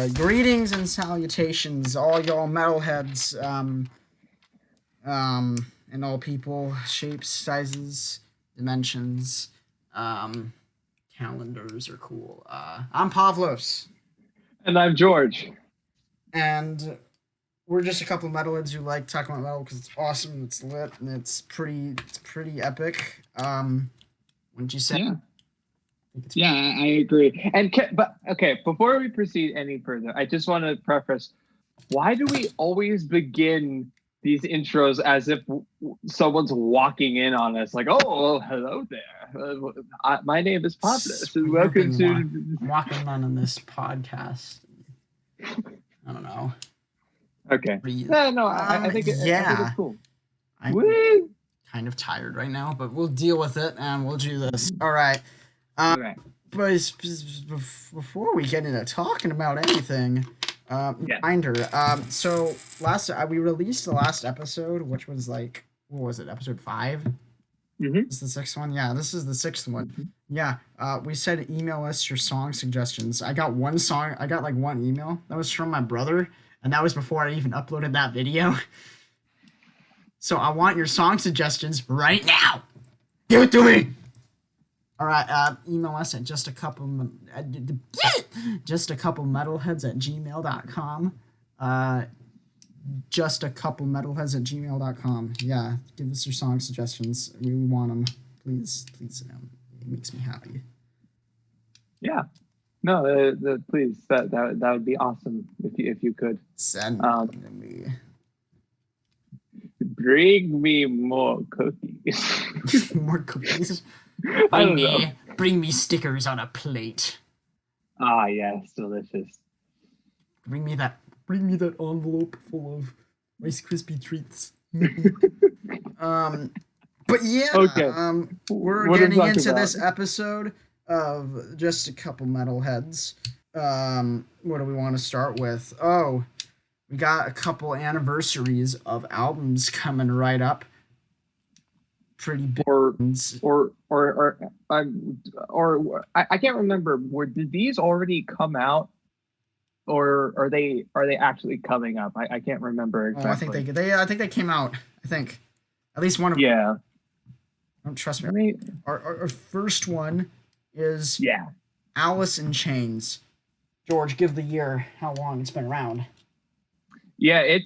Greetings and salutations, all y'all metalheads, and all people, shapes, sizes, dimensions, calendars are cool. I'm Pavlos. And I'm George. And we're just a couple of metalheads who like talking about metal because it's awesome, it's lit, and it's pretty epic. Wouldn't you say? Yeah. Yeah, I agree. But okay, before we proceed any further, I just want to preface, why do we always begin these intros as if someone's walking in on us? Like, oh, hello there. My name is Pavlos. Welcome to... walking on this podcast. I don't know. Okay. No, I think it's cool. I'm kind of tired right now, but we'll deal with it and we'll do this. All right. Right. But before we get into talking about anything, reminder. So we released the last episode, which was like, what was it? Episode 5. Mm-hmm. This is the 6th one. Yeah, this is the 6th one. Mm-hmm. Yeah. We said email us your song suggestions. I got one email that was from my brother, and that was before I even uploaded that video. So I want your song suggestions right now. Give it to me. All right, email us at just a couple metalheads@gmail.com. Just a couple metalheads@gmail.com. Yeah, give us your song suggestions. We want them, please. It makes me happy. Yeah, no, please. That would be awesome if you could send them to me. Bring me more cookies. More cookies. Bring me stickers on a plate. Ah, yes, delicious. Bring me that envelope full of Rice Krispie treats. But yeah, okay. We're getting into this episode of Just a Couple Metalheads. What do we want to start with? Oh, we got a couple anniversaries of albums coming right up. Pretty big ones. Or I can't remember. Did these already come out, or are they actually coming up? I can't remember exactly. Oh, I think they came out. I think at least one of them. Yeah. Don't trust me. Our first one is Alice in Chains. George, give the year, how long it's been around. Yeah,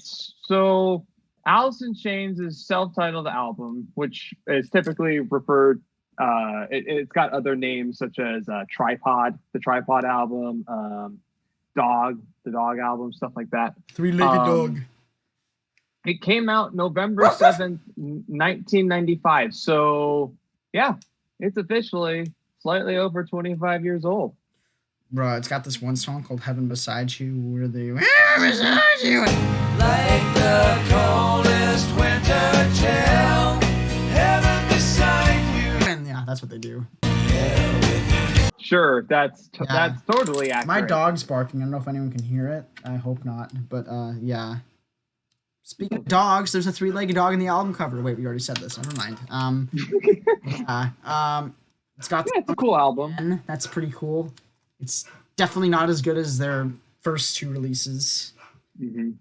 Alice in Chains is self-titled album, which is typically referred. It's got other names such as Tripod, the Tripod album, Dog, the Dog album, stuff like that. Three-legged dog. It came out November 7th, 1995. So yeah, it's officially slightly over 25 years old. Bro, it's got this one song called Heaven Beside You, where they beside you. Like the coldest winter chill, heaven beside you. And yeah, that's what they do. Sure, that's totally accurate. My dog's barking. I don't know if anyone can hear it. I hope not. But yeah. Speaking of dogs, there's a 3-legged dog in the album cover. Wait, we already said this. Never mind. It's got. Yeah, it's a cool album. That's pretty cool. It's definitely not as good as their first 2 releases. Mm-hmm.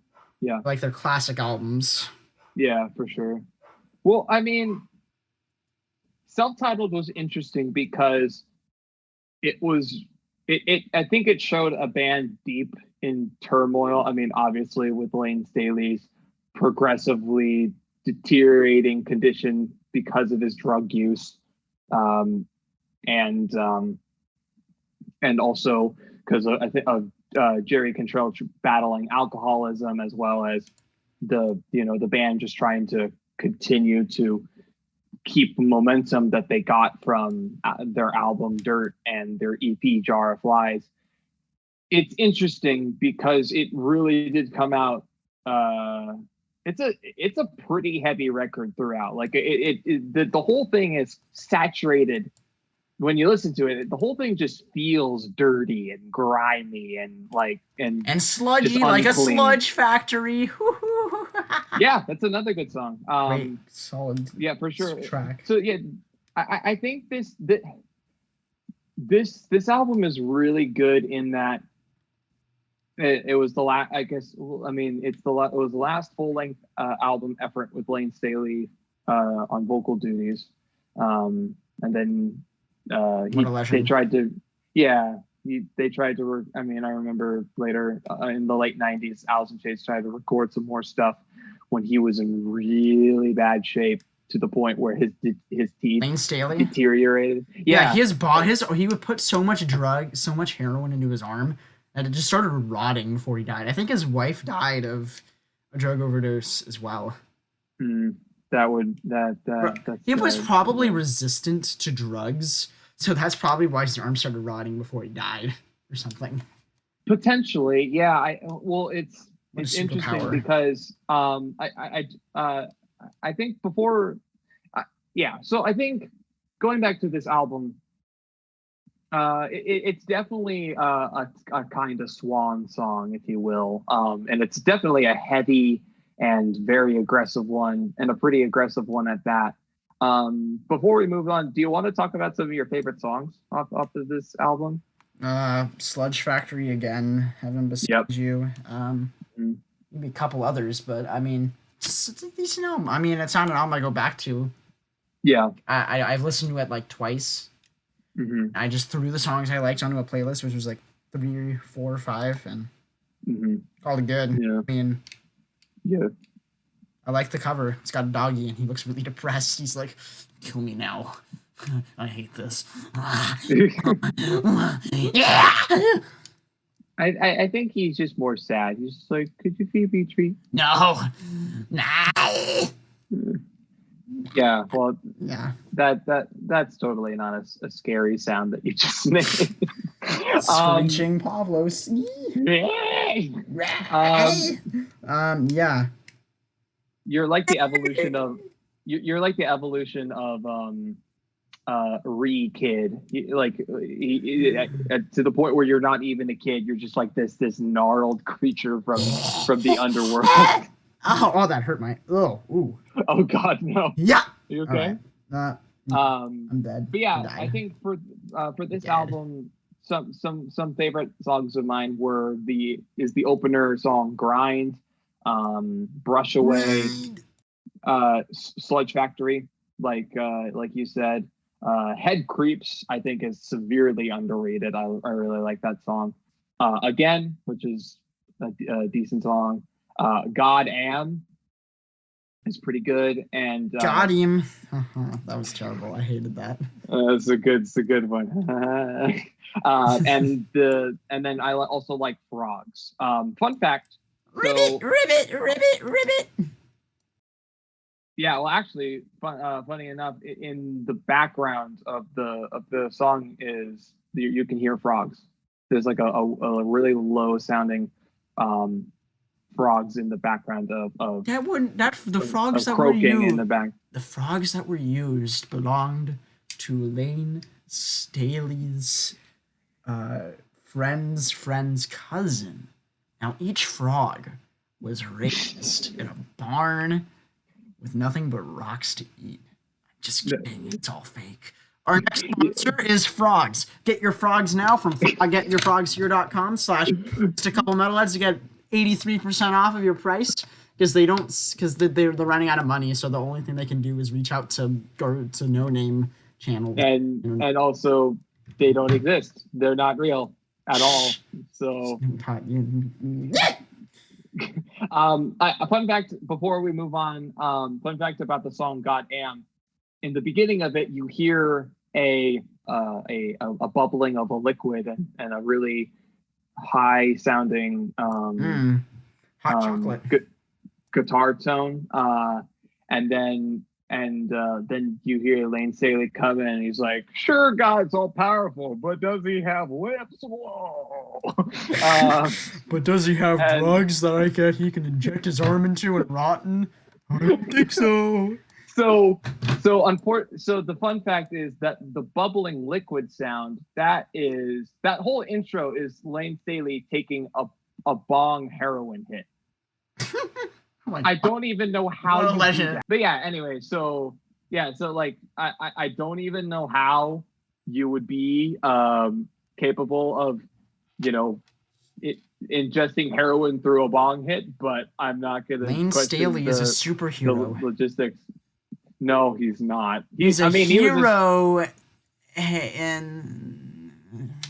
Yeah. Like their classic albums. Yeah, for sure. Well, I mean, self-titled was interesting because I think it showed a band deep in turmoil. I mean, obviously with Layne Staley's progressively deteriorating condition because of his drug use. And also because I think of Jerry Cantrell battling alcoholism, as well as the band just trying to continue to keep momentum that they got from their album Dirt and their EP Jar of Flies. It's interesting because it really did come out. It's a pretty heavy record throughout. Like the whole thing is saturated. When you listen to it, the whole thing just feels dirty and grimy and sludgy, like a sludge factory. Yeah, that's another good song. Great, solid. Yeah, for sure. Track. So yeah, I think this album is really good in that It was the last, I guess. I mean, it was the last full length album effort with Lane Staley on vocal duties, and then What a legend. they tried to, yeah, they tried to. I mean, I remember later in the late '90s, Alice in Chains tried to record some more stuff when he was in really bad shape to the point where his teeth Lane Staley? deteriorated. Yeah, he would put so much heroin into his arm that it just started rotting before he died. I think his wife died of a drug overdose as well. He was probably resistant to drugs, so that's probably why his arm started rotting before he died or something. Potentially, yeah. It's interesting because I think before, yeah. So I think going back to this album, it's definitely a kind of swan song, if you will, and it's definitely a heavy and very aggressive one, and a pretty aggressive one at that. Before we move on, do you want to talk about some of your favorite songs off of this album? Sludge Factory again, Heaven Beside You. Maybe a couple others, but I mean, it's a decent album. I mean, it's not an album I go back to. Yeah. I've listened to it like twice. I just threw the songs I liked onto a playlist, which was like 3, 4, 5, and called it good. Yeah. I mean, yeah. I like the cover. It's got a doggy, and he looks really depressed. He's like, "Kill me now. I hate this." Yeah. I think he's just more sad. He's just like, "Could you feed me a treat?" No. Nah. Yeah, well, yeah. That's totally not a scary sound that you just made. Screeching Pavlos. Yeah. You're like the evolution of Kid, to the point where you're not even a kid. You're just like this gnarled creature from the underworld. Oh, that hurt my. Ooh. Oh God, no. Yeah. Are you okay? Right. I'm dead. But yeah, I think for this album, some favorite songs of mine were the opener song "Grind," "Brush Away," "Sludge Factory," like you said. "Head Creeps" I think is severely underrated. I really like that song. "Again," which is a decent song. "God Am" is pretty good, and Got him. That was terrible. I hated that. It's a good one. And then I also like Frogs. Fun fact. Ribbit. Yeah, well, actually, funny enough, in the background of the song is you can hear frogs. There's like a really low sounding frogs in the background of the frogs that were croaking used in the back. The frogs that were used belonged to Lane Staley's friend's cousin. Now each frog was raised in a barn with nothing but rocks to eat. Just kidding, it's all fake. Our next sponsor is Frogs. Get your frogs now from getyourfrogshere.com / just a couple metalheads to get 83% off of your price because they're running out of money, so the only thing they can do is reach out to no name channel. And also they don't exist. They're not real at all. So a fun fact before we move on, fun fact about the song "God Am." In the beginning of it, you hear a bubbling of a liquid and a really high sounding hot chocolate guitar tone, and then you hear Lane Staley come in and he's like, "Sure, God's all powerful, but does he have lips? Whoa." But does he have drugs that he can inject his arm into and rotten? I don't think so. So the fun fact is that the bubbling liquid sound, that whole intro is Lane Staley taking a bong heroin hit. I don't even know how you do that. But yeah, anyway, so like I don't even know how you would be capable of, ingesting heroin through a bong hit, but I'm not gonna Lane question Staley is a the superhero. logistics. No, he's not. He's a He was hero, and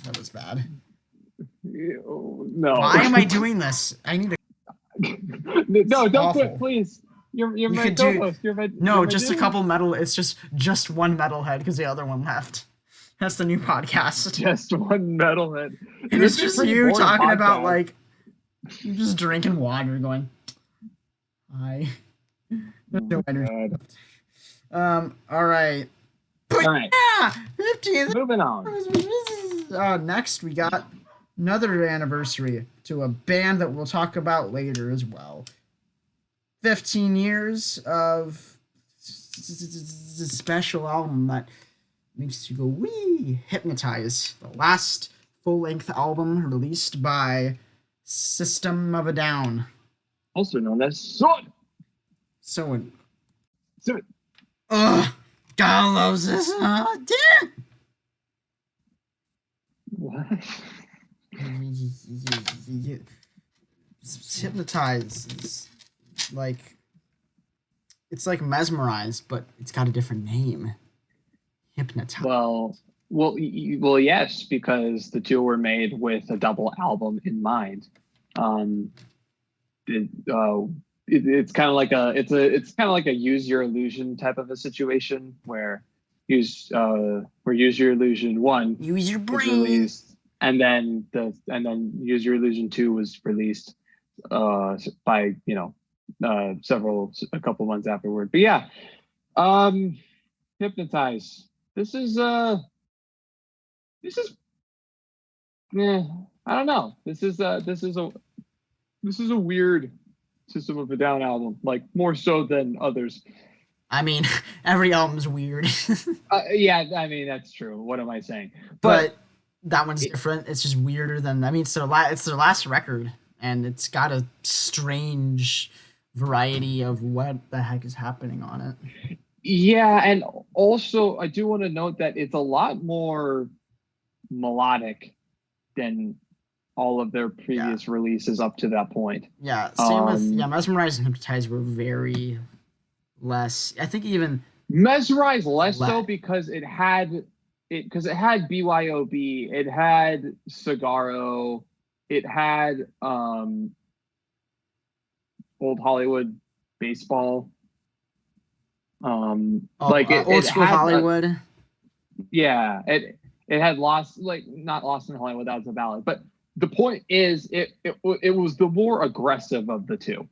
that was bad. no. Why am I doing this? I need to. No, don't awful. quit, please. You're You my could do- co-host. No, you're just my a couple metal. It's just one metalhead because the other one left. That's the new podcast. Just one metalhead. And This it's is a just pretty you boring talking about podcast. like you're just drinking water, going, "Hi." There's no energy. All right. All right. Yeah, 15th. Moving on. Next, we got another anniversary to a band that we'll talk about later as well. 15 years of special album that makes you go, wee! Hypnotize. The last full-length album released by System of a Down. Also known as SOAD. SOAD. SOAD. Ugh! God loves this. Damn! What? Hypnotize is like it's like mesmerized, but it's got a different name. Hypnotize. Well, yes, because the two were made with a double album in mind. It's kind of like a use your illusion type of a situation where use your illusion 1 Use your was brain. released, and then use your illusion 2 was released by a couple months afterward. But yeah, Hypnotize. This is I don't know. This is a weird System of a Down album, like more so than others. I mean, every album's weird. Yeah, I mean that's true. What am I saying? But that one's different. It's just weirder than it's their last record, and it's got a strange variety of what the heck is happening on it. Yeah, and also I do want to note that it's a lot more melodic than all of their previous releases up to that point. Yeah, same with Mesmerize and Hypnotize were very less. I think even Mesmerize less so because it had BYOB, it had Cigarro, it had Old Hollywood Baseball. Old School had Hollywood. It had not Lost in Hollywood, that was a ballad, but the point is it was the more aggressive of the two.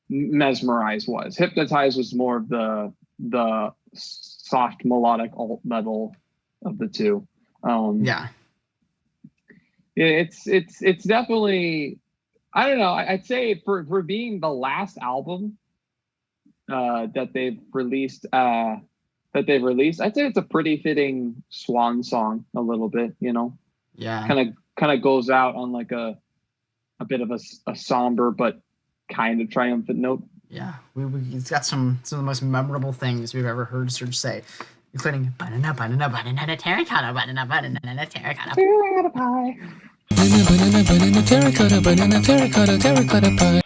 Mesmerize was. Hypnotize was more of the soft melodic alt metal of the two. It's definitely, I don't know, I'd say for being the last album that they've released, I'd say it's a pretty fitting swan song a little bit, kind of goes out on like a bit of a somber but kind of triumphant note. Yeah, it's got some of the most memorable things we've ever heard Serge say, including banana terracotta, banana terracotta Pie. Banana terracotta pie.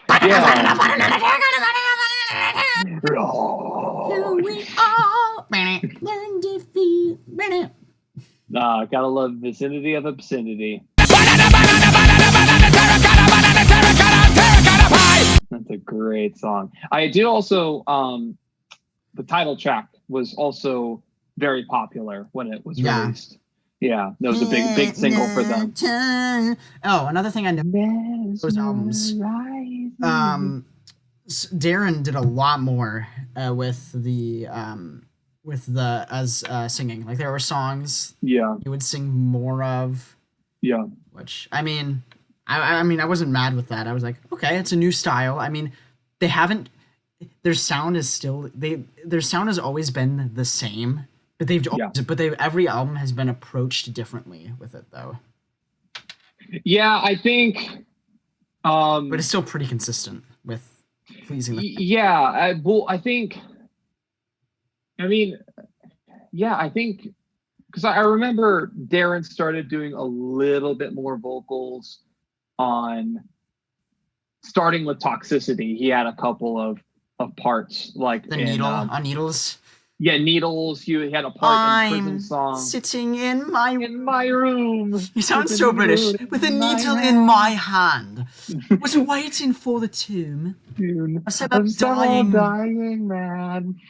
Gotta love Vicinity of Obscenity. That's a great song. I do also, the title track was also very popular when it was released. Yeah, that was a big single for them. Oh, another thing I know those albums. Darren did a lot more with the singing. Like there were songs he would sing more of. Yeah. Which I mean I wasn't mad with that. I was like, okay, it's a new style. I mean, their sound has always been the same, but every album has been approached differently with it though. Yeah, I think but it's still pretty consistent with pleasing I think because I remember Darren started doing a little bit more vocals on starting with Toxicity. He had a couple of parts like the needle on Needles. Yeah, Needles. He had a part in Prison Song. Sitting in my room. You sound so British. With a needle in my hand. Was waiting for the tomb. I said I'm dying, man.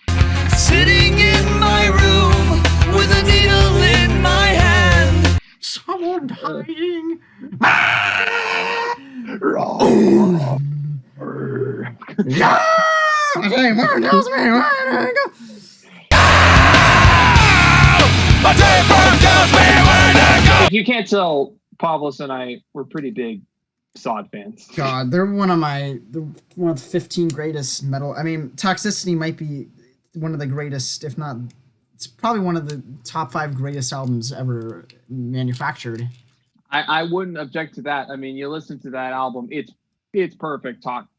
Sitting in my room with a needle in my hand. Someone dying. Yeah. Where tells me where to go. If you can't tell, Pavlos and I were pretty big SOAD fans. God, they're one of the 15 greatest metal. I mean, Toxicity might be one of the greatest, if not, it's probably one of the top 5 greatest albums ever manufactured. I wouldn't object to that. I mean, you listen to that album, it's perfect top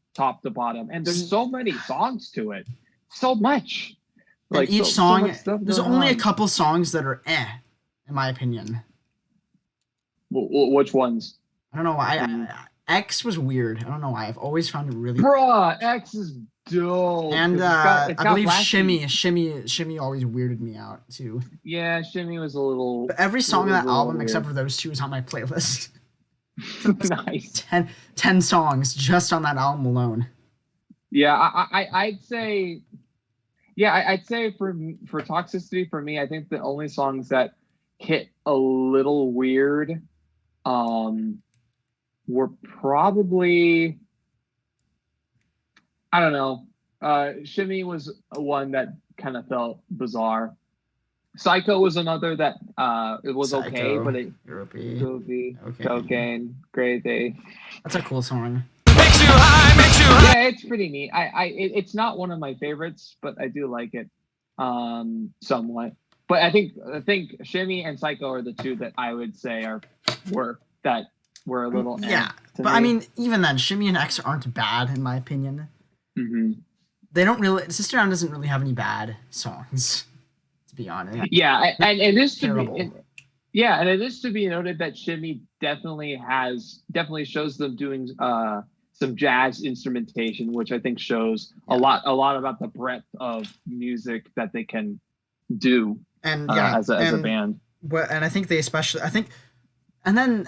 to bottom, and there's so many songs to it, so much. Like each song, there's only a couple songs that are in my opinion. Which ones? I don't know why. X was weird. I don't know why. I've always found it really. Bruh, X is dope. And I believe Shimmy always weirded me out too. Yeah, Shimmy was a little. But every song on that album, weird. Except for those 2, is on my playlist. Nice. 10 songs just on that album alone. Yeah, I'd say. Yeah, I'd say for Toxicity, for me, I think the only songs that hit a little weird were probably, I don't know. Shimmy was one that kind of felt bizarre. Psycho was another that it was Psycho, okay, but it groovy, okay. Cocaine, crazy. That's a cool song. Makes you high. Yeah, it's pretty neat. It's not one of my favorites, but I do like it somewhat. But I think Shimmy and Psycho are the 2 that I would say were a little. Yeah, but me. I mean, even then, Shimmy and X aren't bad in my opinion. Mm-hmm. They don't really. Sister Around doesn't really have any bad songs, to be honest. Yeah, and it is terrible. And it is to be noted that Shimmy definitely shows them doing some jazz instrumentation, which I think shows a lot about the breadth of music that they can do as a band. And I think they especially and then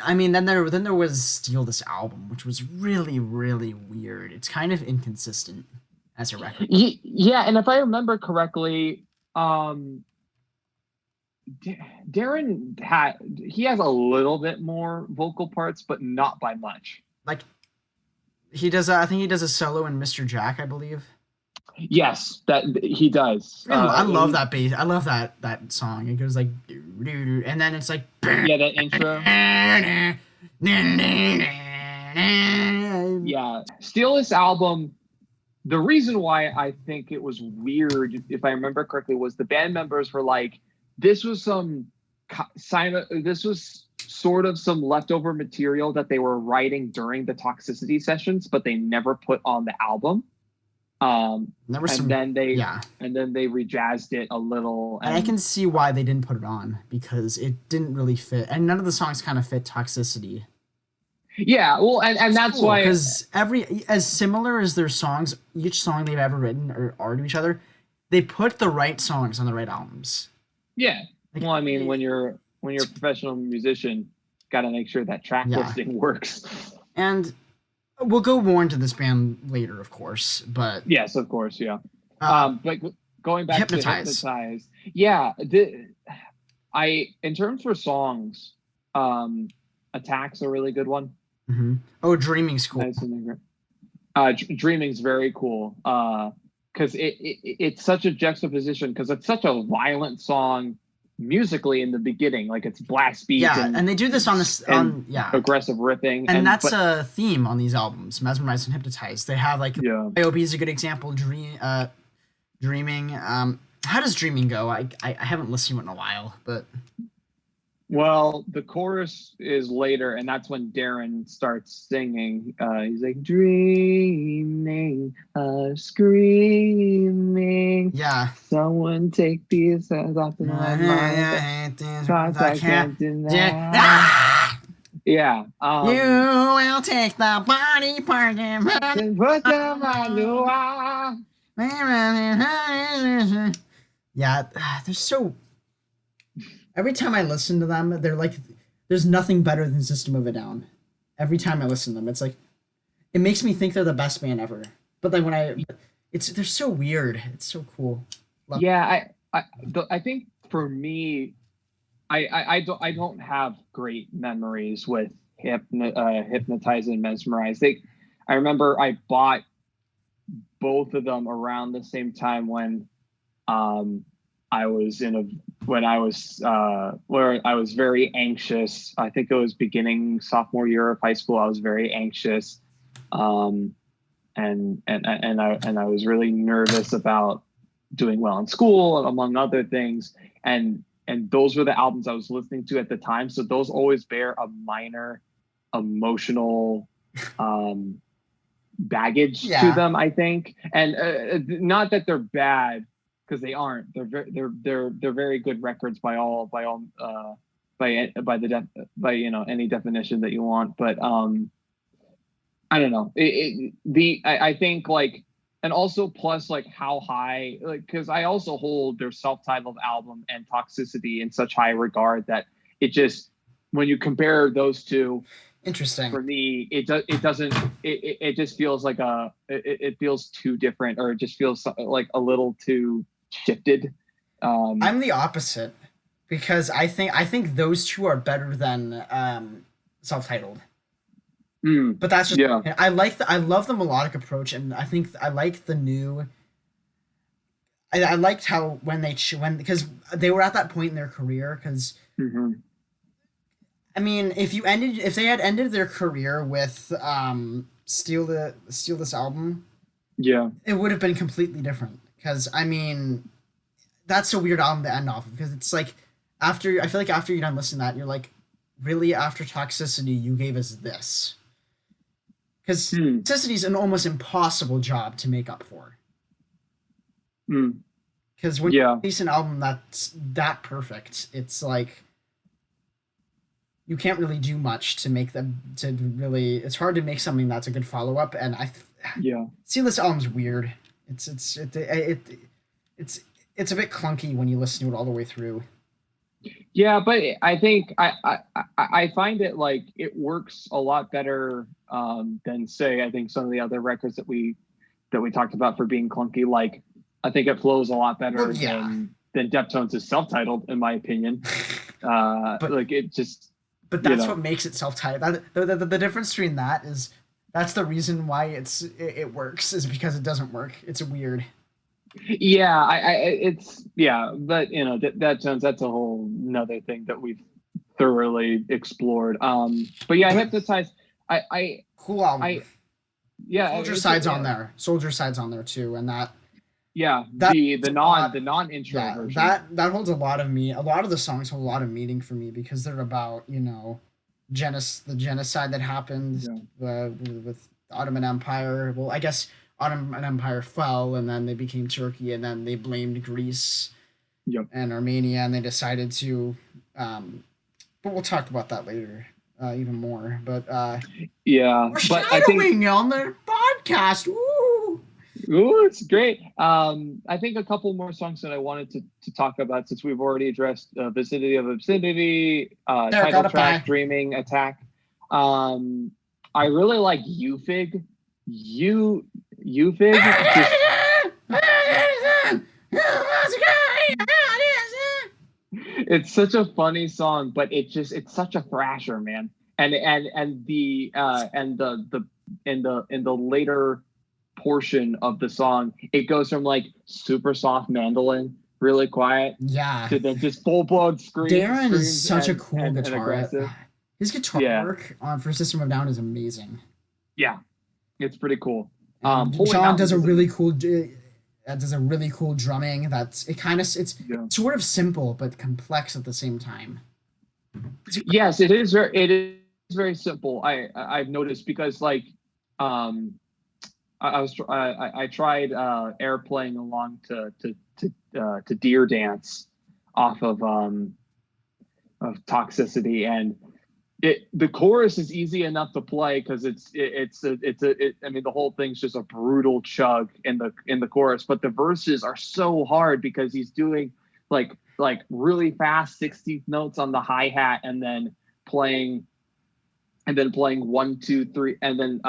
there was Steal This Album, which was really, really weird. It's kind of inconsistent as a record. Yeah, and if I remember correctly, Darren has a little bit more vocal parts, but not by much. Like he does. I think he does a solo in Mr. Jack, I believe. Yes, that he does. I love that bass. I love that song. It goes like, and then it's like, yeah, that intro. Yeah, Steal This Album. The reason why I think it was weird, if I remember correctly, was the band members were like, this was sort of some leftover material that they were writing during the Toxicity sessions, but they never put on the album. And then they rejazzed it a little. And I can see why they didn't put it on, because it didn't really fit, and none of the songs kind of fit Toxicity. Yeah, well, and that's cool, why, because as similar as their songs, each song they've ever written are to each other, they put the right songs on the right albums. Yeah. Like, well, I mean, when you're a professional musician, got to make sure that track listing works. And we'll go more into this band later, of course. But yes, of course, yeah. But going back to Hypnotize, yeah. In terms for songs, Attack's a really good one. Mm-hmm. Oh, Dreaming's cool. Dreaming's very cool. Because it's such a juxtaposition, because it's such a violent song musically in the beginning, like it's blast beats. Yeah, and they do this on aggressive ripping, and that's a theme on these albums, Mesmerized and Hypnotized. They have like IOB is a good example. Dreaming. How does Dreaming go? I haven't listened to it in a while, but. Well, the chorus is later, and that's when Darren starts singing. He's like, dreaming, screaming. Yeah. Someone take these hands off of my mind. I can't deny. Yeah. You will take the body part and Put them on the yeah, they're so. Every time I listen to them, they're like, there's nothing better than System of a Down. Every time I listen to them, it's like, it makes me think they're the best band ever. But then they're so weird. It's so cool. Love Yeah, I think for me, I don't have great memories with Hypnotize and Mesmerize. I remember I bought both of them around the same time when I was where I was very anxious. I think it was beginning sophomore year of high school. I was very anxious, and I was really nervous about doing well in school, among other things. And those were the albums I was listening to at the time. So those always bear a minor emotional baggage to them, I think. And not that they're bad, because they aren't. They're very good records by any definition that you want. But I don't know. I think like, and also plus like how high, like, because I also hold their self-titled album and Toxicity in such high regard that it just, when you compare those two, interesting. For me, it just feels like it feels too different, or it just feels like a little too shifted. I'm the opposite, because I think those two are better than self-titled. But that's just, I love the melodic approach, and I think I like the new. I liked how because they were at that point in their career, because I mean, if they had ended their career with Steal This Album, it would have been completely different. Because I mean, that's a weird album to end off of, because it's like, I feel like after you're done listening to that, you're like, really, after Toxicity, you gave us this. Because Toxicity is an almost impossible job to make up for. Because when you release an album that's that perfect, it's like, you can't really do much to make them to really. It's hard to make something that's a good follow up, and see, this album's weird. It's a bit clunky when you listen to it all the way through. Yeah, but I think I find it like it works a lot better than, say, I think some of the other records that we talked about for being clunky. Like, I think it flows a lot better than Deftones is self-titled, in my opinion. But like, it just. But that's what makes it self-titled. The difference between that is, that's the reason why it works, is because it doesn't work. It's weird. Yeah, but Deftones, that's a whole another thing that we've thoroughly explored. But yeah, Hypnotize. Cool album. Soldier Side's on there. Soldier Side's on there too, and that. Yeah, the non-intro version. That holds a lot of the songs hold a lot of meaning for me, because they're about, the genocide that happened with the Ottoman Empire. Well, I guess Ottoman Empire fell, and then they became Turkey, and then they blamed Greece and Armenia, and they decided to. But we'll talk about that later, even more. But but I think on their podcast. Ooh, it's great. I think a couple more songs that I wanted to talk about, since we've already addressed Vicinity of Obscenity, title track, Dreaming Attack. I really like Ufig. It's such a funny song, but it's such a thrasher, man. And the later portion of the song, it goes from like super soft mandolin, really quiet, to then just full blown screams. Darren is such a cool guitarist. His guitar work for System of a Down is amazing. Yeah, it's pretty cool. John does a really cool drumming. It's sort of simple but complex at the same time. Yes, it is very simple. I've noticed, because like I tried air playing along to Deer Dance off of Toxicity, and the chorus is easy enough to play because I mean, the whole thing's just a brutal chug in the chorus, but the verses are so hard because he's doing like really fast 16th notes on the hi-hat and then playing 1, 2, 3, and then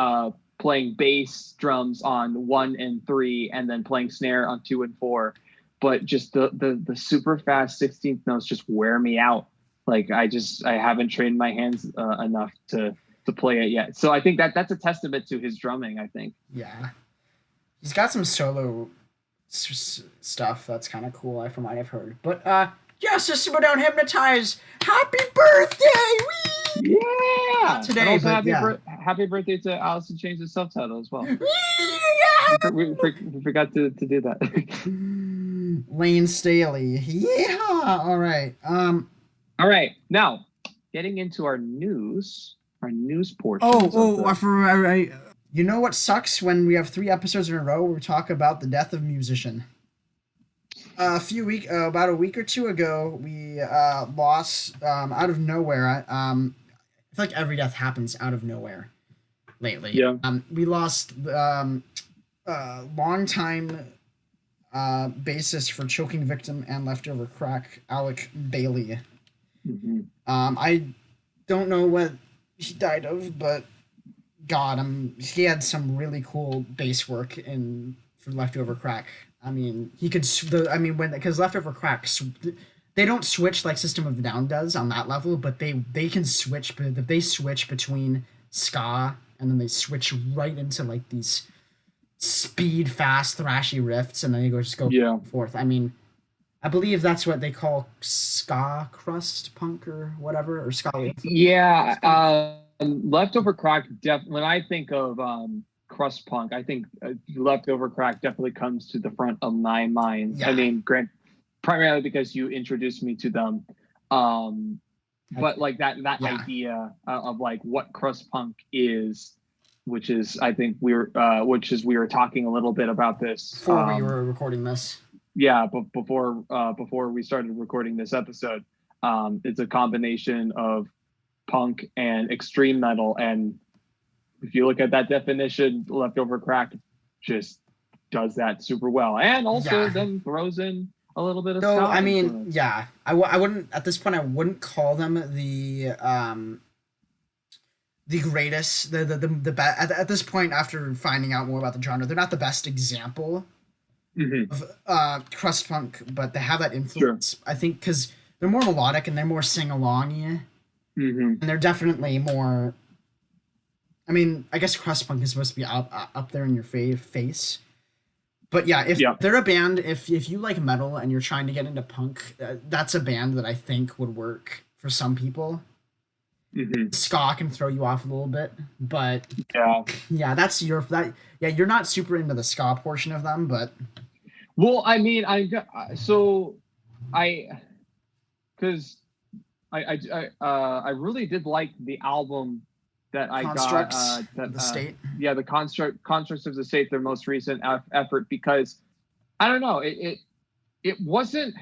playing bass drums on 1 and 3, and then playing snare on 2 and 4. But just the super fast 16th notes just wear me out. Like I haven't trained my hands enough to play it yet. So I think that's a testament to his drumming, I think. Yeah, he's got some solo stuff that's kind of cool. From what I've heard, but yeah, System of a Down, Hypnotize, happy birthday! Whee! Yeah, not today, but happy birthday to Alice in Chains' subtitle as well. Yeah! We forgot to do that. Lane Staley, yeah. All right. All right, now getting into our news portion. You know what sucks when we have 3 episodes in a row where we talk about the death of a musician? About a week or two ago, we lost out of nowhere. I feel like every death happens out of nowhere lately. Yeah. We lost longtime bassist for Choking Victim and Leftover Crack, Alec Baillie. Mm-hmm. I don't know what he died of, but God, he had some really cool bass work for Leftover Crack. I mean, he could. Because Leftover Crack, they don't switch like System of a Down does on that level, but they can switch. But they switch between ska and then they switch right into like these speed, fast, thrashy riffs, and then you just go forth. I mean, I believe that's what they call ska crust punk or whatever, or ska. Yeah, Leftover Crack. When I think of crust punk, I think Leftover Crack definitely comes to the front of my mind. Yeah. I mean, primarily because you introduced me to them, but like that idea of like what crust punk is, which is I think we were talking a little bit about this before we were recording this. Yeah, but before we started recording this episode, it's a combination of punk and extreme metal, and if you look at that definition, Leftover Crack just does that super well, and also then throws in a little bit of. So I mean, I wouldn't at this point. I wouldn't call them the greatest, the best at this point. After finding out more about the genre, they're not the best example of crust punk, but they have that influence. Sure. I think because they're more melodic and they're more sing-along-y, and they're definitely more. I mean, I guess crust punk is supposed to be up there in your face. But yeah, if they're a band, if you like metal and you're trying to get into punk, that's a band that I think would work for some people. Ska can throw you off a little bit, but that's you're not super into the ska portion of them, but I mean, I really did like the album that I Constructs got, the State. Yeah, the Constructs of the State, their most recent effort, because I don't know, it wasn't,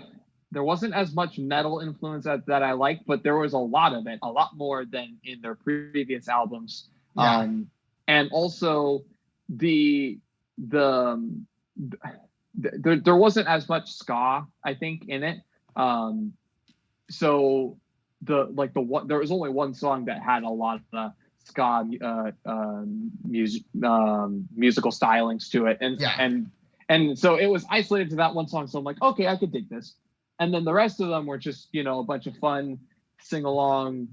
there wasn't as much metal influence that I liked, but there was a lot of it, a lot more than in their previous albums. Yeah. And also there wasn't as much ska, I think, in it. So there was only one song that had a lot of ska musical stylings to it, and so it was isolated to that one song. So I'm like, okay, I could dig this. And then the rest of them were just, a bunch of fun sing along,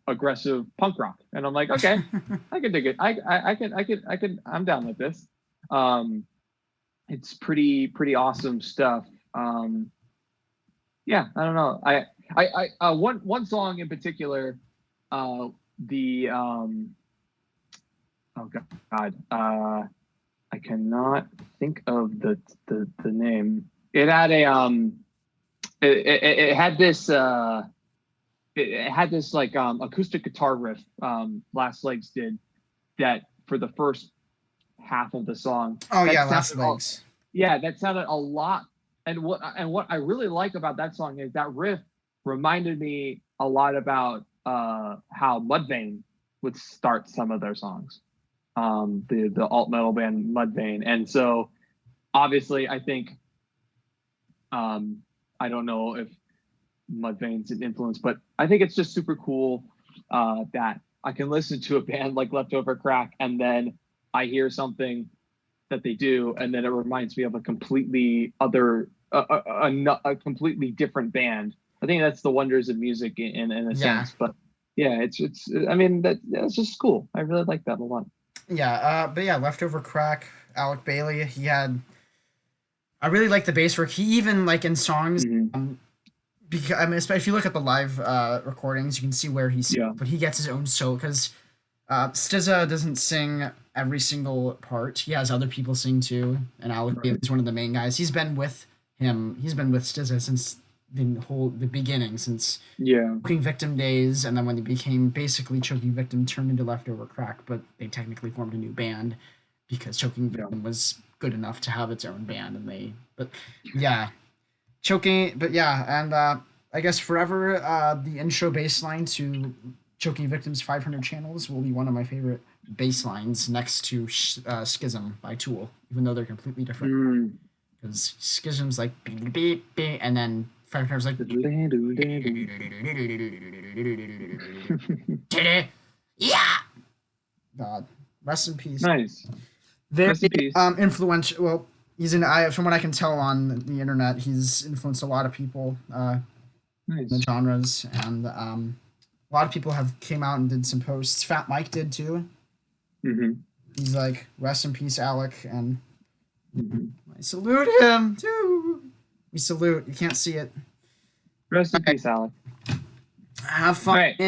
aggressive punk rock. And I'm like, okay, I can dig it. I'm down with this. It's pretty awesome stuff. I don't know. I one song in particular, oh God, I cannot think of the name. It had it had this like acoustic guitar riff. Last Legs did that for the first half of the song. Last Legs. That sounded a lot. And what I really like about that song is that riff reminded me a lot about how Mudvayne would start some of their songs, the alt metal band Mudvayne. And so obviously I think, I don't know if Mudvayne's an influence, but I think it's just super cool that I can listen to a band like Leftöver Crack and then I hear something that they do, and then it reminds me of a completely other, a completely different band. I think that's the wonders of music in a sense. But yeah, it's I mean that's just cool. I really like that a lot. Yeah, but yeah, Leftöver Crack, Alec Baillie. I really like the bass work. He even like in songs. Because I mean, especially if you look at the live recordings, you can see where he's. Yeah. But he gets his own solo because SZA doesn't sing every single part. He has other people sing too, and Alec Baillie is one of the main guys. He's been with him. He's been with SZA since the beginning, since Choking Victim days, and then when they became basically Choking Victim turned into Leftöver Crack, but they technically formed a new band because Choking Victim was good enough to have its own band, and I guess forever the intro bass line to Choking Victim's 500 Channels will be one of my favorite bass lines next to Schism by Tool, even though they're completely different. Because Schism's like beep, beep, beep, and then 500's like yeah. God, rest in peace. Nice. Very influential. Well, he's from what I can tell on the internet, he's influenced a lot of people in the genres, and a lot of people have came out and did some posts. Fat Mike did too. He's like, rest in peace, Alec, and I salute him too. We salute. You can't see it. Rest in peace, Alec. Have fun. Right.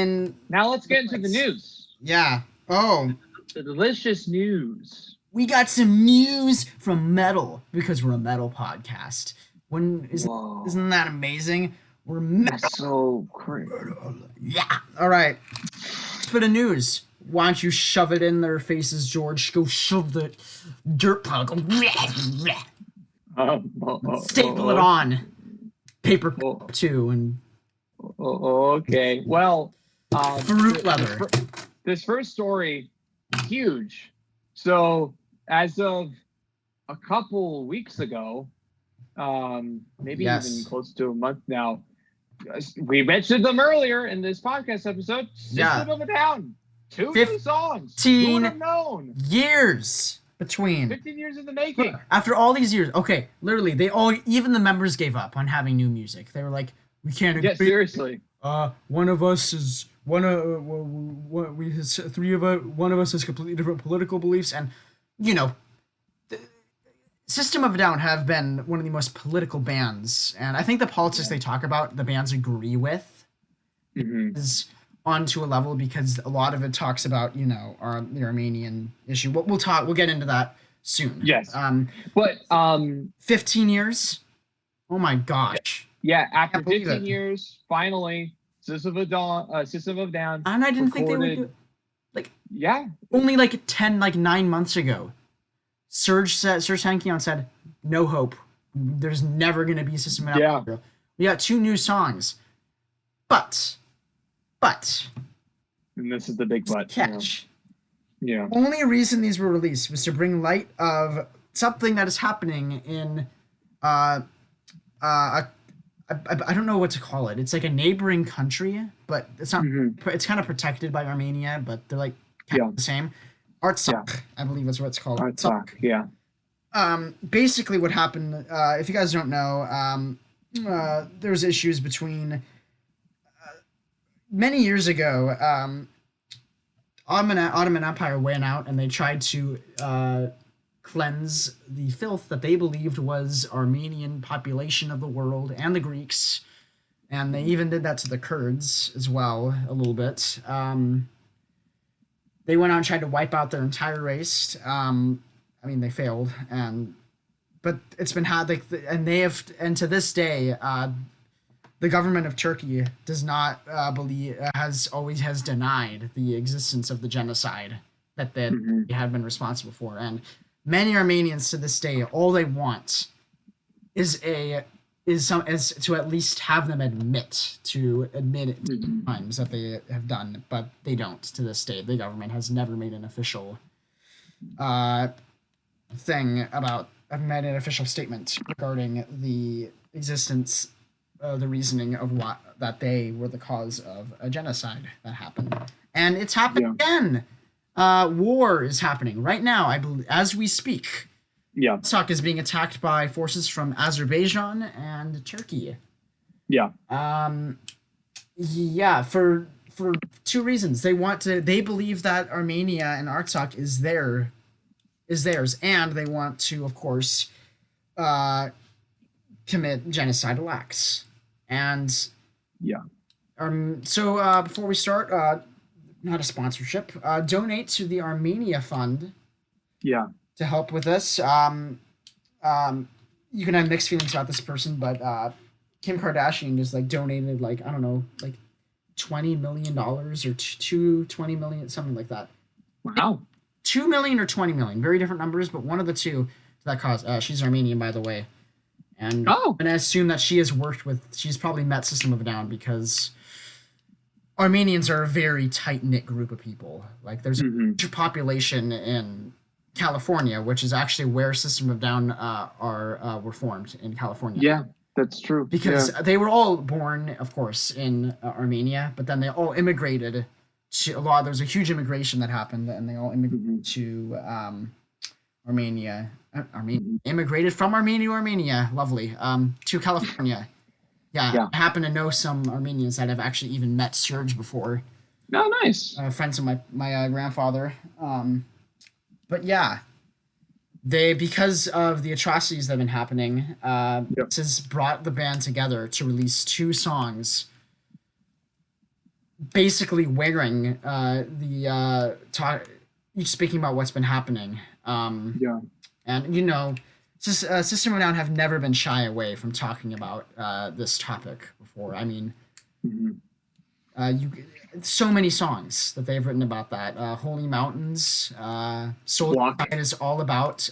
Now let's get into the news. Yeah. Oh. The delicious news. We got some news from metal because we're a metal podcast. Isn't that amazing? We're metal. That's so crazy. Yeah. All right. For the news. Why don't you shove it in their faces, George? Go shove the dirt pile. Go staple it on. Paper too. And okay. Well, fruit leather. This first story is huge. So as of a couple weeks ago, maybe even close to a month now, we mentioned them earlier in this podcast episode. System of a Down. 2 new songs. 15 years between. 15 years in the making. After all these years, okay, literally, even the members gave up on having new music. They were like, we can't agree. Yeah, seriously. One of us is one of us has completely different political beliefs, and System of a Down have been one of the most political bands, and I think the politics they talk about, the bands agree with, is onto a level because a lot of it talks about the Armenian issue. We'll get into that soon. Yes. But 15 years. Oh my gosh. Yeah, after 15 years, finally, System of a Down. And I didn't think they would do only 9 months ago. Serge Tankian said, no hope. There's never going to be a System of a Down. Yeah. We got 2 new songs. But. And this is the big but. Catch. Yeah. Only reason these were released was to bring light of something that is happening in I don't know what to call it. It's like a neighboring country, but it's not. It's kind of protected by Armenia, but they're like kind of the same. Artsakh, I believe is what it's called. Artsakh, yeah. Basically, what happened? If you guys don't know, there's issues between. Many years ago, Ottoman Empire went out and they tried to cleanse the filth that they believed was Armenian population of the world and the Greeks, and they even did that to the Kurds as well a little bit. They went out and tried to wipe out their entire race. They failed, but it's been had and to this day. The government of Turkey does not has denied the existence of the genocide that they have been responsible for, and many Armenians to this day, all they want is is to at least have them admit it times that they have done, but they don't to this day. The government has never made an official made an official statement regarding the existence, the reasoning of that they were the cause of a genocide that happened, and it's happening again. War is happening right now, I believe, as we speak. Yeah. Artsakh is being attacked by forces from Azerbaijan and Turkey. Yeah. For two reasons. They believe that Armenia and Artsakh is theirs, and they want to, of course, commit genocidal acts. And so before we start, not a sponsorship, donate to the Armenia Fund. Yeah. To help with this. You can have mixed feelings about this person, but Kim Kardashian just like donated like, I don't know, like $20 million or $20 million, something like that. Wow. 2 million or 20 million, very different numbers, but one of the two to that cause. She's Armenian, by the way. And I'm gonna assume that she's probably met System of a Down, because Armenians are a very tight-knit group of people. Like there's a huge population in California, which is actually where System of a Down were formed, in California. Yeah, that's true. Because they were all born, of course, in Armenia, but then they all immigrated to there's a huge immigration that happened, and they all immigrated to Armenia. Immigrated from Armenia to Armenia, lovely, to California. I happen to know some Armenians that have actually even met Serge before. Oh, nice. Friends of my grandfather. But yeah, because of the atrocities that have been happening, this has brought the band together to release 2 songs, basically wearing speaking about what's been happening. And System of a Down have never been shy away from talking about this topic before. I mean, so many songs that they've written about that. Holy Mountains, Soul is all about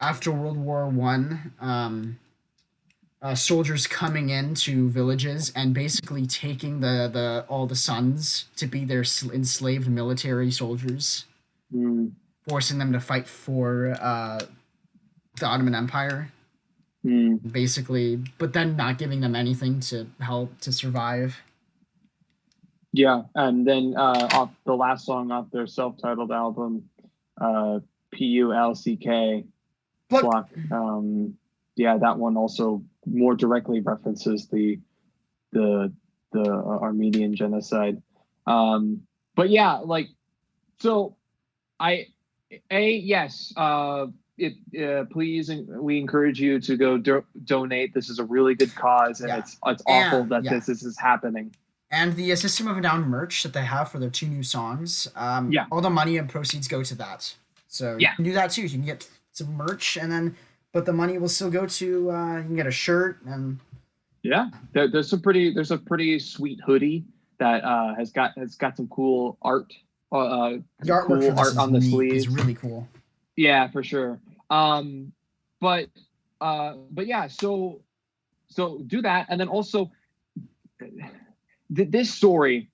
after World War I, soldiers coming into villages and basically taking all the sons to be their enslaved military soldiers, forcing them to fight for the Ottoman Empire. Basically, but then not giving them anything to help to survive. Yeah, and then off the last song off their self-titled album, P-U-L-C-K, Block. That one also more directly references the Armenian genocide. But yeah, like, so please, we encourage you to go donate. This is a really good cause, and it's awful that this is happening. And the System of a Down merch that they have for their 2 new songs, all the money and proceeds go to that. So you can do that too. You can get some merch, but the money will still go to, you can get a shirt and. Yeah, there's a pretty sweet hoodie that has got some cool art. The artwork cool art on the sleeves is really cool. Yeah, for sure. But yeah, so do that, and then also. This story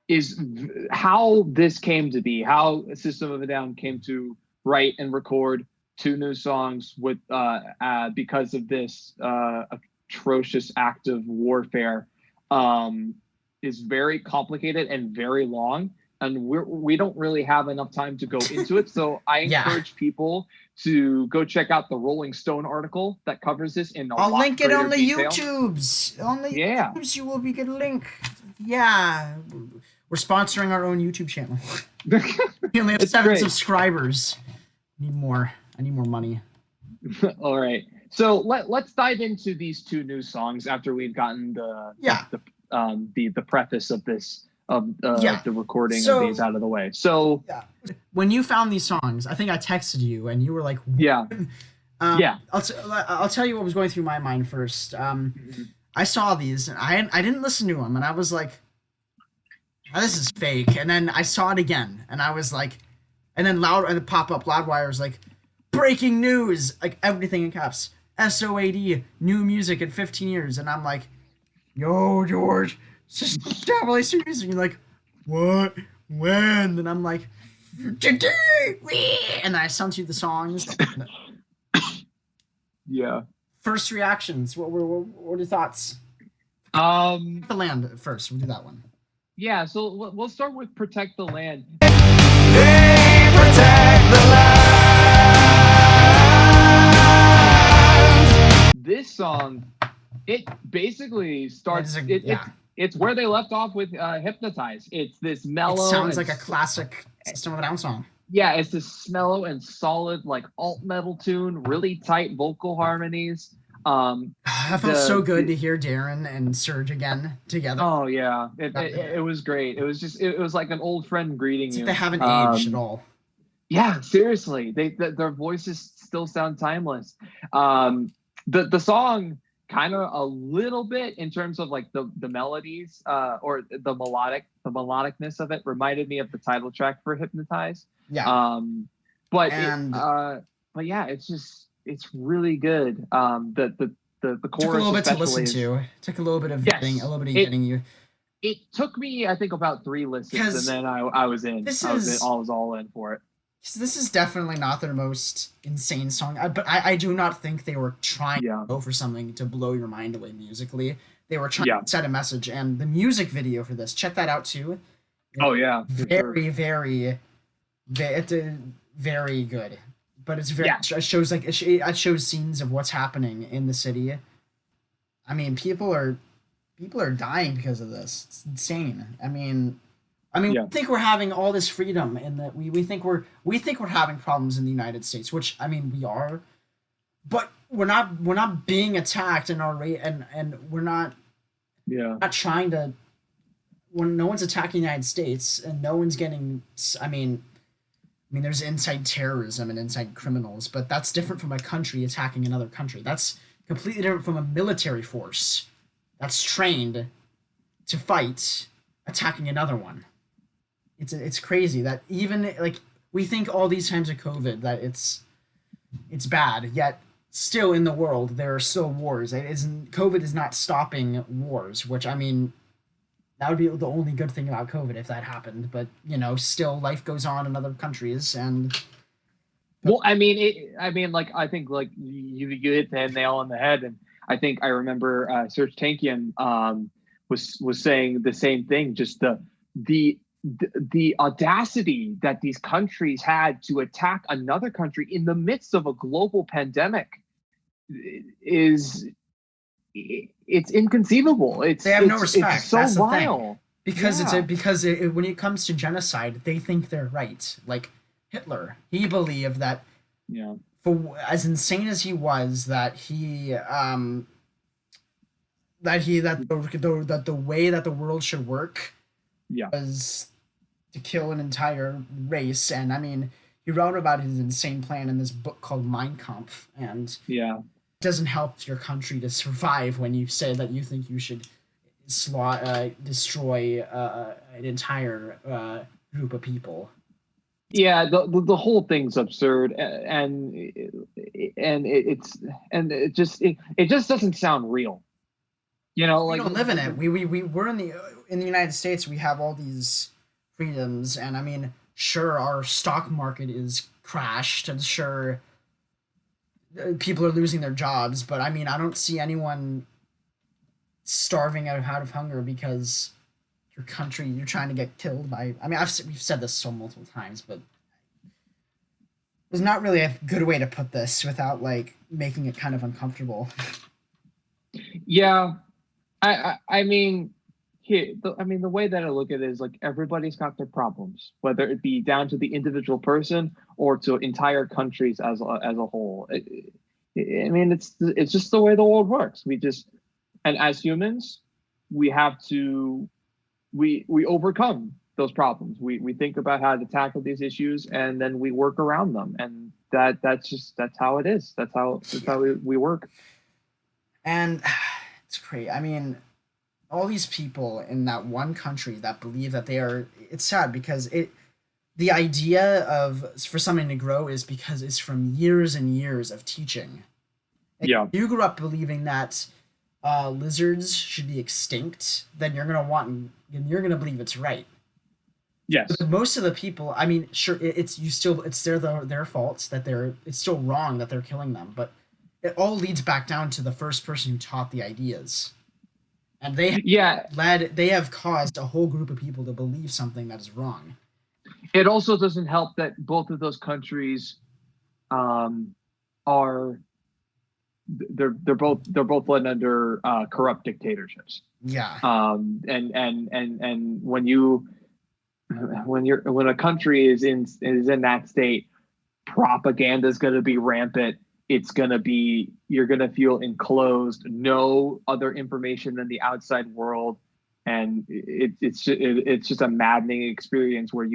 is how this came to be, how System of a Down came to write and record 2 new songs with because of this atrocious act of warfare, is very complicated and very long, and we don't really have enough time to go into it. So I encourage people to go check out the Rolling Stone article that covers this in I'll link it on the detail. YouTubes. On the YouTubes, you will be get a link. Yeah, we're sponsoring our own YouTube channel. We only have 7 subscribers. I need more money. All right. So let's dive into these 2 new songs after we've gotten the preface of this the recording of these out of the way. So when you found these songs, I think I texted you and you were like, I'll tell you what was going through my mind first. I saw these and I didn't listen to them and I was like, oh, this is fake. And then I saw it again and I was like, and then pop up Loudwire was like, breaking news, like everything in caps. SOAD, new music in 15 years. And I'm like, yo, George, it's just Diabolus series. And you're like, what? When? And I'm like, today! And then I sent you the songs. Yeah. First reactions. What were your thoughts? Um. The land first. We'll do that one. Yeah. So we'll start with "Protect the Land." They protect the land. This song, it basically starts. It's where they left off with "Hypnotize." It's this mellow. It sounds like a classic System of a Down song. Yeah, it's this mellow and solid, like alt metal tune, really tight vocal harmonies. That felt so good to hear Darren and Serge again together. Oh yeah, it was great. It was just it was like an old friend greeting you. They haven't aged at all. Yeah, seriously, their voices still sound timeless. The song kind of a little bit in terms of like the melodies or the melodicness of it reminded me of the title track for "Hypnotize." Yeah. But yeah, it's really good. The chorus took a little bit to listen to. Took a little bit of getting you. It took me, I think, about 3 listens, and then I was in. I was all in for it. This is definitely not their most insane song, but I do not think they were trying to go for something to blow your mind away musically. They were trying to set a message, and the music video for this, check that out too. Very good. But it's very it shows it shows scenes of what's happening in the city. I mean, people are dying because of this. It's insane. I mean, we think we're having all this freedom, and that we think we're having problems in the United States, which I mean we are, but we're not being attacked in our rate, and we're not trying to. When no one's attacking the United States, and no one's getting. I mean, there's inside terrorism and inside criminals, but that's different from a country attacking another country. That's completely different from a military force that's trained to fight attacking another one. It's crazy that even like we think all these times of COVID that it's bad, yet still in the world there are still wars. COVID is not stopping wars, which I mean that would be the only good thing about COVID if that happened. But still life goes on in other countries, and well, I mean, like I think like you hit the nail on the head, and I think I remember Serge Tankian was saying the same thing. Just the audacity that these countries had to attack another country in the midst of a global pandemic it's inconceivable. They have no respect. It's so That's vile. Because when it comes to genocide, they think they're right. Like Hitler, he believed that for as insane as he was, that the way that the world should work was to kill an entire race. And I mean, he wrote about his insane plan in this book called Mein Kampf, and it doesn't help your country to survive when you say that you think you should destroy an entire group of people. Yeah, the whole thing's absurd, and it just doesn't sound real. Like we don't live in it. We're in the United States. We have all these freedoms, and I mean, sure, our stock market is crashed, and sure, people are losing their jobs. But I mean, I don't see anyone starving out of hunger because your country, you're trying to get killed by. I mean, we've said this so multiple times, but there's not really a good way to put this without like making it kind of uncomfortable. Yeah, I mean, the way that I look at it is like everybody's got their problems, whether it be down to the individual person or to entire countries as a whole. I mean, it's just the way the world works. And as humans, we have to we overcome those problems. We think about how to tackle these issues, and then we work around them, and that's how it is. That's how we work. And it's crazy. I mean, all these people in that one country that believe that it's sad because the idea of for something to grow is because it's from years and years of teaching. Yeah. If you grew up believing that lizards should be extinct, then you're gonna believe it's right. Yes. But most of the people, I mean, sure, it's their faults that it's still wrong that they're killing them, but it all leads back down to the first person who taught the ideas, and they have caused a whole group of people to believe something that is wrong. It also doesn't help that both of those countries are they're both led under corrupt dictatorships. Yeah. And when a country is in that state, propaganda is going to be rampant. You're going to feel enclosed, no other information than the outside world, and it's just a maddening experience where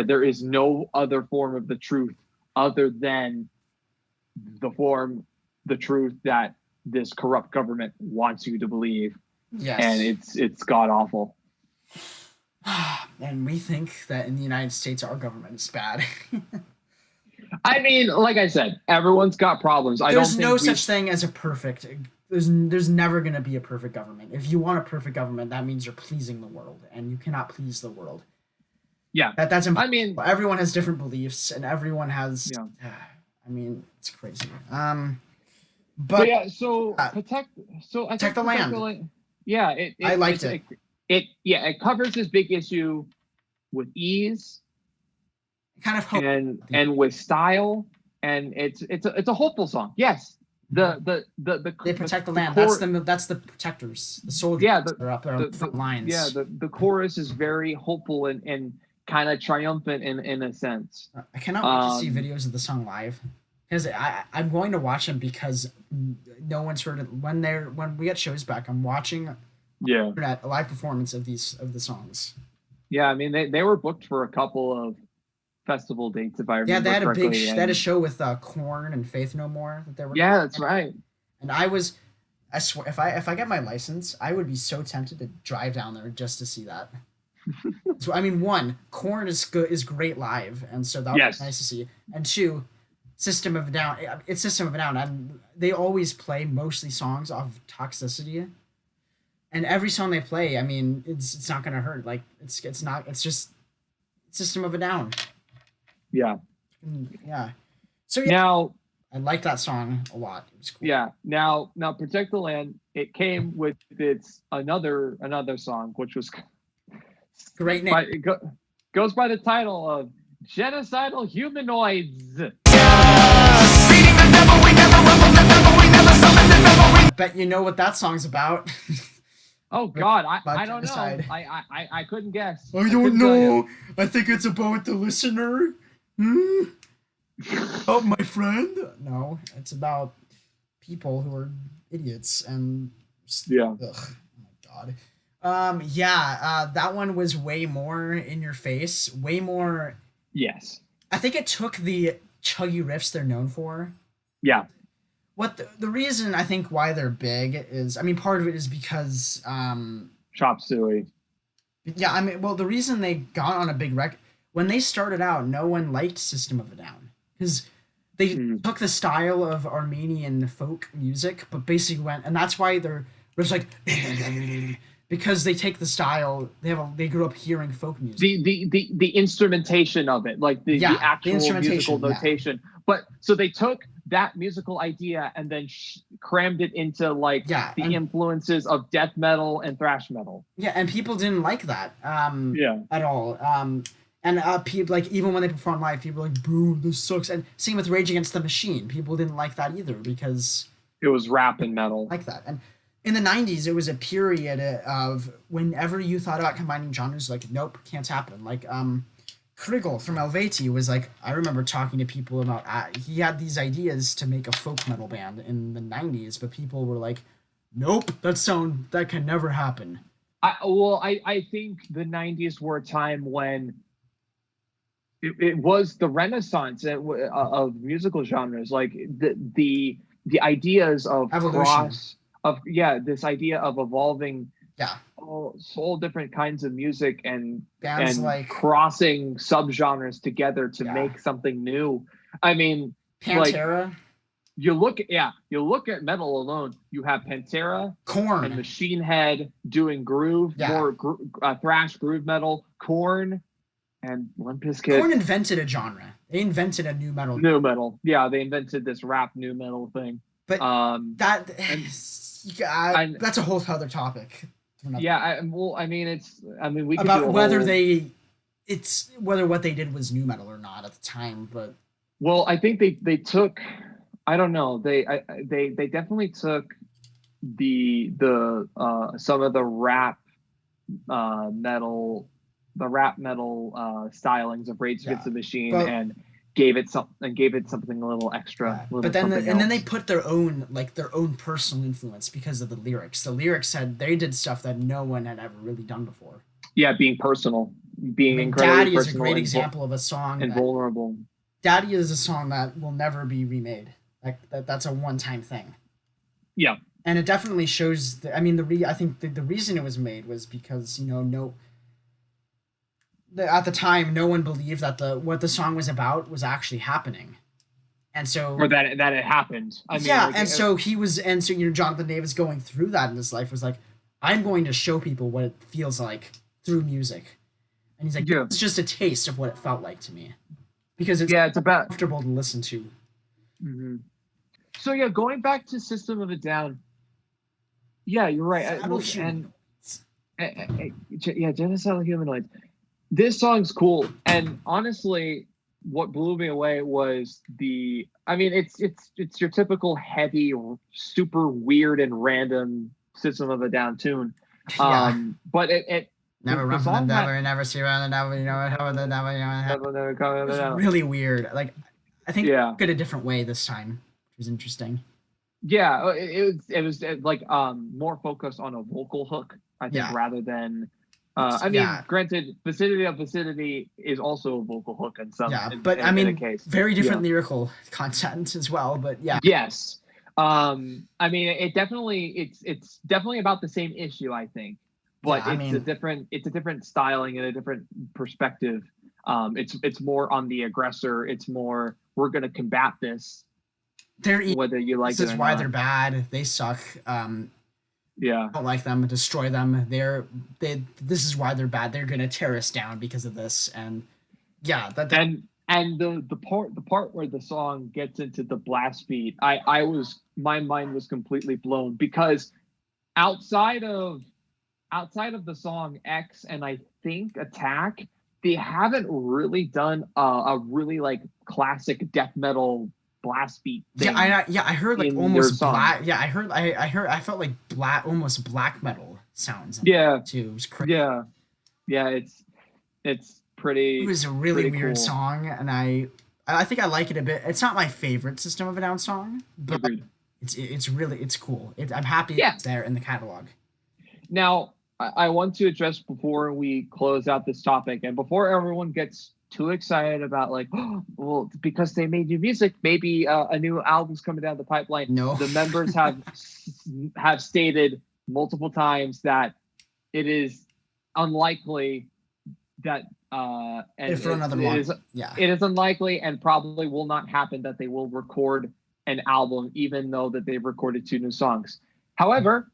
there is no other form of the truth other than the truth that this corrupt government wants you to believe. Yes. And it's god awful. And we think that in the United States our government is bad. I mean, like I said, everyone's got problems. There's no such thing as a perfect. There's never going to be a perfect government. If you want a perfect government, that means you're pleasing the world, and you cannot please the world. Yeah, that's impossible. I mean, everyone has different beliefs, and everyone has. Yeah. I mean, it's crazy. But yeah, so protect the land. Yeah, I liked it. It covers this big issue with ease, kind of hope. and with style, and it's a hopeful song. Yes, they protect the land. That's the protectors, the soldiers. Yeah, they're up there on the front lines. Yeah, the chorus is very hopeful and kind of triumphant in a sense. I cannot wait to see videos of the song live, because I'm going to watch them, because no one's heard it when we get shows back. I'm watching. Yeah, a live performance of the songs. Yeah, I mean they were booked for a couple of festival dates, if I remember. Yeah, correctly. They had a show with Korn and Faith No More that they were. Yeah, that's right. And I swear, if I get my license, I would be so tempted to drive down there just to see that. So I mean, one, Korn is great live, and so that would be nice to see. And two, System of a Down. It's System of a Down, and they always play mostly songs off Toxicity. And every song they play, I mean, it's not gonna hurt. Like it's just System of a Down. Yeah. Yeah. So now I like that song a lot. It was cool. Yeah. Now Protect the Land. It came with its another song, which was great name. It goes by the title of Genocidal Humanoids. I bet you know what that song's about. Oh God, I don't know. I couldn't guess. I don't know. I think it's about the listener. Oh, my friend. No, it's about people who are idiots and. Yeah. Ugh, oh my God. That one was way more in your face. Way more. Yes. I think it took the chuggy riffs they're known for. Yeah. What the reason I think why they're big is, I mean, part of it is because Chop Suey. Yeah, I mean, well, the reason they got on a big record when they started out, no one liked System of a Down because they took the style of Armenian folk music, but basically and that's why they're just like because they take the style they grew up hearing folk music. The instrumentation of it, like the actual musical notation. Yeah. But so they took that musical idea and then crammed it into the influences of death metal and thrash metal. Yeah, and people didn't like that at all. And people, like, even when they perform live, people are like, boo, this sucks. And same with Rage Against the Machine. People didn't like that either because it was rap and metal. Like that. And in the 90s, it was a period of whenever you thought about combining genres, like, nope, can't happen. Like, Krigl from Helveti was like, I remember talking to people about, he had these ideas to make a folk metal band in the 90s, but people were like, nope, that can never happen. I think the 90s were a time when it was the renaissance of musical genres, like the ideas of evolution. This idea of evolving all different kinds of music and bands like crossing subgenres together to make something new. I mean, Pantera. you look at metal alone. You have Pantera, Korn, and Machine Head doing groove, more thrash groove metal. Korn and Limp Bizkit. Korn invented a genre. They invented a new metal. New metal, yeah, they invented this rap new metal thing. But that's a whole other topic. Yeah, we could about do whether what they did was new metal or not at the time, but I think they took, I don't know, they definitely took the some of the rap metal stylings of Rage Against the Machine and gave it something a little extra. But then they put their own personal influence because of the lyrics. The lyrics said they did stuff that no one had ever really done before. Yeah, being personal, incredibly Daddy personal. is a great example of a song and vulnerable. Daddy is a song that will never be remade. That's a one-time thing. Yeah, and it definitely shows. I think the reason it was made was because at the time, no one believed that what the song was about was actually happening, and so or that it happened. So Jonathan Davis going through that in his life was like, I'm going to show people what it feels like through music, and he's like, it's just a taste of what it felt like to me, because it's about comfortable to listen to. Mm-hmm. So going back to System of a Down. Yeah, you're right. Genocidal Humanoids. This song's cool, and honestly, what blew me away was it's your typical heavy, super weird and random System of a Down tune. But it never run from the devil, never see around the devil, how the devil, it was really weird. Like, I think it a different way this time, which was interesting. Yeah, it was like more focused on a vocal hook, I think, rather than. Granted, Vicinity of Vicinity is also a vocal hook in some. Yeah, but in a case. Very different lyrical content as well. But yeah. Yes, it's definitely about the same issue, I think, but it's a different styling and a different perspective. It's more on the aggressor. It's more, we're going to combat this. Whether you like it or not. This is why they're bad. They suck. I don't like them, destroy them. This is why they're bad. They're gonna tear us down because of this. And the part where the song gets into the blast beat, my mind was completely blown, because outside of the song X and I think Attack, they haven't really done a really like classic death metal blast beat thing. I heard like almost black. Yeah, I heard. I felt like almost black metal sounds. Yeah, too. It was crazy. Yeah. It's pretty. It was a really weird cool song, and I think I like it a bit. It's not my favorite System of a Down song, but it's cool. I'm happy it's there in the catalog. Now, I want to address, before we close out this topic, and before everyone gets too excited about because they made new music, maybe a new album's coming down the pipeline. No, the members have stated multiple times that it is unlikely that it is unlikely and probably will not happen that they will record an album, even though that they've recorded 2 new songs. However,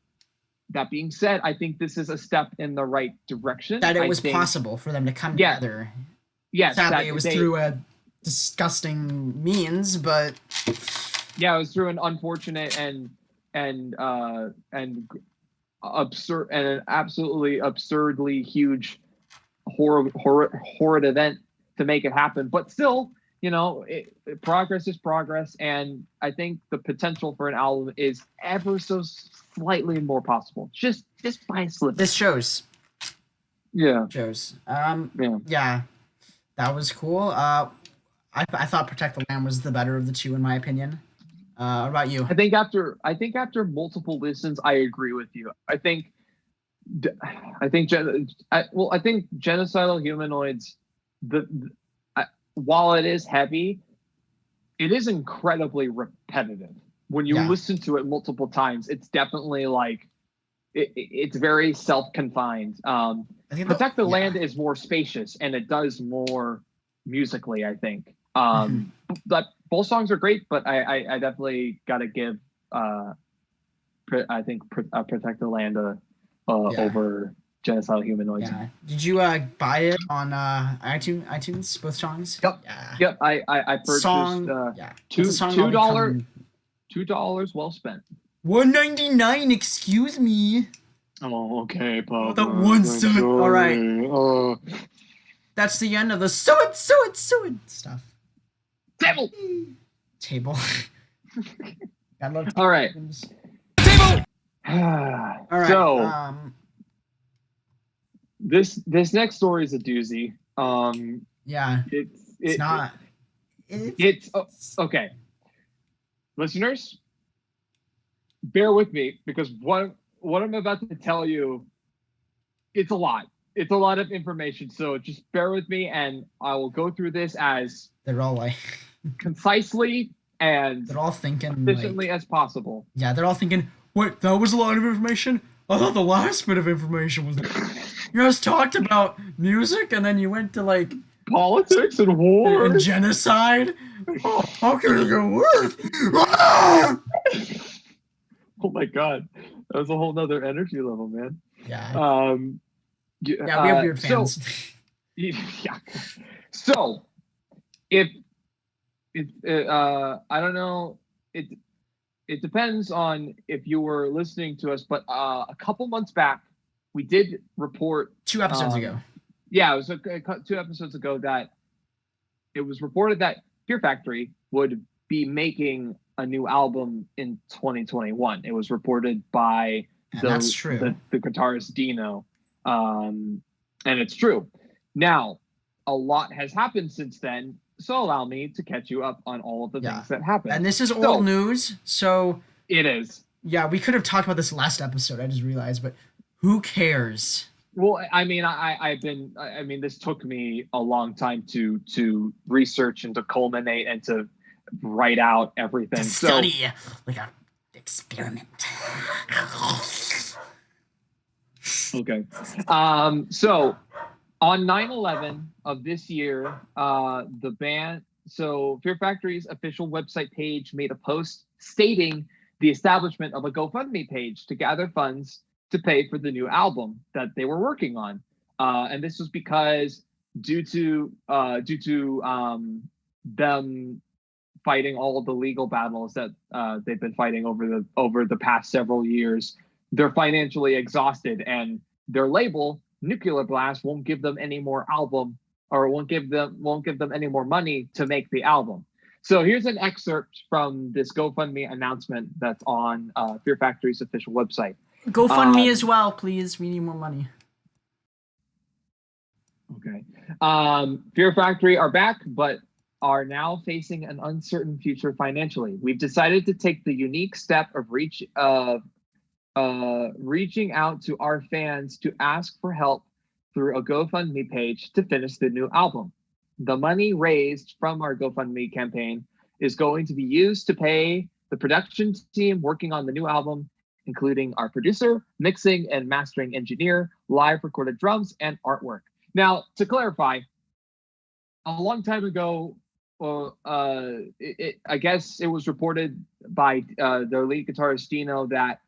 that being said, I think this is a step in the right direction. That it was possible for them to come together. Yes, sadly, it was through a disgusting means, but it was through an unfortunate and absurd and an absolutely absurdly huge horrid event to make it happen. But still, progress is progress, and I think the potential for an album is ever so slightly more possible. Just by a slip. This shows. Yeah. Shows. Yeah. That was cool. I thought Protect the Lamb was the better of the 2, in my opinion. What about you? I think after multiple listens, I agree with you. I think Genocidal Humanoids, while it is heavy, it is incredibly repetitive. When you listen to it multiple times, it's definitely like it's very self-confined. Protect the Land is more spacious, and it does more musically, I think. But both songs are great, but I definitely got to give I think Protect the Land over Genocidal Humanoids. Yeah. Did you buy it on iTunes? Both songs? Yep. Yeah. Yep. I purchased $2 well spent. $1.99. Excuse me. Oh, okay, Papa. That one cent. All right. That's the end of the SOAD stuff. Table. I love all right. Table. All right. So this next story is a doozy. Yeah. It's okay. Listeners, bear with me because what I'm about to tell you, it's a lot. It's a lot of information. So just bear with me, and I will go through this as they're all like concisely and they're all thinking efficiently as possible. Yeah, they're all thinking, wait, that was a lot of information? I thought the last bit of information was you guys talked about music and then you went to like politics and war and genocide. Oh, how can it get worse? Oh my god, that was a whole nother energy level, man. Yeah. We have weird fans. So if I don't know, it depends on if you were listening to us, but a couple months back we did report 2 episodes ago. Yeah, it was 2 episodes ago that it was reported that Fear Factory would be making a new album in 2021. It was reported by that's true. The guitarist Dino, and it's true. Now, a lot has happened since then, so allow me to catch you up on all of the things that happened. And this is old news, so it is. Yeah, we could have talked about this last episode. I just realized, but who cares? Well, I mean, this took me a long time to research and to culminate and to write out everything. To study like an experiment. Okay. So on 9/11 of this year, the band, so Fear Factory's official website page made a post stating the establishment of a GoFundMe page to gather funds to pay for the new album that they were working on. And this was because due to them fighting all of the legal battles that they've been fighting over the past several years, they're financially exhausted, and their label Nuclear Blast won't give them any more album, or won't give them any more money to make the album. So here's an excerpt from this GoFundMe announcement that's on Fear Factory's official website. GoFundMe as well, please. We need more money. Okay. Fear Factory are back, but are now facing an uncertain future financially. We've decided to take the unique step of reaching out to our fans to ask for help through a GoFundMe page to finish the new album. The money raised from our GoFundMe campaign is going to be used to pay the production team working on the new album, including our producer, mixing and mastering engineer, live recorded drums, and artwork. Now, to clarify, a long time ago, I guess it was reported by their lead guitarist Dino that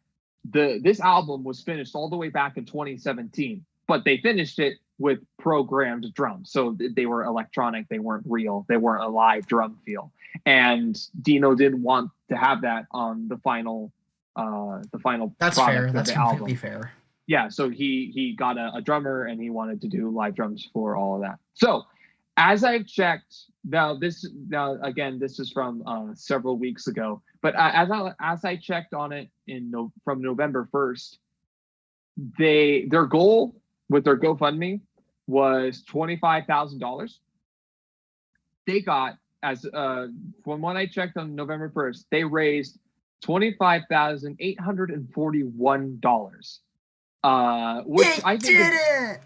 this album was finished all the way back in 2017, but they finished it with programmed drums. So they were electronic, they weren't real, they weren't a live drum feel. And Dino didn't want to have that on the final That's fair. That's completely album. Fair. Yeah, so he got a drummer and he wanted to do live drums for all of that. So as I've checked, this is from several weeks ago, but as I checked on it from November 1st, their goal with their GoFundMe was $25,000. They got, from when I checked on November 1st, they raised $25,841. Which I think did it.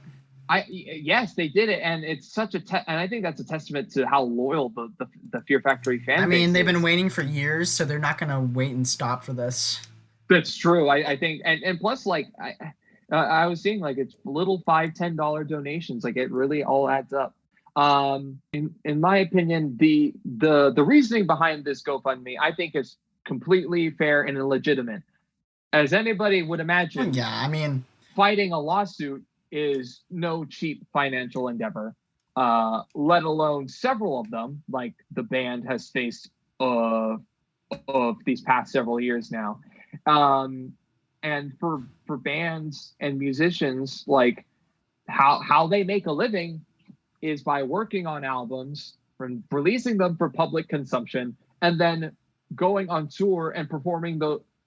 Yes, they did it, and it's such and I think that's a testament to how loyal the Fear Factory fan base. I mean, they've been waiting for years, so they're not gonna wait and stop for this. That's true. I think, and plus, like I was seeing, like, it's little $5-10 donations. Like, it really all adds up. In my opinion, the reasoning behind this GoFundMe, I think, is completely fair and legitimate. As anybody would imagine, Yeah, I mean, fighting a lawsuit is no cheap financial endeavor, let alone several of them, like the band has faced of these past several years now. And for bands and musicians, like how they make a living is by working on albums, releasing them for public consumption, and then going on tour and performing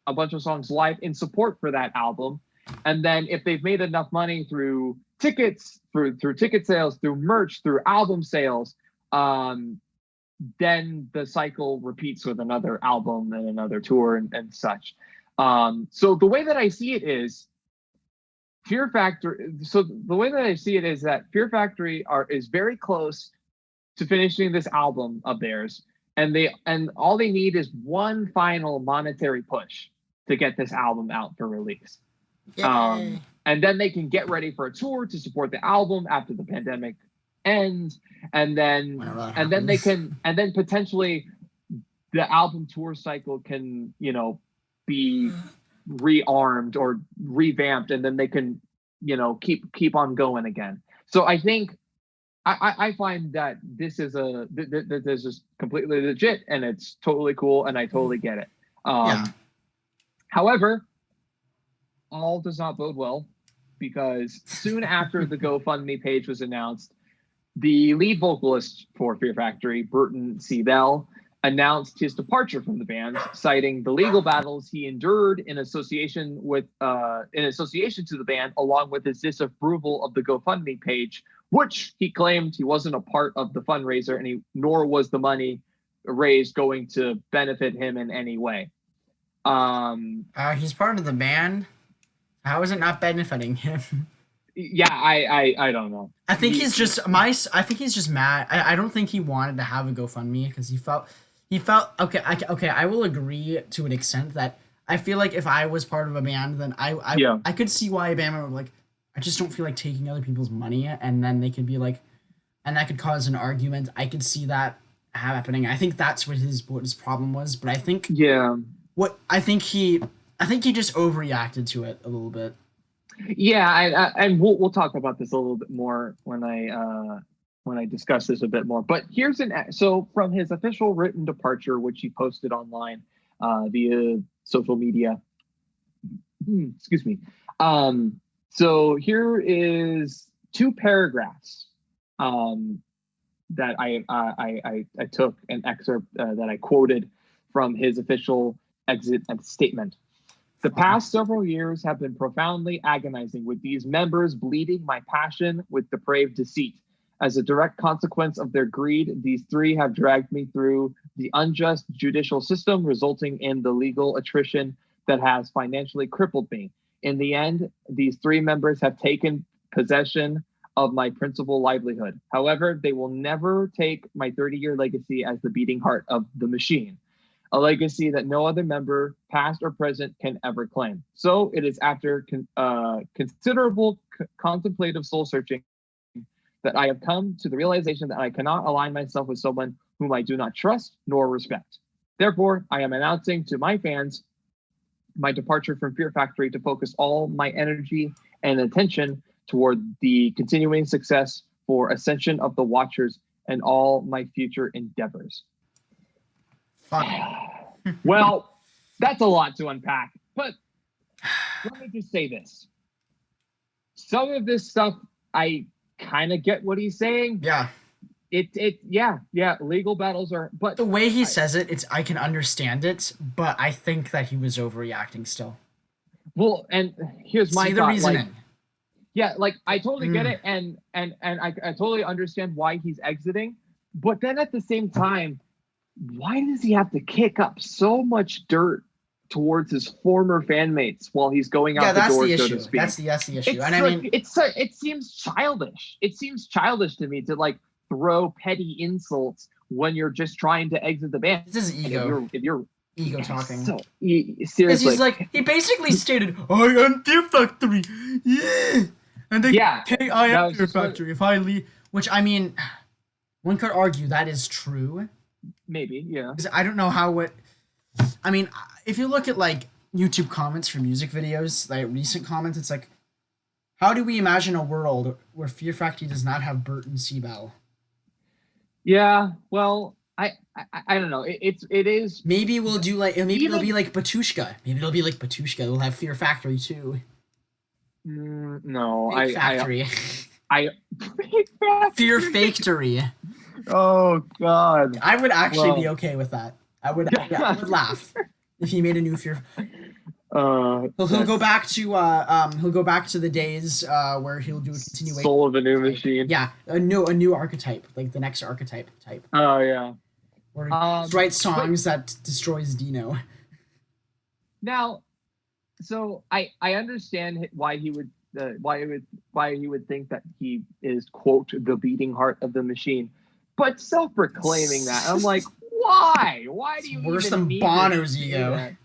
a bunch of songs live in support for that album. And then if they've made enough money through tickets, through ticket sales, through merch, through album sales, then the cycle repeats with another album and another tour and such. So the way that I see it is Fear Factory. So the way that I see it is that Fear Factory is very close to finishing this album of theirs, and all they need is one final monetary push to get this album out for release. And then they can get ready for a tour to support the album after the pandemic ends, and then potentially the album tour cycle can, be rearmed or revamped, and then they can, keep on going again. So I think I find that this is this is completely legit, and it's totally cool, and I totally get it. However, all does not bode well, because soon after the GoFundMe page was announced, the lead vocalist for Fear Factory, Burton C. Bell, announced his departure from the band, citing the legal battles he endured in association to the band, along with his disapproval of the GoFundMe page, which he claimed he wasn't a part of the fundraiser, and nor was the money raised going to benefit him in any way. He's part of the band. How is it not benefiting him? Yeah, I don't know. I think he's just mad. I don't think he wanted to have a GoFundMe because he felt okay. I will agree to an extent that I feel like if I was part of a band, then I could see why a band member would like, I just don't feel like taking other people's money, and then they could be like, and that could cause an argument. I could see that happening. I think that's what his problem was. But I think I think he just overreacted to it a little bit. Yeah, and we'll talk about this a little bit more when I discuss this a bit more. But here's so from his official written departure, which he posted online via social media. Excuse me. So here is 2 paragraphs that I took an excerpt that I quoted from his official exit statement. The past several years have been profoundly agonizing, with these members bleeding my passion with depraved deceit. As a direct consequence of their greed, these 3 have dragged me through the unjust judicial system, resulting in the legal attrition that has financially crippled me. In the end, these 3 members have taken possession of my principal livelihood. However, they will never take my 30-year legacy as the beating heart of the machine, a legacy that no other member, past or present, can ever claim. So it is after considerable contemplative soul searching that I have come to the realization that I cannot align myself with someone whom I do not trust nor respect. Therefore, I am announcing to my fans my departure from Fear Factory to focus all my energy and attention toward the continuing success for ascension of the Watchers and all my future endeavors. Well, that's a lot to unpack, but let me just say this. Some of this stuff, I kind of get what he's saying. Yeah. Legal battles are, but the way he says it, I can understand it, but I think that he was overreacting still. Well, and here's my thought. Reasoning. I totally get it, and I totally understand why he's exiting, but then at the same time, why does he have to kick up so much dirt towards his former fan mates while he's going out the door, so to speak? That's the issue. And I mean, it seems childish. It seems childish to me to throw petty insults when you're just trying to exit the band. This is ego. If you're ego talking. So, seriously, he basically stated, "I am Fear Factory." Yeah. And they I am Fear Factory. If I leave, which I mean, One could argue that is true. Maybe, yeah. 'Cause I don't know how it. I mean, if you look at like YouTube comments for music videos, like recent comments, it's like, how do we imagine a world where Fear Factory does not have Bert and Seabell? Yeah, well, I don't know. It is. Maybe we'll do like maybe it'll Even- be like Batushka. Maybe it'll be like Batushka. We'll have Fear Factory too. No, Fake Factory. I Fear Factory. Oh God. I would actually Well- be okay with that. I would laugh if he made a new Fear. He'll go back to the days where he'll do a continuation. Soul of a New Machine. Yeah, a new archetype, like the next archetype type. Oh yeah. Where he writes songs that destroys Dino. Now, so I understand why he would think that he is, quote, the beating heart of the machine, but self-proclaiming that, I'm like, why? Why do you Worse even than need Bono's to do ego. that?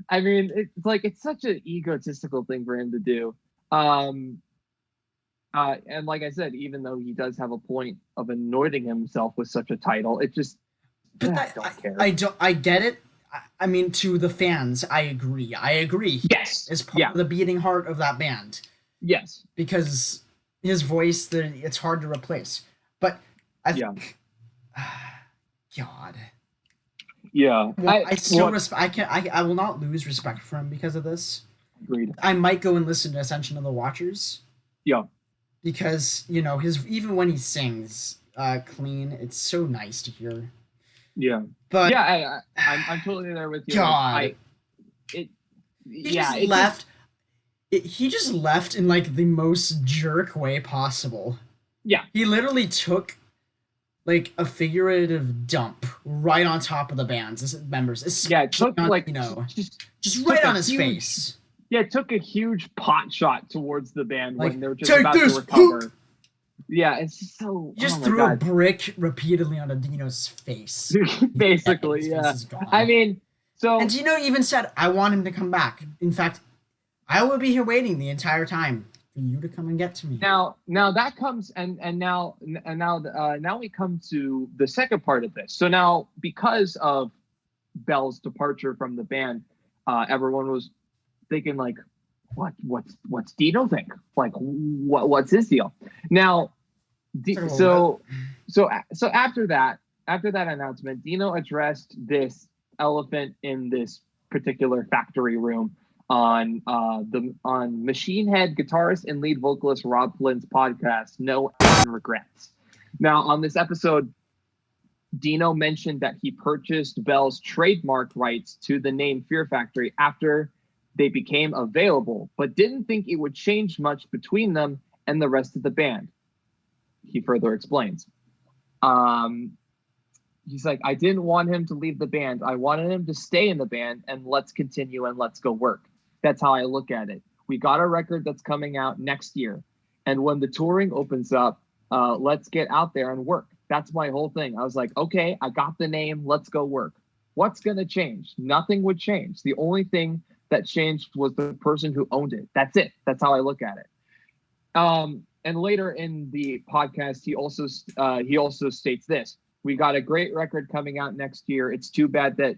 I mean, it's like it's such an egotistical thing for him to do. And like I said, even though he does have a point of anointing himself with such a title, it just I don't care. I get it. I mean, to the fans, I agree. Yes. Is part of the beating heart of that band. Yes. Because his voice, it's hard to replace. But God. Yeah. I still respect. I will not lose respect for him because of this. Agreed. I might go and listen to Ascension of the Watchers. Yeah. Because his even when he sings clean, it's so nice to hear. Yeah. But yeah, I'm totally there with you. God. He just left in like the most jerk way possible. Yeah. He literally took like a figurative dump right on top of the band's members. Yeah, it took like just right on his face. Yeah, it took a huge pot shot towards the band when they were just Take about this, to recover. Yeah, it's just so. He just threw a brick repeatedly on Dino's face. Basically, yeah. I mean, so. And Dino even said, "I want him to come back. In fact, I will be here waiting the entire time for you to come and get to me." Now that comes now we come to the second part of this. So now, because of Bell's departure from the band, everyone was thinking like, what's Dino think? Like, what's his deal? Now, so after that announcement, Dino addressed this elephant in this particular factory room on Machine Head guitarist and lead vocalist Rob Flynn's podcast, No Regrets. Now, on this episode, Dino mentioned that he purchased Bell's trademark rights to the name Fear Factory after they became available, but didn't think it would change much between them and the rest of the band. He further explains. He's like, I didn't want him to leave the band. I wanted him to stay in the band and let's continue and let's go work. That's how I look at it. We got a record that's coming out next year. And when the touring opens up, let's get out there and work. That's my whole thing. I was like, okay, I got the name. Let's go work. What's going to change? Nothing would change. The only thing that changed was the person who owned it. That's it. That's how I look at it. And later in the podcast, he also states this: we got a great record coming out next year. It's too bad that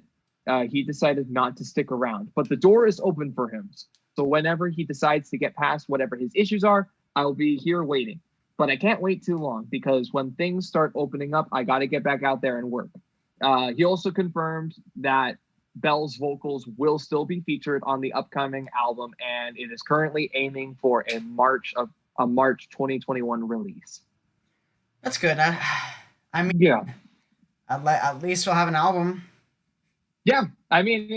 he decided not to stick around, but the door is open for him. So whenever he decides to get past whatever his issues are, I'll be here waiting. But I can't wait too long because when things start opening up, I got to get back out there and work. He also confirmed that Bell's vocals will still be featured on the upcoming album, and it is currently aiming for a March 2021 release. That's good. I mean, yeah. At least we'll have an album. Yeah, I mean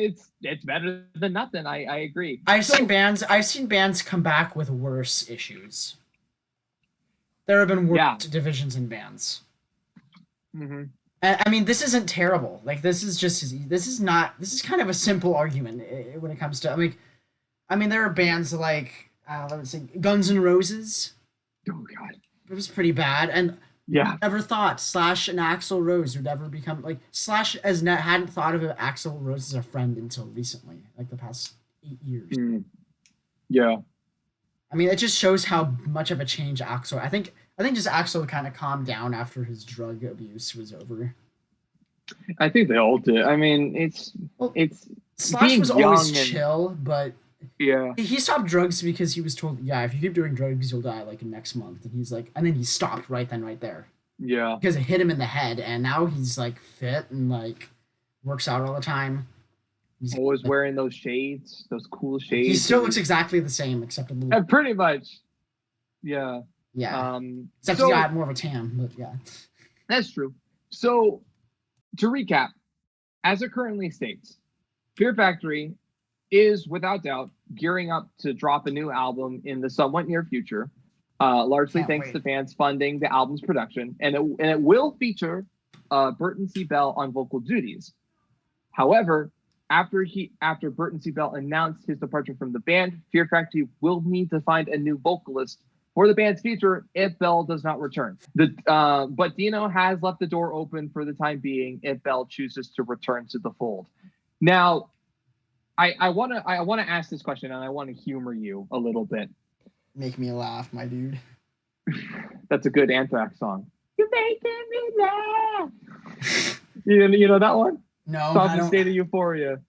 it's better than nothing. I agree. I've seen bands come back with worse issues. There have been worse divisions in bands. Mm-hmm. I mean, this isn't terrible. Like, this is kind of a simple argument when it comes to, I mean, there are bands like, let's see, Guns N' Roses. Oh, God. It was pretty bad. And never thought Slash and Axl Rose would ever become, like, Slash hadn't thought of Axl Rose as a friend until recently, like the past 8 years. Mm. Yeah. I mean, it just shows how much of a change Axl, I think I think just Axl kind of calmed down after his drug abuse was over. I think they all did. I mean, Well, it's Slash being was always young and chill, but yeah, he stopped drugs because he was told, yeah, if you keep doing drugs, you'll die like in next month. And he's like, and then he stopped right then, right there. yeah. Because it hit him in the head, and now he's like fit and like works out all the time. He's Always wearing those shades, those cool shades. He still looks exactly the same, except a little. Pretty much. Yeah. Yeah. Except so, he's got more of a tan, but yeah. That's true. So, to recap, as it currently states, Fear Factory is without doubt gearing up to drop a new album in the somewhat near future, largely thanks to fans funding the album's production, and it will feature Burton C. Bell on vocal duties. However, after Burton C. Bell announced his departure from the band, Fear Factory will need to find a new vocalist for the band's future if Bell does not return. But Dino has left the door open for the time being if Bell chooses to return to the fold. Now, I wanna ask this question, and I want to humor you a little bit. Make me laugh, my dude. That's a good Anthrax song. You're making me laugh. You know that one? No, I don't. State of Euphoria.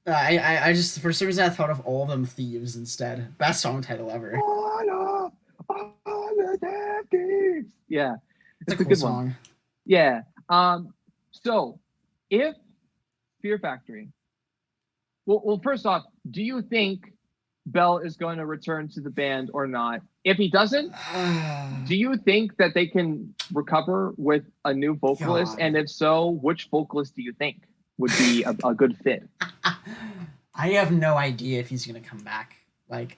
I just, for some reason, I thought of All of Them Thieves instead. Best song title ever. All of them thieves. Yeah, it's a cool song. One. Yeah. So, if Fear Factory, well, first off, do you think Bell is going to return to the band or not? If he doesn't, do you think that they can recover with a new vocalist? God. And if so, which vocalist do you think would be a good fit? I have no idea if he's going to come back. Like,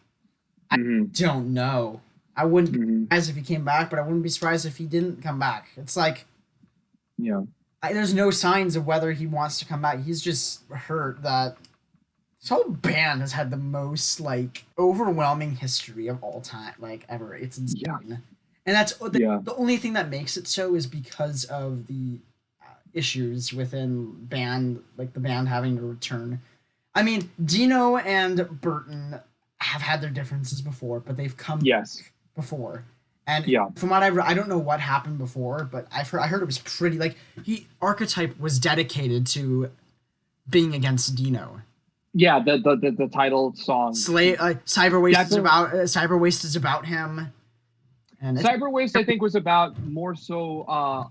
I don't know. I wouldn't be surprised if he came back, but I wouldn't be surprised if he didn't come back. It's like, yeah, there's no signs of whether he wants to come back. He's just hurt that this whole band has had the most like overwhelming history of all time, like ever. It's insane. Yeah. And that's the only thing that makes it so is because of the issues within band, like the band having to return. I mean, Dino and Burton have had their differences before, but they've come back before. And from what I don't know what happened before, but I heard it was pretty like Archetype was dedicated to being against Dino. Yeah, the title song. Cyber Waste is about him. And Cyber Waste, I think, was about more so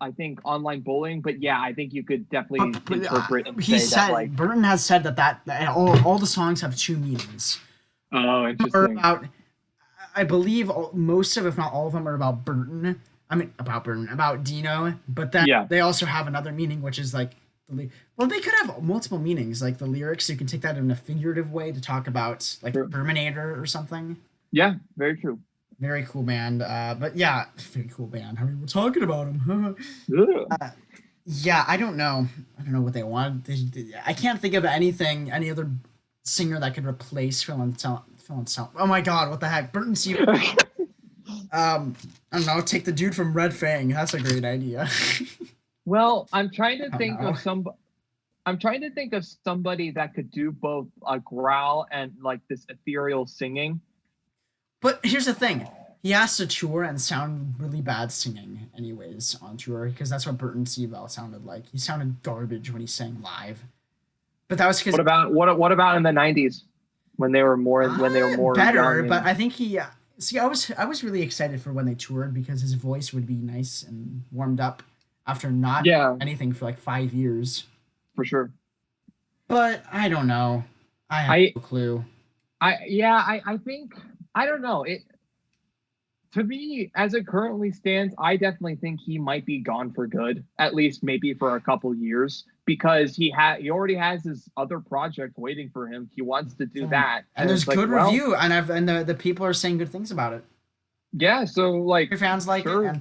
I think online bullying, but yeah, I think you could definitely interpret and say that, like, Burton has said that all the songs have two meanings. Oh, interesting. I believe most of, if not all of them, are about Burton. I mean, about Dino, but then they also have another meaning, which is like, well, they could have multiple meanings, like the lyrics. You can take that in a figurative way to talk about like Terminator or something. Yeah, very true. Very cool band. But yeah, very cool band. I mean, we're talking about them. Yeah, I don't know. I don't know what they want. I can't think of any other singer that could replace Phil Anselmo. Oh my God, what the heck? Burton C. I don't know. Take the dude from Red Fang. That's a great idea. Well, I'm trying to think of somebody that could do both a growl and like this ethereal singing. But here's the thing. He has to tour and sound really bad singing anyways on tour, because that's what Burton C. Bell sounded like. He sounded garbage when he sang live. But that was because what about in the 90s when they were more better, but I think he I was really excited for when they toured because his voice would be nice and warmed up after not anything for like 5 years. For sure. But I don't know. I have no clue. I think I don't know. To me, as it currently stands, I definitely think he might be gone for good, at least maybe for a couple years, because he already has his other project waiting for him. He wants to do that, and there's good review, and the people are saying good things about it. Yeah, so like your fans like it. And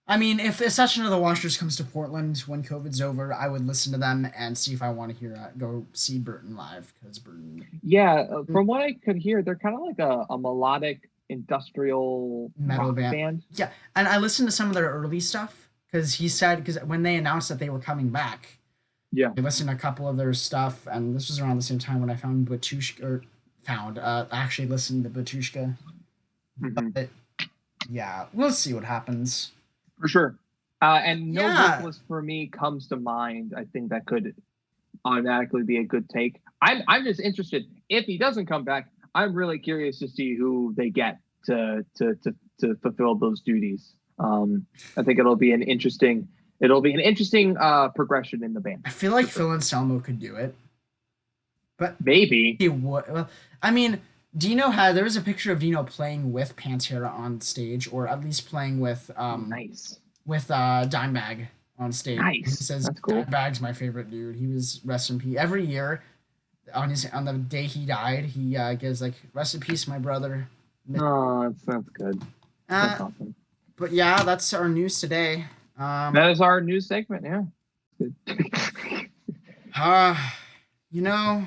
I mean, if Session of the Washers comes to Portland when COVID's over, I would listen to them and see if I want to go see Burton live, because Burton. Yeah, from what I could hear, they're kind of like a melodic industrial metal band. Yeah, and I listened to some of their early stuff because when they announced that they were coming back, I listened to a couple of their stuff, and this was around the same time when I found Batushka, actually listened to Batushka. But Yeah, we'll see what happens. For sure. And no Yeah. vocalist for me comes to mind. I think that could automatically be a good take. I'm just interested. If he doesn't come back, I'm really curious to see who they get to fulfill those duties. I think it'll be an interesting progression in the band. I feel like Phil Anselmo could do it, but Maybe. he would. Well, I mean, Dino had there was a picture of Dino playing with Pantera on stage, or at least playing with Nice. with Dimebag on stage. Nice. He says That's cool. Dimebag's my favorite dude. He was rest in peace. Every year on the day he died, he gives like rest in peace, my brother. Oh, that's good. That's awesome. But yeah, that's our news today. That is our news segment. Yeah. You know,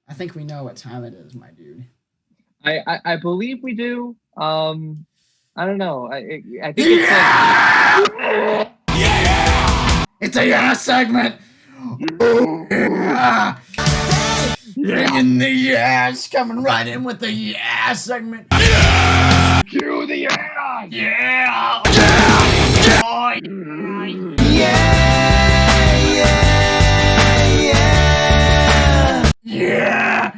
I think we know what time it is, my dude. I believe we do. I don't know. I think it's like It's a yeah segment. Yeah. Bringing the yes, coming right in with the yeah segment. cue the yeah. Yeah. Yeah.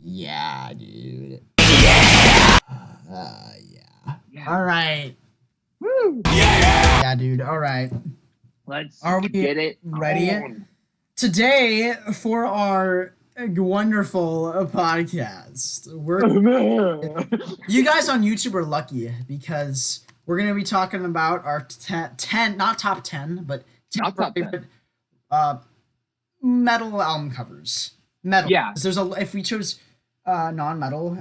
Yeah, dude. Yeah. All right. Woo. Yeah, dude. All right. Let's Are we get it ready? on. Today, for our wonderful podcast, you guys on YouTube are lucky because we're going to be talking about our 10, not top 10, but 10 Not top 10. favorite metal album covers. Metal. Yeah. There's if we chose non-metal,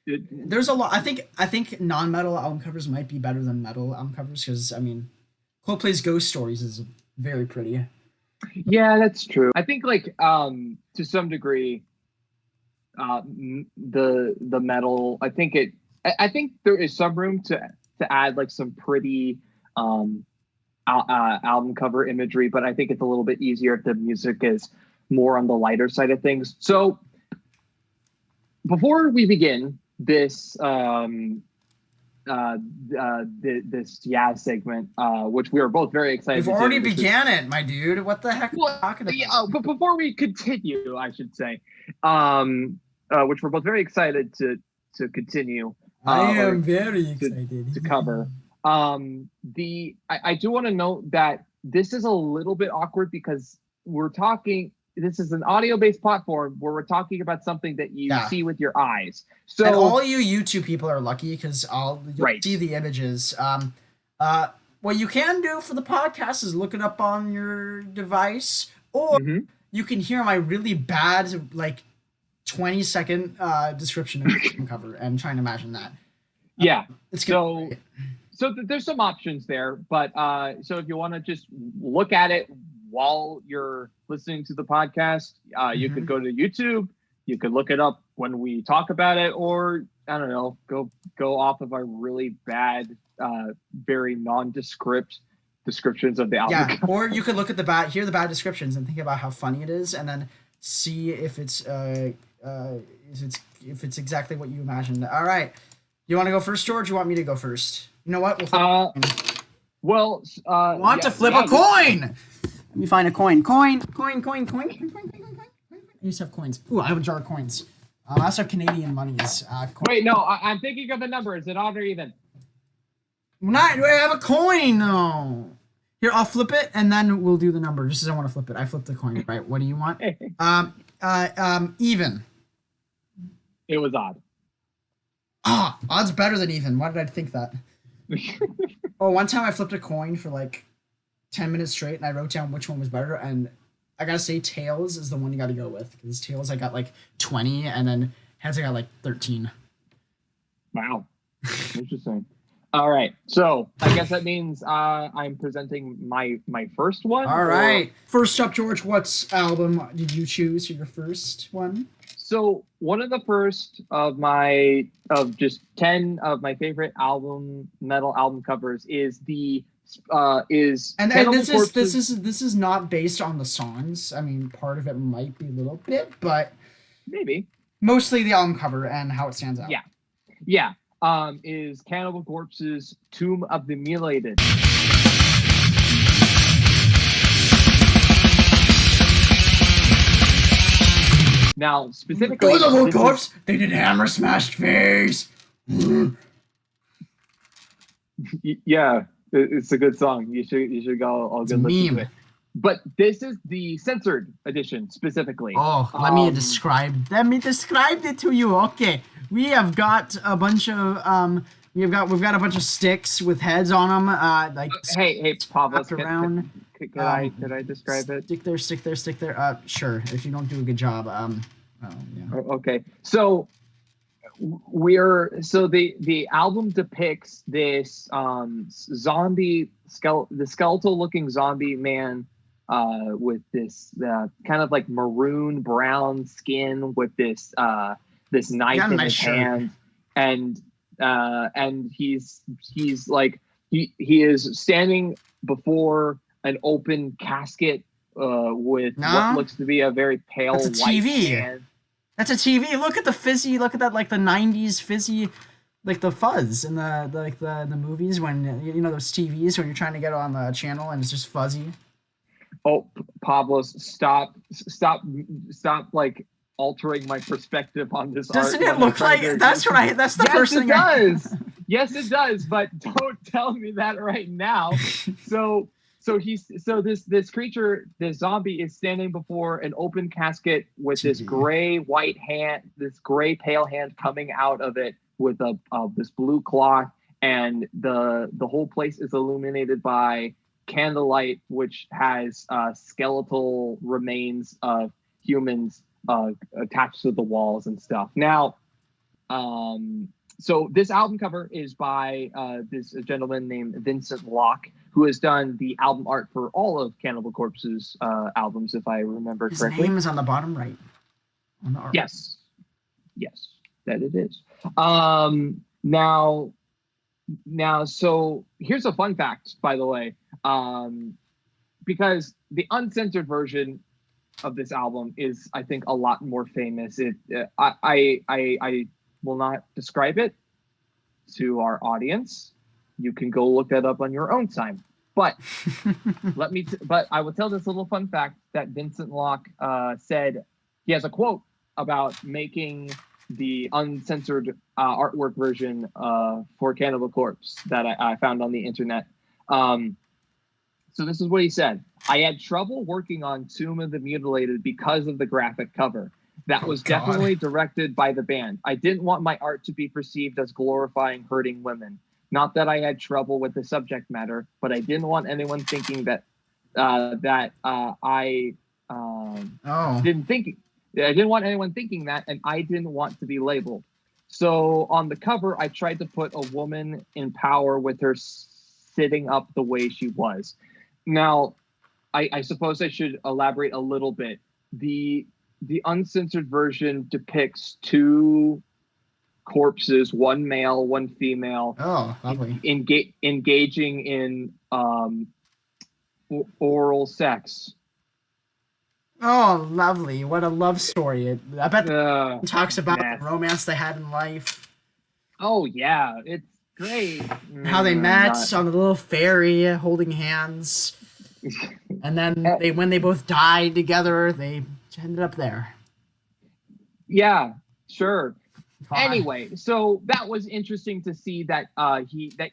there's a lot. I think non-metal album covers might be better than metal album covers because I mean, Coldplay's Ghost Stories is very pretty. Yeah, that's true. I think like to some degree, the metal. I think there is some room to add like some pretty album cover imagery, but I think it's a little bit easier if the music is more on the lighter side of things. So before we begin this this segment, which we are both very excited. We've already began it, my dude. What the heck are you talking about? But before we continue, I should say, which we're both very excited to continue. I am very excited to cover. I do want to note that this is a little bit awkward because we're talking. This is an audio-based platform where we're talking about something that you see with your eyes. So and all you YouTube people are lucky because you'll Right. see the images. What you can do for the podcast is look it up on your device, or you can hear my really bad, like 20-second description of the cover and try and imagine that. yeah, It's gonna be so there's some options there, but so if you want to just look at it while you're listening to the podcast, you could go to YouTube. You could look it up when we talk about it, or I don't know, go off of our really bad, very nondescript descriptions of the album. Yeah, or you could look at hear the bad descriptions and think about how funny it is, and then see if it's exactly what you imagined. All right, you want to go first, George? Or you want me to go first? You know what? We'll flip a coin. Well, Want to flip a coin? Let me find a coin. Coin. I used to have coins. Ooh, I have a jar of coins. I also have Canadian monies. Wait, no, I'm thinking of the number. Is it odd or even? I have a coin. No. Here, I'll flip it, and then we'll do the number. Just as I want to flip it. I flipped the coin. Right. What do you want? Even. It was odd. Odd's better than even. Why did I think that? One time I flipped a coin for like 10 minutes straight, and I wrote down which one was better, and I gotta say tails is the one you gotta go with, because tails I got like 20, and then heads I got like 13. Wow. Interesting. All right, so I guess that means I'm presenting my first one. All right, first up, George, what album did you choose for your first one? So one of the first of just 10 of my favorite metal album covers is the is And Cannibal this Corpse's, is not based on the songs. I mean, part of it might be a little bit, but maybe. mostly the album cover and how it stands out. Yeah. Is Cannibal Corpse's Tomb of the Mutilated. Now, specifically, Cannibal Corpse, they did Hammer Smashed Face. Yeah, it's a good song. You should go all good listen to it. But this is the censored edition specifically. Oh, let me describe it to you. Okay, we have got a bunch of we've got a bunch of sticks with heads on them. Like hey, Pavlos, around. Could I describe it? Stick there. Sure. If you don't do a good job, yeah. Okay, so the album depicts this the skeletal looking zombie man with this kind of like maroon brown skin with this knife in his hand, and he's like he is standing before an open casket with what looks to be a very pale white TV. hand. That's a TV. Look at the fizzy. Look at that, like the '90s fizzy, like the fuzz in the movies when you know those TVs when you're trying to get on the channel and it's just fuzzy. Oh, Pavlos, stop! Like altering my perspective on this. Doesn't it look like that's right? That's the first thing. Yes, it does. Yes, it does. But don't tell me that right now. So this creature, this zombie, is standing before an open casket with this gray white hand, this gray pale hand coming out of it with this blue cloth, and the whole place is illuminated by candlelight, which has skeletal remains of humans attached to the walls and stuff. Now, so this album cover is by this gentleman named Vincent Locke, who has done the album art for all of Cannibal Corpse's albums, if I remember correctly. His name is on the bottom right. On the art. Yes, that it is. Now, so here's a fun fact, by the way, because the uncensored version of this album is, I think, a lot more famous. I will not describe it to our audience. You can go look that up on your own time. But but I will tell this little fun fact that Vincent Locke said. He has a quote about making the uncensored artwork version for Cannibal Corpse that I found on the internet. So this is what he said: "I had trouble working on Tomb of the Mutilated because of the graphic cover. That was definitely directed by the band. I didn't want my art to be perceived as glorifying hurting women. Not that I had trouble with the subject matter, but I didn't want anyone thinking that I didn't want anyone thinking that, and I didn't want to be labeled. So on the cover, I tried to put a woman in power with her sitting up the way she was." Now, I suppose I should elaborate a little bit. The uncensored version depicts two corpses, one male, one female. Oh, lovely. Engaging in oral sex. Oh, lovely. What a love story. I bet it talks about the romance they had in life. Oh, yeah. It's great. How they met on the little ferry holding hands. And then when they both died together, they ended up there. Yeah, sure. Anyway, so that was interesting to see that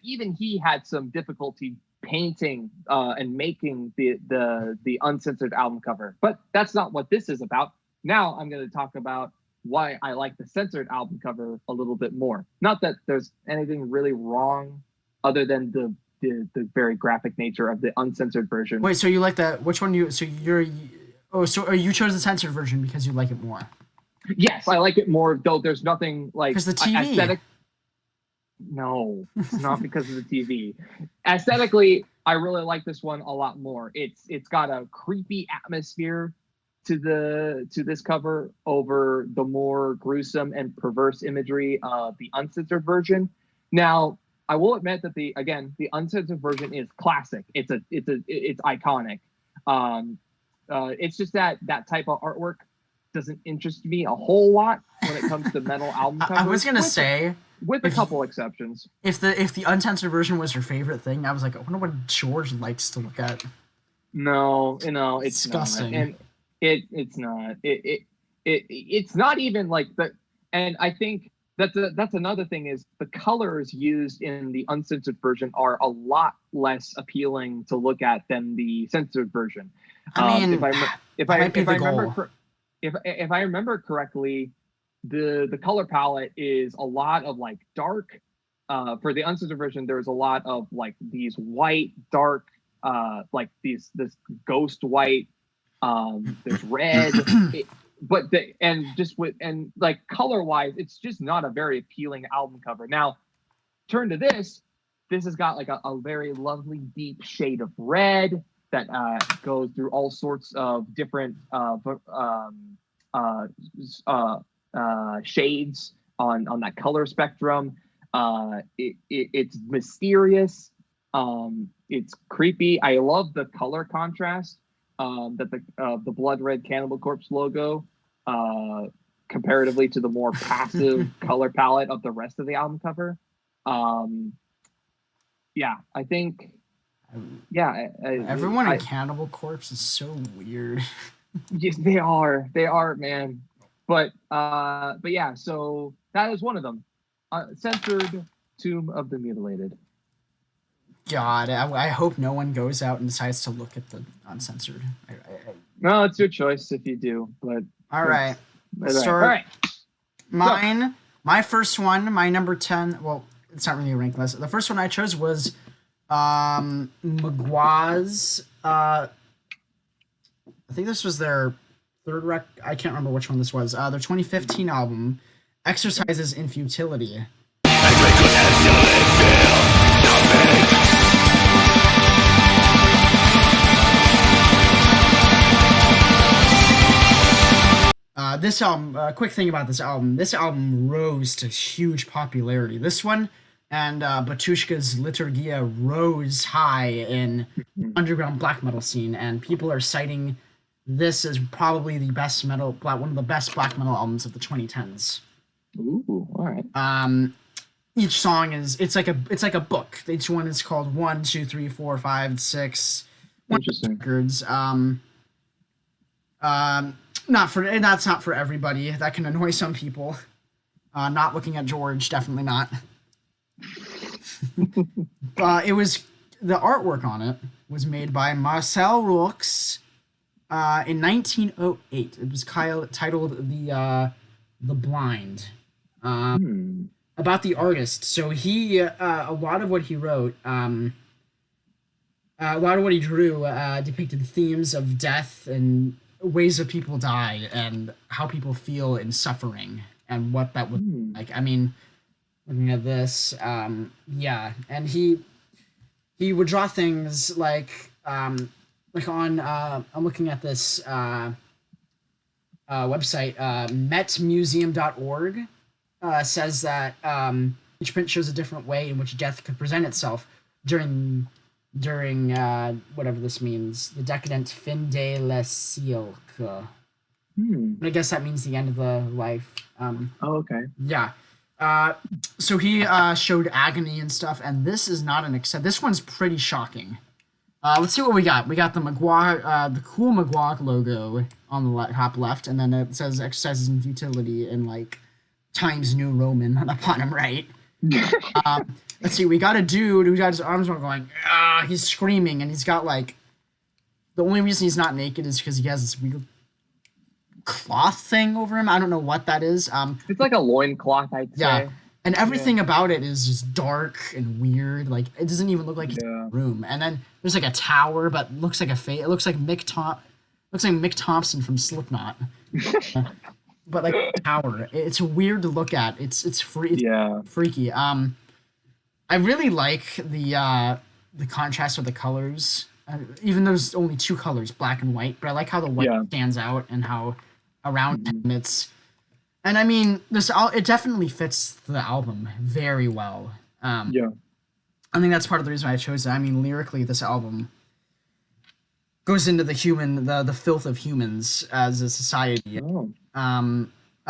even he had some difficulty painting and making the uncensored album cover. But that's not what this is about. Now I'm going to talk about why I like the censored album cover a little bit more. Not that there's anything really wrong other than the very graphic nature of the uncensored version. Wait, so you like that? Which one you you chose the censored version because you like it more? Yes, I like it more, though there's nothing like because the TV. Aesthetic. No, it's not because of the TV. Aesthetically, I really like this one a lot more. It's got a creepy atmosphere to this cover over the more gruesome and perverse imagery of the uncensored version. Now, I will admit that the uncensored version is classic. It's iconic. It's just that type of artwork doesn't interest me a whole lot when it comes to metal album covers. I was gonna say, with a couple exceptions. If the uncensored version was your favorite thing, I was like, I wonder what George likes to look at. No, it's disgusting. Not. And it's not. It's not even like the. And I think that's another thing is the colors used in the uncensored version are a lot less appealing to look at than the censored version. I mean, if I remember correctly, the color palette is a lot of like dark. For the uncensored version, there's a lot of like these white, dark, like this ghost white. There's red, like color wise, it's just not a very appealing album cover. Now, turn to this. This has got like a very lovely deep shade of red that goes through all sorts of different shades on that color spectrum. It's mysterious. It's creepy. I love the color contrast that the blood red Cannibal Corpse logo comparatively to the more passive color palette of the rest of the album cover. Yeah, I think. Yeah, everyone in Cannibal Corpse is so weird. Yes, they are, man. But yeah, so that is one of them. Censored Tomb of the Mutilated. God, I hope no one goes out and decides to look at the uncensored. No, it's your choice if you do. But all right, all right. Mine, my first one, my number 10. Well, it's not really a ranked list. The first one I chose was Mgła's. I think this was their third I can't remember which one this was. Their 2015 album, Exercises in Futility. This album, quick thing about this album rose to huge popularity. This one and Batushka's Liturgia rose high in underground black metal scene, and people are citing this as probably the best one of the best black metal albums of the 2010s. Ooh, all right. Each song it's like a book. Each one is called 1, 2, 3, 4, 5, 6. Interesting. Records. That's not for everybody. That can annoy some people. Not looking at George, definitely not. It was the artwork on it was made by Marcel Roux in 1908. It was titled The Blind. About the artist. So he a lot of what he wrote, a lot of what he drew depicted themes of death and ways that people die and how people feel in suffering and what that would like. I mean, looking at this, yeah, and he would draw things like on I'm looking at this website, metmuseum.org, says that each print shows a different way in which death could present itself during whatever this means, the decadent fin de la siècle. I guess that means the end of the life. Okay. Yeah. So he showed agony and stuff, and this is not an except. This one's pretty shocking. Let's see what we got. We got the Mgła, the cool Mgła logo on the top left, and then it says Exercises in Futility in like Times New Roman on the bottom right. Let's see, we got a dude who got his arms around going, he's screaming, and he's got like, the only reason he's not naked is because he has this weird cloth thing over him. I don't know what that is. It's like a loincloth, I'd say. Yeah, and everything about it is just dark and weird. Like, it doesn't even look like it's in a room. And then there's like a tower, but looks like it looks like Mick Thompson from Slipknot. But like a tower. It's weird to look at. It's freaky. I really like the contrast of the colors, even though there's only two colors, black and white. But I like how the white stands out and how around him it's. And I mean, it definitely fits the album very well. I think that's part of the reason why I chose it. I mean, lyrically, this album goes into the filth of humans as a society. Oh. I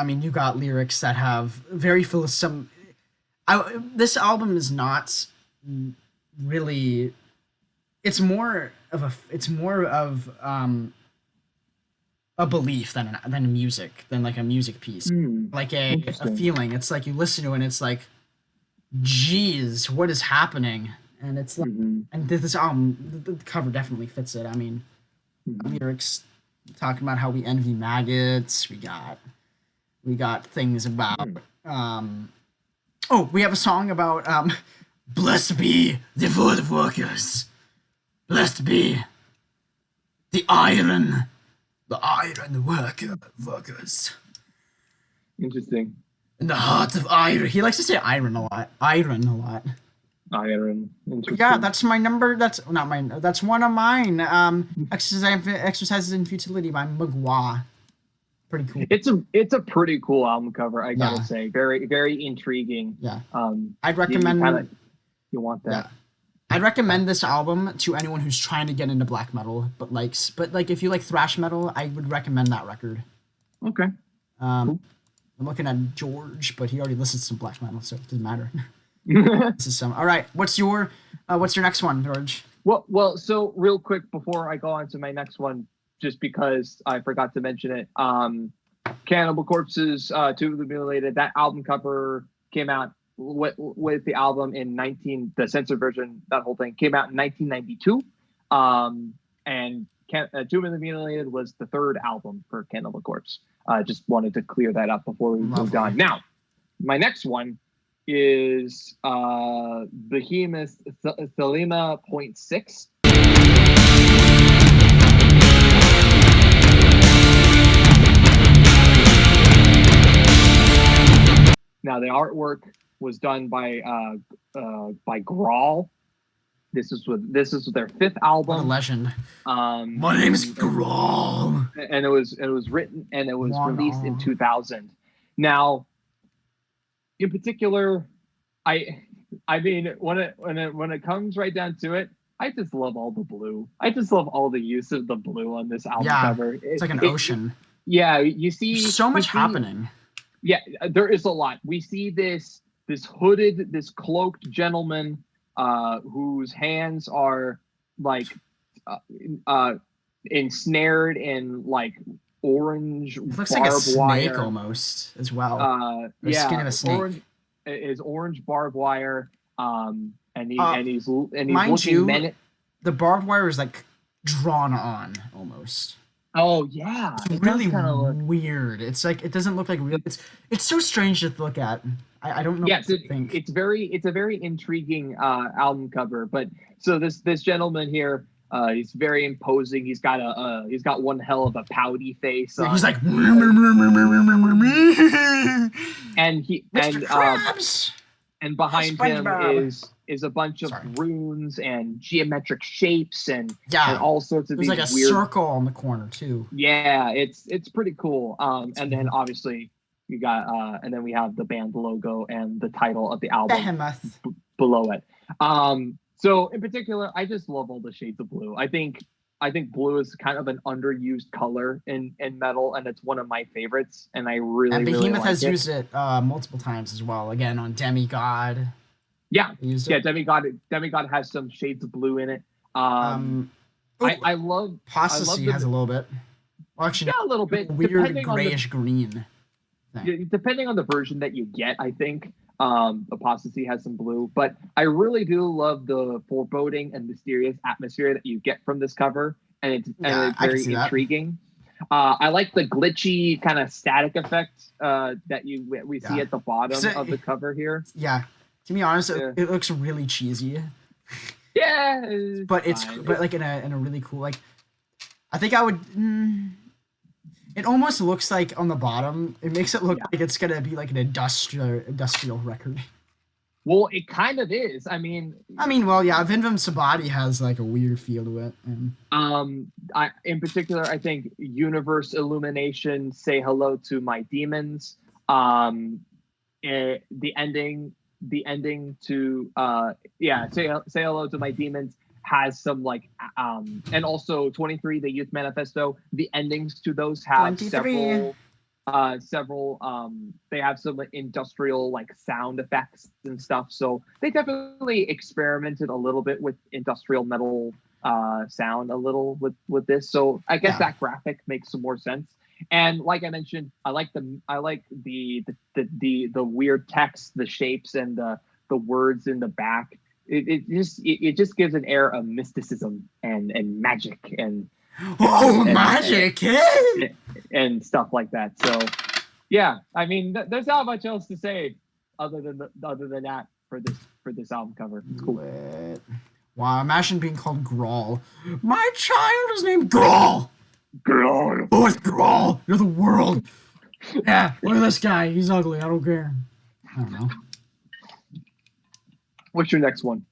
mean, you got lyrics that have very full of some. This album is not really. It's more of a belief than music, than like a music piece, like a feeling. It's like you listen to it and it's like, geez, what is happening? And it's like, and this album, the cover definitely fits it. I mean, lyrics talking about how we envy maggots. We got things about we have a song about blessed be the wood workers, blessed be the iron workers. Interesting. In the heart of iron. He likes to say iron a lot. Iron. Interesting. Yeah, that's my number. That's not mine. That's one of mine. Exercises in Futility by Mgła. Pretty cool. It's a pretty cool album cover, I gotta say. Very, very intriguing. Yeah. I'd recommend. You want that. Yeah. I'd recommend this album to anyone who's trying to get into black metal, but if you like thrash metal, I would recommend that record. Okay. Cool. I'm looking at George, but he already listens to black metal, so it doesn't matter. This is some. All right, what's your next one, George? Well. So real quick before I go on to my next one, just because I forgot to mention it, Cannibal Corpse's Tomb of the Mutilated. That album cover came out with the album in the censored version. That whole thing came out in 1992, and Tomb of the Mutilated was the third album for Cannibal Corpse. Just wanted to clear that up before we moved on. Now, my next one is Behemoth Thelema .6. Now, the artwork was done by Grawl. This is their fifth album. What a legend. My name is Grawl. And it was written and it was released in 2000. Now, in particular, I mean when it comes right down to it, I just love all the blue. I just love all the use of the blue on this album cover. It's like an ocean. Yeah, you see so much happening. Yeah, there is a lot. We see this hooded, this cloaked gentleman whose hands are like ensnared in like orange it looks barbed like a snake wire. Almost as well. Skin of a snake. Orange barbed wire. And he's mind looking. The barbed wire is like drawn on almost. Oh yeah, it's really weird. It's like it doesn't look like real. It's so strange to look at. I don't know. Yes, it's a very intriguing album cover. But so this gentleman here, he's very imposing. He's got one hell of a pouty face. He's like, and Mr. Krabs! And behind him is a bunch of runes and geometric shapes and all sorts of. There's these like a weird circle on the corner too. Yeah, it's pretty cool. And then obviously you got and then we have the band logo and the title of the album Behemoth below it. So in particular, I just love all the shades of blue. I think blue is kind of an underused color in metal, and it's one of my favorites. And I really Behemoth has used it multiple times as well. Again on Demigod. Yeah, Demigod has some shades of blue in it. I love Apostasy has a little bit. Well, actually, a little bit. Weird grayish green. Depending on the version that you get, I think Apostasy has some blue. But I really do love the foreboding and mysterious atmosphere that you get from this cover, and it's very intriguing. I like the glitchy kind of static effect that we see at the bottom of the cover here. Yeah. To be honest, it looks really cheesy. Yeah, but like in a really cool like. I think I would. It almost looks like on the bottom. It makes it look like it's gonna be like an industrial record. Well, it kind of is. I mean, well, yeah. Vinvam Sabati has like a weird feel to it. And... in particular, I think Universe Illumination, Say Hello to My Demons. The ending. the ending to Say Hello to My Demons has some like and also 23, the Youth Manifesto, the endings to those have 23. several they have some like, industrial like sound effects and stuff, so they definitely experimented a little bit with industrial metal sound a little with this, so I guess that graphic makes some more sense. And like I mentioned, I like the weird text, the shapes, and the words in the back. It just gives an air of mysticism and magic and magic and stuff like that. So yeah, I mean, there's not much else to say other than that for this album cover. It's cool. Wow, imagine being called Grawl. My child is named Grawl. Grawl. Oh, it's Grawl. You're the world. Yeah, look at this guy. He's ugly. I don't care. I don't know. What's your next one?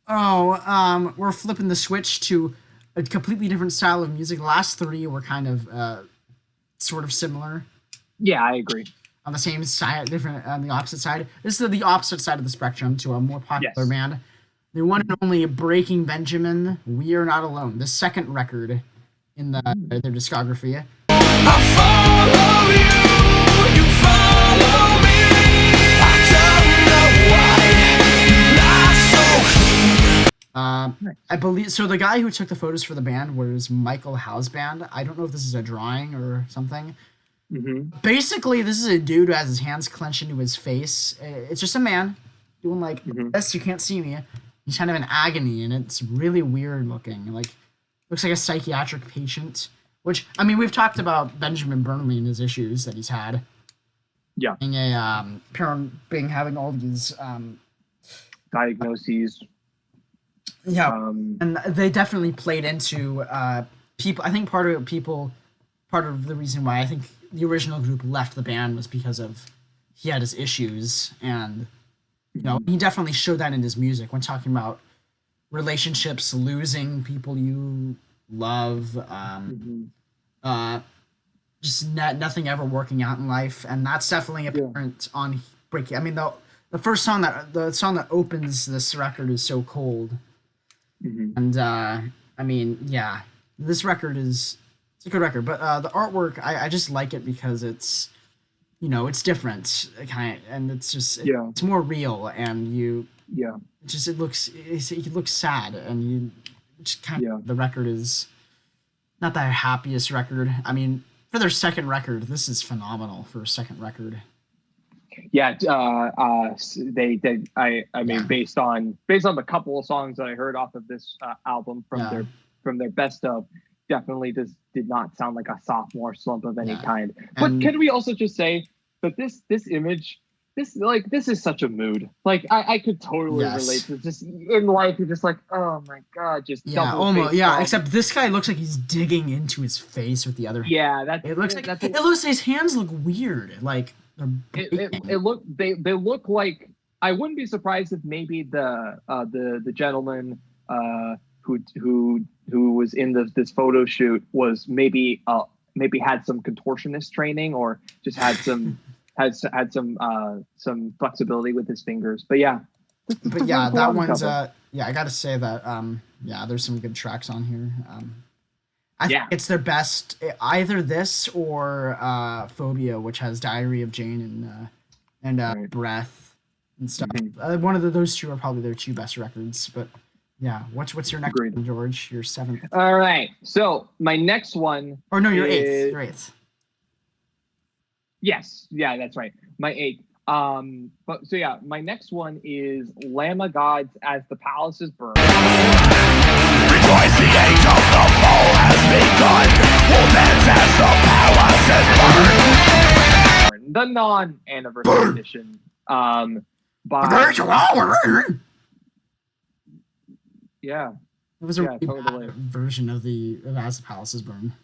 Oh, we're flipping the switch to a completely different style of music. The last three were kind of sort of similar. Yeah, I agree. On the same side, different on the opposite side. This is the opposite side of the spectrum to a more popular band. The one and only Breaking Benjamin, We Are Not Alone, the second record in their discography. I follow you, you follow me. I don't know why. I believe so. The guy who took the photos for the band was Michael Howe's band. I don't know if this is a drawing or something. Mm-hmm. Basically, this is a dude who has his hands clenched into his face. It's just a man doing like this. You can't see me. He's kind of in agony, and it's really weird looking. Like, looks like a psychiatric patient. Which, I mean, we've talked about Benjamin Burnley and his issues that he's had. Yeah. Being having all these diagnoses. Yeah, and they definitely played into people. I think part of the reason why I think the original group left the band was because of he had his issues, and he definitely showed that in his music when talking about relationships, losing people you love, just nothing ever working out in life, and that's definitely apparent on Breaking. I mean, the song that opens this record is So Cold. And I mean, yeah, this record it's a good record, but the artwork I just like it because it's it's different and it's just it's more real, and it looks sad, and you just kind of the record is not the happiest record. I mean, for their second record, this is phenomenal for a second record. Yeah, I mean, based on the couple of songs that I heard off of this album from their best of, definitely did not sound like a sophomore slump of any kind. But can we also just say that this image, this is such a mood. Like I could totally relate to this. Just in life, you're just like, oh my god, just almost except this guy looks like he's digging into his face with the other hand. Yeah, it looks like his hands look weird, like. They look like, I wouldn't be surprised if maybe the gentleman who was in this photo shoot was maybe had some contortionist training, or just had some had some flexibility with his fingers. But that one's I gotta say that there's some good tracks on here. I think it's their best, either this or Phobia, which has Diary of Jane and Breath and stuff. One of those two are probably their two best records. But yeah, what's your next one, George? Your seventh. All right. So my next one. Or no, your eighth. Your eighth. Yes. Yeah, that's right. My eighth. My next one is Lamb of Gods As the Palaces Burn. Rejoice, the age of the fall has begun. Wolves as the palaces burn. The non-anniversary edition. It was a totally version of As the Palaces Burn.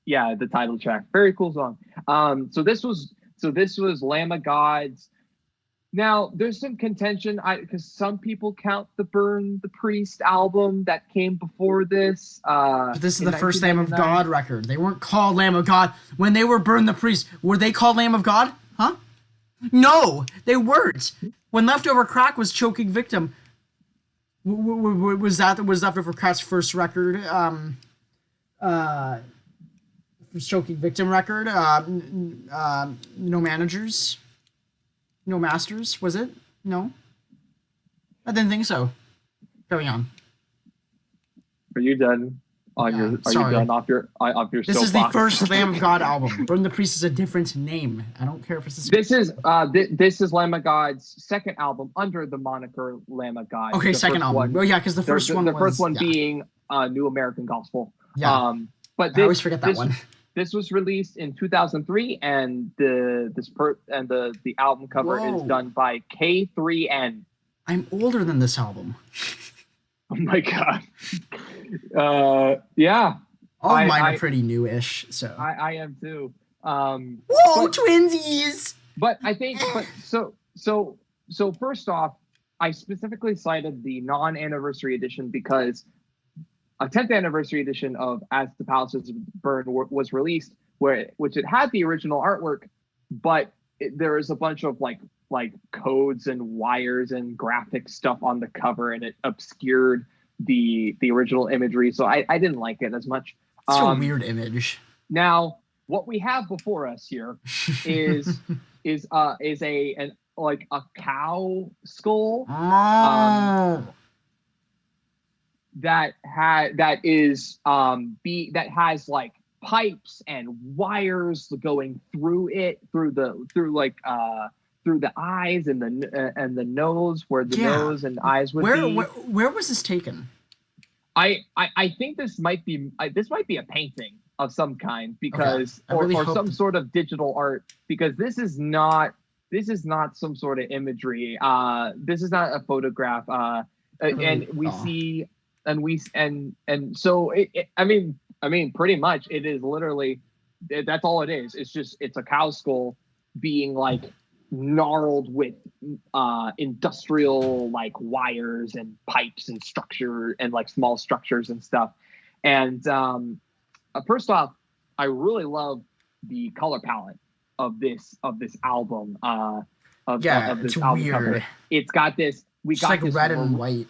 Yeah, the title track. Very cool song. So this was Lamb of Gods. Now, there's some contention because some people count the Burn the Priest album that came before this. But this is the first Lamb of God record. They weren't called Lamb of God when they were Burn the Priest. Were they called Lamb of God? Huh? No, they weren't. When Leftover Crack was Choking Victim, was Leftover Crack's first record? Choking Victim record. No managers, no masters. Was it? No, I didn't think so. Carry on. Are you done on Yeah, your? Are sorry. you done off your This soapbox? is the first Lamb of God album. Burn the Priest is a different name. I don't care if it's the This is Lamb of God's second album under the moniker Lamb of God. okay, The second first album. one- Well, yeah, because the first one the was first one yeah. being New American Gospel. Yeah. But I always forget that this, one. This was released in 2003, and the album cover Whoa. is done by K3N. I'm older than this album. Oh my god. Yeah, All I- mine I- are pretty newish, so. I am too. Whoa, but- twinsies! But I think, so first off, I specifically cited the non-anniversary edition because a 10th anniversary edition of As the Palaces Burn was released, which it had the original artwork, but there is a bunch of like codes and wires and graphic stuff on the cover, and it obscured the original imagery. So I didn't like it as much. It's a weird image. Now, what we have before us here is a cow skull that has like pipes and wires going through it, through the eyes and the nose, where the nose and eyes would be. Where was this taken? I think this might be a painting of some kind, because Okay. or some sort of digital art, because this is not some sort of imagery. This is not a photograph. And we see so I mean pretty much it is literally, that's all it is. It's a cow skull being like gnarled with industrial like wires and pipes and structure and like small structures and stuff. And first off, I really love the color palette of this album. Of this album weird. cover. It's got this. It's like red and white.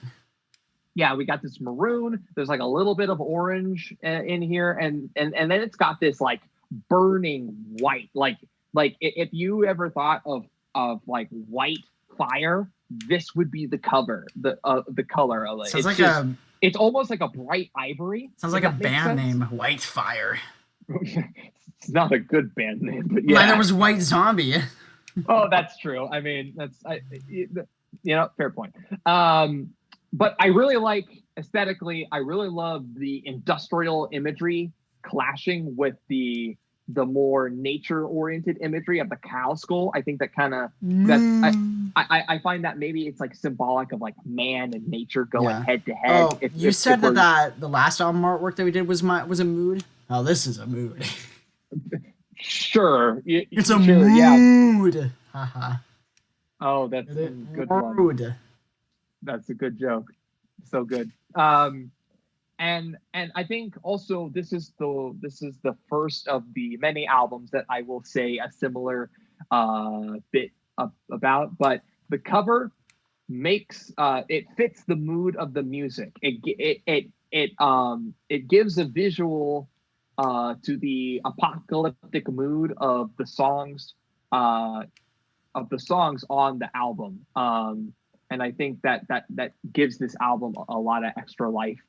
Yeah, we got this maroon. There's like a little bit of orange in here, and then it's got this like burning white. Like if you ever thought of like white fire, this would be the color of it. It's almost like a bright ivory. Sounds like a band name, White Fire. It's not a good band name, but yeah. There was White Zombie. Oh, that's true. I mean, fair point. But I really like, aesthetically, I really love the industrial imagery clashing with the more nature-oriented imagery of the cow skull. I think that kind of I find that maybe it's like symbolic of like man and nature going head to head. Oh, you said that the last album artwork that we did was a mood. Oh, this is a mood. Sure, it's a mood. Yeah. Haha. Oh, that's a good one. That's a good joke. So good. And I think also this is the first of the many albums that I will say a similar bit about. But the cover makes it fits the mood of the music. It gives a visual to the apocalyptic mood of the songs on the album. And I think that gives this album a lot of extra life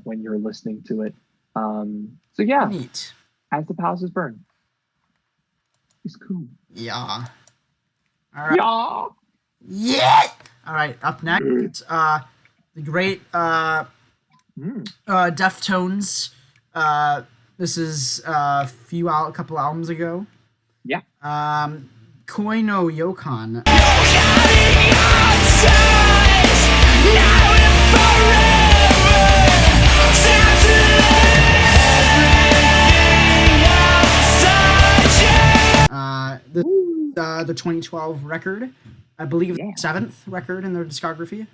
when you're listening to it. So yeah, neat. As the Palaces Burn. It's cool. Yeah. All right. Yeah. Yeah. All right. Up next, the great Deftones. This is a couple albums ago. Yeah. No Yokan. The 2012 record, I believe, the 7th record in their discography.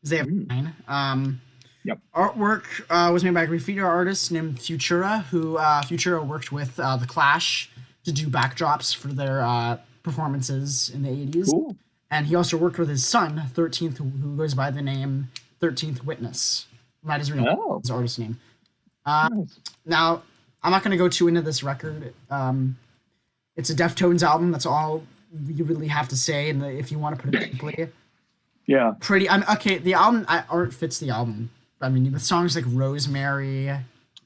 They have 9. Yep. Artwork was made by a graffiti artist named Futura, who Futura worked with The Clash to do backdrops for their performances in the 80s. Cool. And he also worked with his son, 13th, who goes by the name 13th Witness. That is his artist name. Nice. Now, I'm not going to go too into this record. It's a Deftones album. That's all you really have to say. And if you want to put it simply, Yeah. Okay, the album art fits the album. I mean, with songs like Rosemary,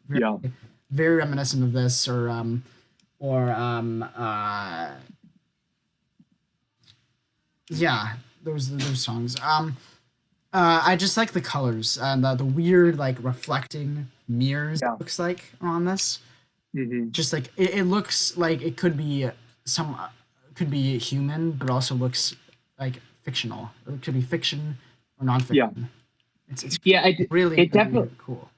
very reminiscent of this, those songs. I just like the colors and the weird like reflecting mirrors. It looks like on this. Mm-hmm. Just like it looks like it could be human, but also looks like fictional. It could be fiction or nonfiction. Yeah. It's really definitely cool.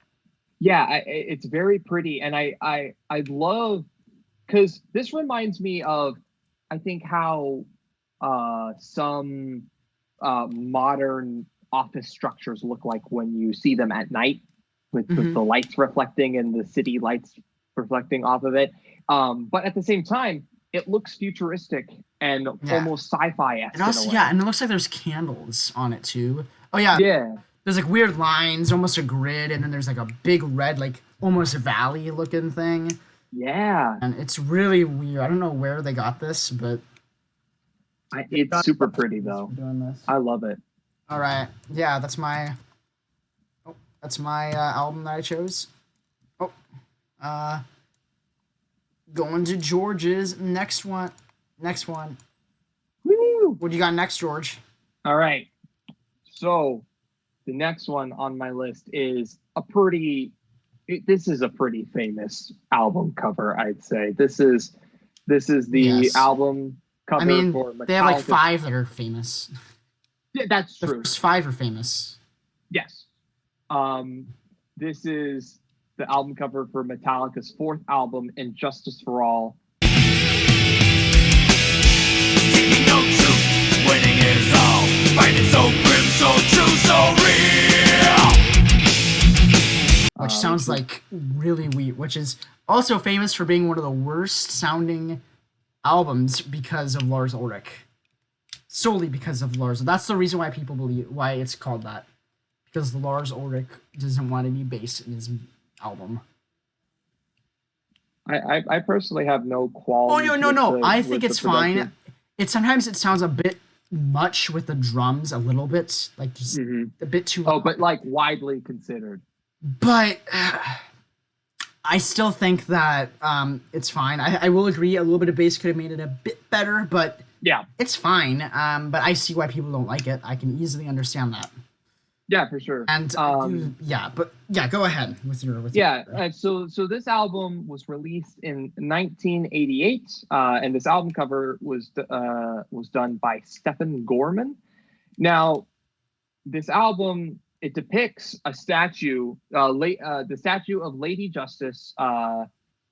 Yeah, it's very pretty, and I love, because this reminds me of, I think, how some modern office structures look like when you see them at night, with the lights reflecting and the city lights reflecting off of it. But at the same time, it looks futuristic and almost sci-fi-esque. And it looks like there's candles on it too. Oh yeah. Yeah. There's like weird lines, almost a grid, and then there's like a big red, like almost valley looking thing. Yeah. And it's really weird. I don't know where they got this, but it's super pretty though. Doing this. I love it. All right. Yeah, that's my album that I chose. Going to George's next one. Woo! What do you got next, George? All right. So the next one on my list is this is a pretty famous album cover, I'd say. This is the album cover for Metallica. They have like 5 that are famous. Yeah, that's true. The first 5 are famous. Yes. This is the album cover for Metallica's 4th album, Injustice for All. Taking no truth, winning is all. Fighting so grim, so true, so real. Which sounds like really weird. Which is also famous for being one of the worst sounding albums because of Lars Ulrich. Solely because of Lars. That's the reason why people believe why it's called that. Because Lars Ulrich doesn't want any bass in his album. I personally have no qualms. Oh no! I think it's fine. Sometimes it sounds a bit much with the drums, a little bit, like just a bit too. Oh, but like widely considered. But I still think that it's fine. I will agree, a little bit of bass could have made it a bit better, but yeah, it's fine. But I see why people don't like it. I can easily understand that. Yeah, for sure. And go ahead with your. So this album was released in 1988, and this album cover was done by Stephen Gorman. Now, this album, it depicts a statue, the statue of Lady Justice,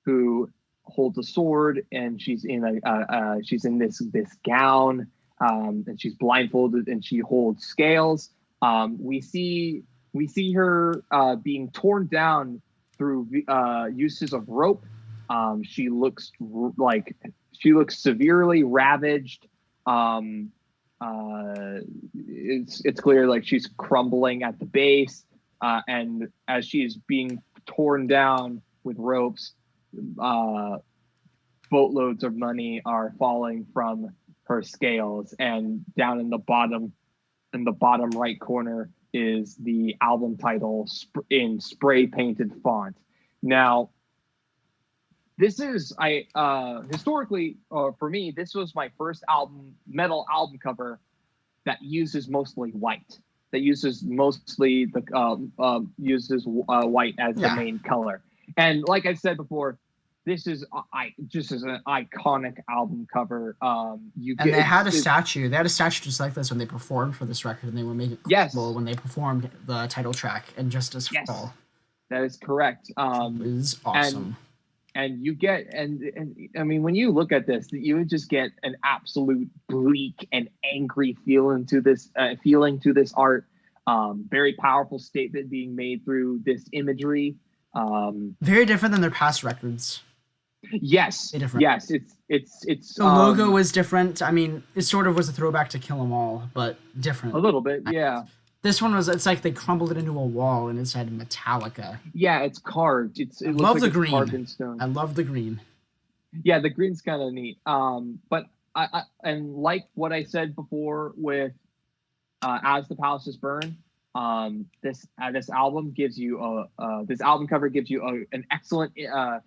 who holds a sword, and she's in this gown, and she's blindfolded, and she holds scales. We see her being torn down through uses of rope. She looks severely ravaged. It's clear like she's crumbling at the base, and as she's being torn down with ropes, boatloads of money are falling from her scales, and down in the bottom right corner is the album title in spray painted font. Now, this is historically for me, this was my first metal album cover that uses mostly white. That uses mostly white as the main color. And like I said before, this is just as an iconic album cover. They had a statue just like this when they performed for this record, and they were making it cool when they performed the title track Injustice for All. That is correct. It was awesome. And you get and I mean, when you look at this, you would just get an absolute bleak and angry feeling to this art. Very powerful statement being made through this imagery. Very different than their past records. Yes, different. yes, it's the logo was different. I mean, it sort of was a throwback to Kill 'Em All, but different. A little bit, yeah. This one was, it's like they crumbled it into a wall and it said Metallica. Yeah, it's carved. It I looks love like the it's green. carved in stone. I love the green. Yeah, the green's kind of neat. But I and like what I said before with As the Palaces Burn, this album gives you this album cover gives you an excellent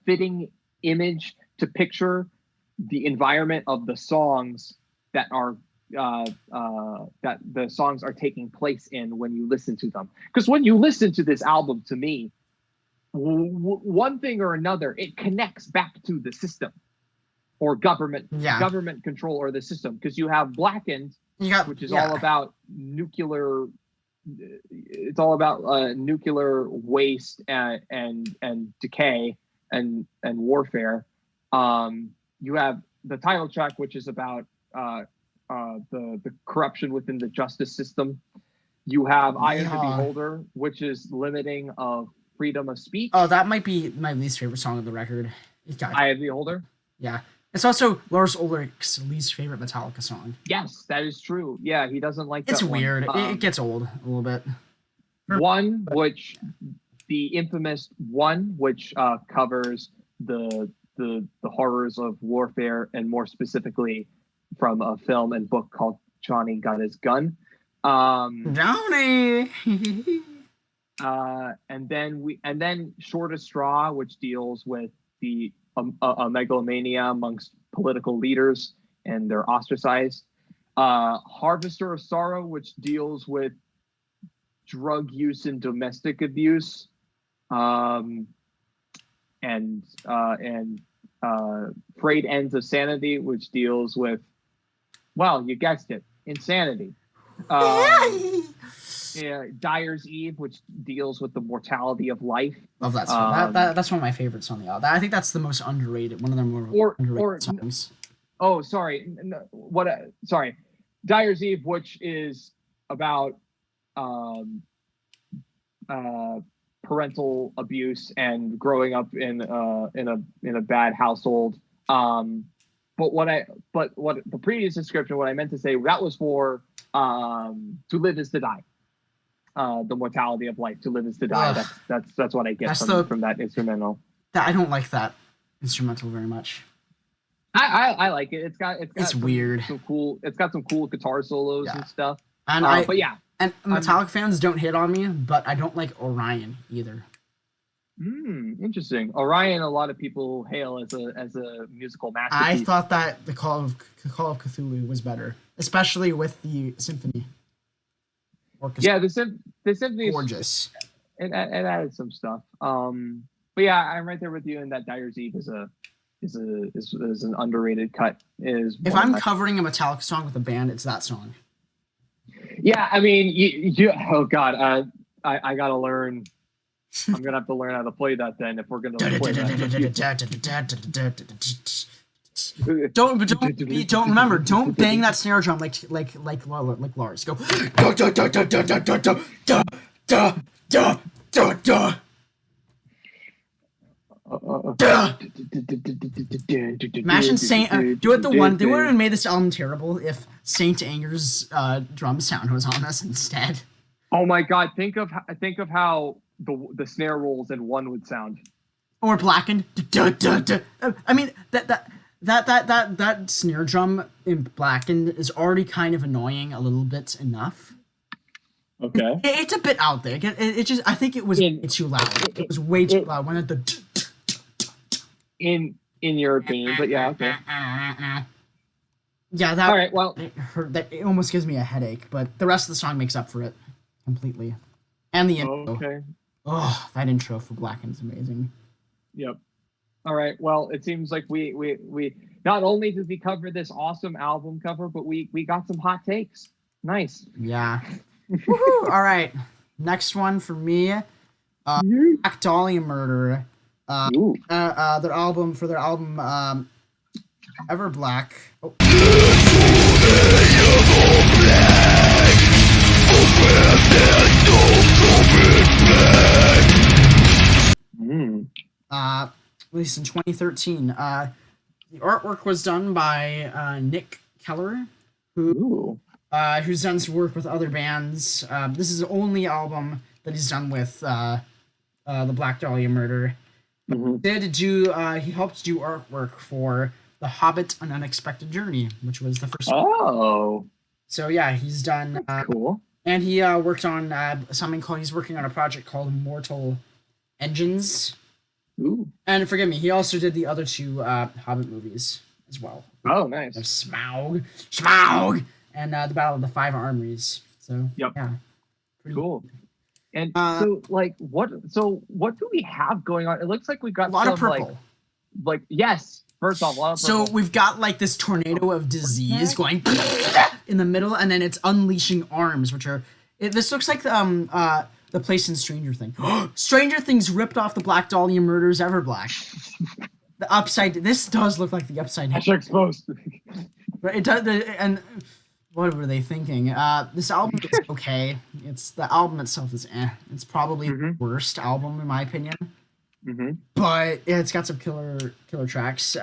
fitting image to picture the environment of the songs that are that the songs are taking place in when you listen to them. Because when you listen to this album, to me, one thing or another, it connects back to the system or government control or the system. Because you have Blackened, which is all about nuclear. It's all about nuclear waste and decay and warfare. You have the title track, which is about the corruption within the justice system. You have Eye of the Beholder, which is limiting of freedom of speech. Oh, that might be my least favorite song of the record. Eye of the Beholder? Yeah. It's also Lars Ulrich's least favorite Metallica song. Yes, that is true. Yeah, he doesn't like that. It's weird. It gets old a little bit. One, which the infamous One, which covers the horrors of warfare, and more specifically from a film and book called Johnny Got His Gun. Johnny. and then Shortest Straw, which deals with the a megalomania amongst political leaders and they're ostracized. Harvester of Sorrow, which deals with drug use and domestic abuse. And Frayed Ends of Sanity, which deals with, well, you guessed it, insanity. Dyer's Eve, which deals with the mortality of life. Love that song. That's one of my favorites on the album. I think that's the most underrated, one of the more underrated songs. Oh, sorry. Sorry. Dyer's Eve, which is about parental abuse and growing up in a bad household. But what the previous description, what I meant to say, that was for To Live Is to Die. The mortality of life. To live is to die. That's what I get from that instrumental. I don't like that instrumental very much. I like it. It's weird. It's got some cool guitar solos and stuff. And Metallica fans don't hit on me, but I don't like Orion either. Interesting. Orion, a lot of people hail as a musical masterpiece. I thought that the Call of Cthulhu was better, especially with the symphony. Yeah, the symphony is gorgeous. It added some stuff. But yeah, I'm right there with you in that Dyer's Eve is an underrated cut. If I'm covering a Metallica song with a band, it's that song. Yeah, I mean, you oh god, I gotta learn. I'm gonna have to learn how to play that then if we're gonna play that. Don't bang that snare drum like Lars. Go. Imagine Saint. Do it the one. They would have made this album terrible if Saint Anger's drum sound was on this instead. Oh my god! Think of how the snare rolls in One would sound. Or Blackened. I mean that snare drum in Blackened is already kind of annoying a little bit enough. Okay. It's a bit out there. It just, I think it was way too loud. It was way too loud when the in your opinion, but yeah, okay. Yeah, that. All right, well, it almost gives me a headache, but the rest of the song makes up for it completely. And the intro. Okay. Oh, that intro for Blackened is amazing. Yep. All right. Well, it seems like we not only did we cover this awesome album cover, but we got some hot takes. Nice. Yeah. Woohoo! All right. Next one for me. Black Dahlia Murder. Their album Everblack. Oh. released in 2013. The artwork was done by Nick Keller, who's done some work with other bands. This is the only album that he's done with the Black Dahlia murder. Mm-hmm. He helped do artwork for The Hobbit: An Unexpected Journey, which was the first. Oh. So yeah, he's done. Cool. And he worked on he's working on a project called Mortal Engines. Ooh. And forgive me, he also did the other two Hobbit movies as well. Oh, nice. Smaug, and the Battle of the Five Armories. So yeah, pretty cool. And so what do we have going on? It looks like we got a lot of purple. Like yes. First off, a lot of purple. So we've got like this tornado of disease going in the middle, and then it's unleashing arms, which are. This looks like the place in Stranger Things. Stranger Things ripped off the Black Dahlia murders Everblack. The upside. This does look like the upside down. Exposed. It does. And what were they thinking? This album is okay. The album itself is eh. It's probably the worst album in my opinion. Mm-hmm. But it's got some killer tracks.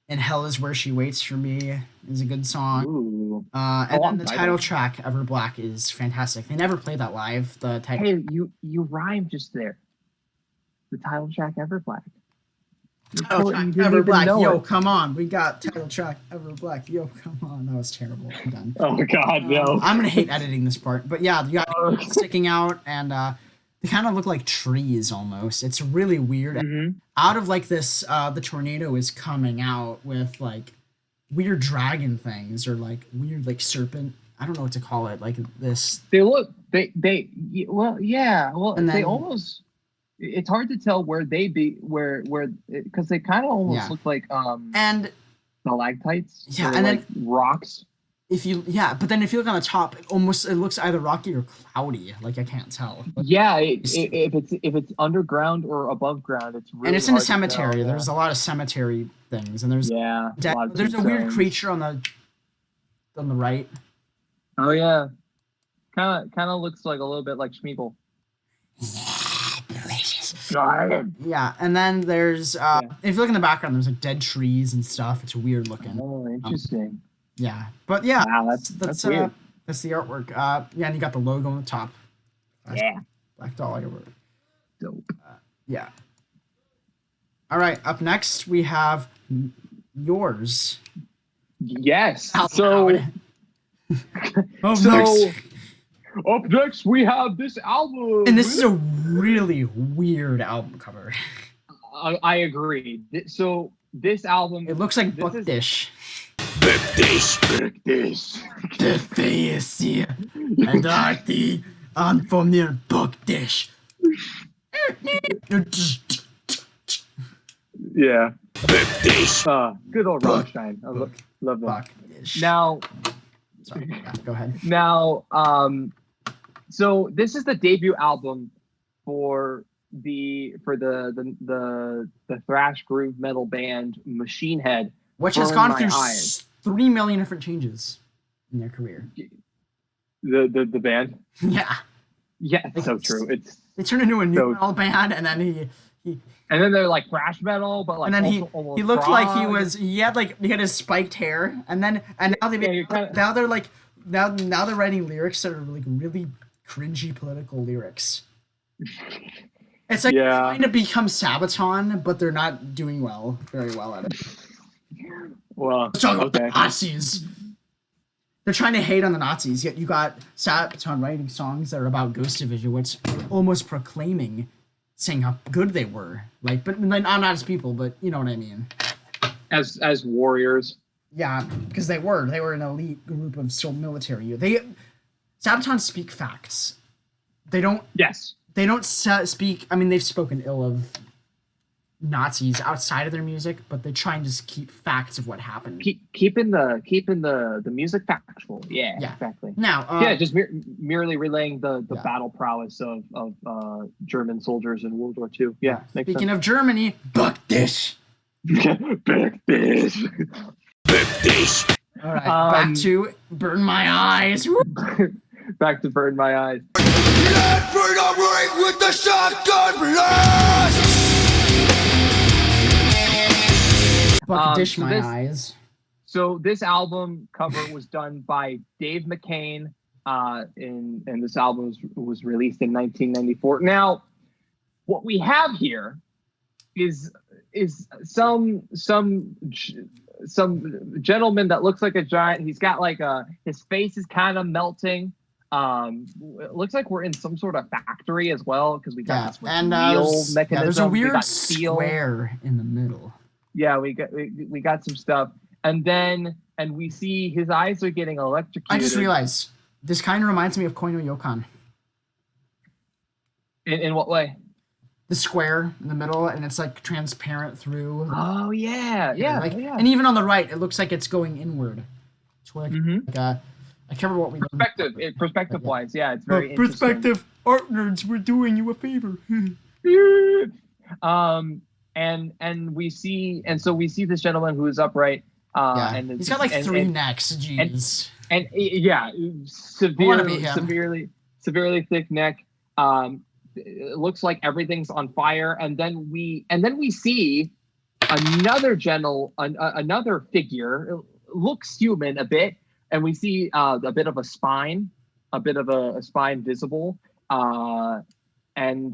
And Hell Is Where She Waits for Me is a good song. Ooh. And then the title track, Everblack, is fantastic. They never play that live. Hey, you rhymed just there. The title track, Everblack. Title track, Everblack. Yo, come on. We got title track, Everblack. Yo, come on. That was terrible. I'm done. Oh, God, no. I'm going to hate editing this part. But yeah, you got sticking out, and they kind of look like trees almost. It's really weird. Mm-hmm. Out of like this, the tornado is coming out with like weird dragon things or like weird like serpent. I don't know what to call it. Like this. And they almost. It's hard to tell where because they kind of almost look like and stalactites. Yeah, and like then rocks. But then if you look on the top, it looks either rocky or cloudy. Like I can't tell. Yeah, if it's underground or above ground, it's really. And it's in a cemetery. There's a lot of cemetery things, and there's there's a weird creature on the right. Oh yeah, kind of looks like a little bit like Schmeagol. Yeah, and then there's if you look in the background, there's like dead trees and stuff. It's weird looking. Oh, interesting. Yeah, but yeah, wow, that's weird. That's the artwork. Yeah, and you got the logo on the top. Yeah, Black Dahlia word. Dope. Yeah. All right, up next we have yours. Yes. Up next we have this album, and this is a really weird album cover. I agree. So this album, it looks like Buckdish. Buckdish. The face here, and I I'm from near Buckdish. Yeah. Good old Rammstein. I love that. Now, sorry, go ahead. Now, so this is the debut album for the thrash groove metal band Machine Head, which has gone through 3 million different changes in their career. The band. Yeah. Yeah, it's so true. They turned into a new metal band, and then he and then they're like thrash metal, but like, and then also he looked like he had his spiked hair, and now they're writing lyrics that are like really cringy political lyrics. It's like trying to become Sabaton, but they're not doing very well at it. Well, let's talk about the Nazis. They're trying to hate on the Nazis, yet you got Sabaton writing songs that are about Ghost Division, which almost proclaiming, saying how good they were. Like, but not as people, but you know what I mean. As warriors. Yeah, because they were an elite group of military. Sabaton speak facts. They don't. Yes. They don't speak. I mean, they've spoken ill of Nazis outside of their music, but they try and just keep facts of what happened. Keeping the music factual. Yeah, exactly. Now, just merely relaying the battle prowess of German soldiers in World War II. Yeah. Speaking of Germany, Buckdish. Buckdish. All right, back to Burn My Eyes. Back to Burn My Eyes. Let freedom ring with the shotgun blast. Fuck dish my eyes. So this album cover was done by Dave McCain, and this album was released in 1994. Now, what we have here is some gentleman that looks like a giant. He's got like his face is kind of melting. It looks like we're in some sort of factory as well, because we got this wheel mechanism. Yeah, there's a weird square in the middle. Yeah, we got some stuff, and we see his eyes are getting electrocuted. I just realized this kind of reminds me of No Yokan. In what way? The square in the middle, and it's like transparent through. Oh yeah. And even on the right, it looks like it's going inward. It's like, I can't remember what we perspective wise, yeah, it's very interesting. Perspective art nerds, we're doing you a favor. And we see this gentleman who is upright. And he's got like three necks. Jeez. And severely thick neck. It looks like everything's on fire, and then we see another figure. It looks human a bit, and we see a bit of a spine visible, and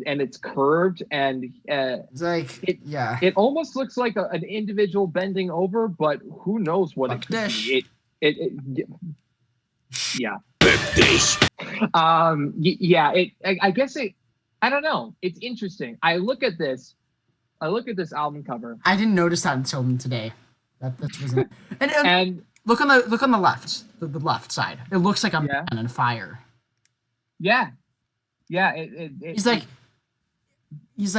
it's curved, and it's like it almost looks like an individual bending over, but who knows what it could be. I guess I don't know. It's interesting. I look at this album cover. I didn't notice that until today. That wasn't. And look on the left, the left side. It looks like a man on fire. Yeah. He's like,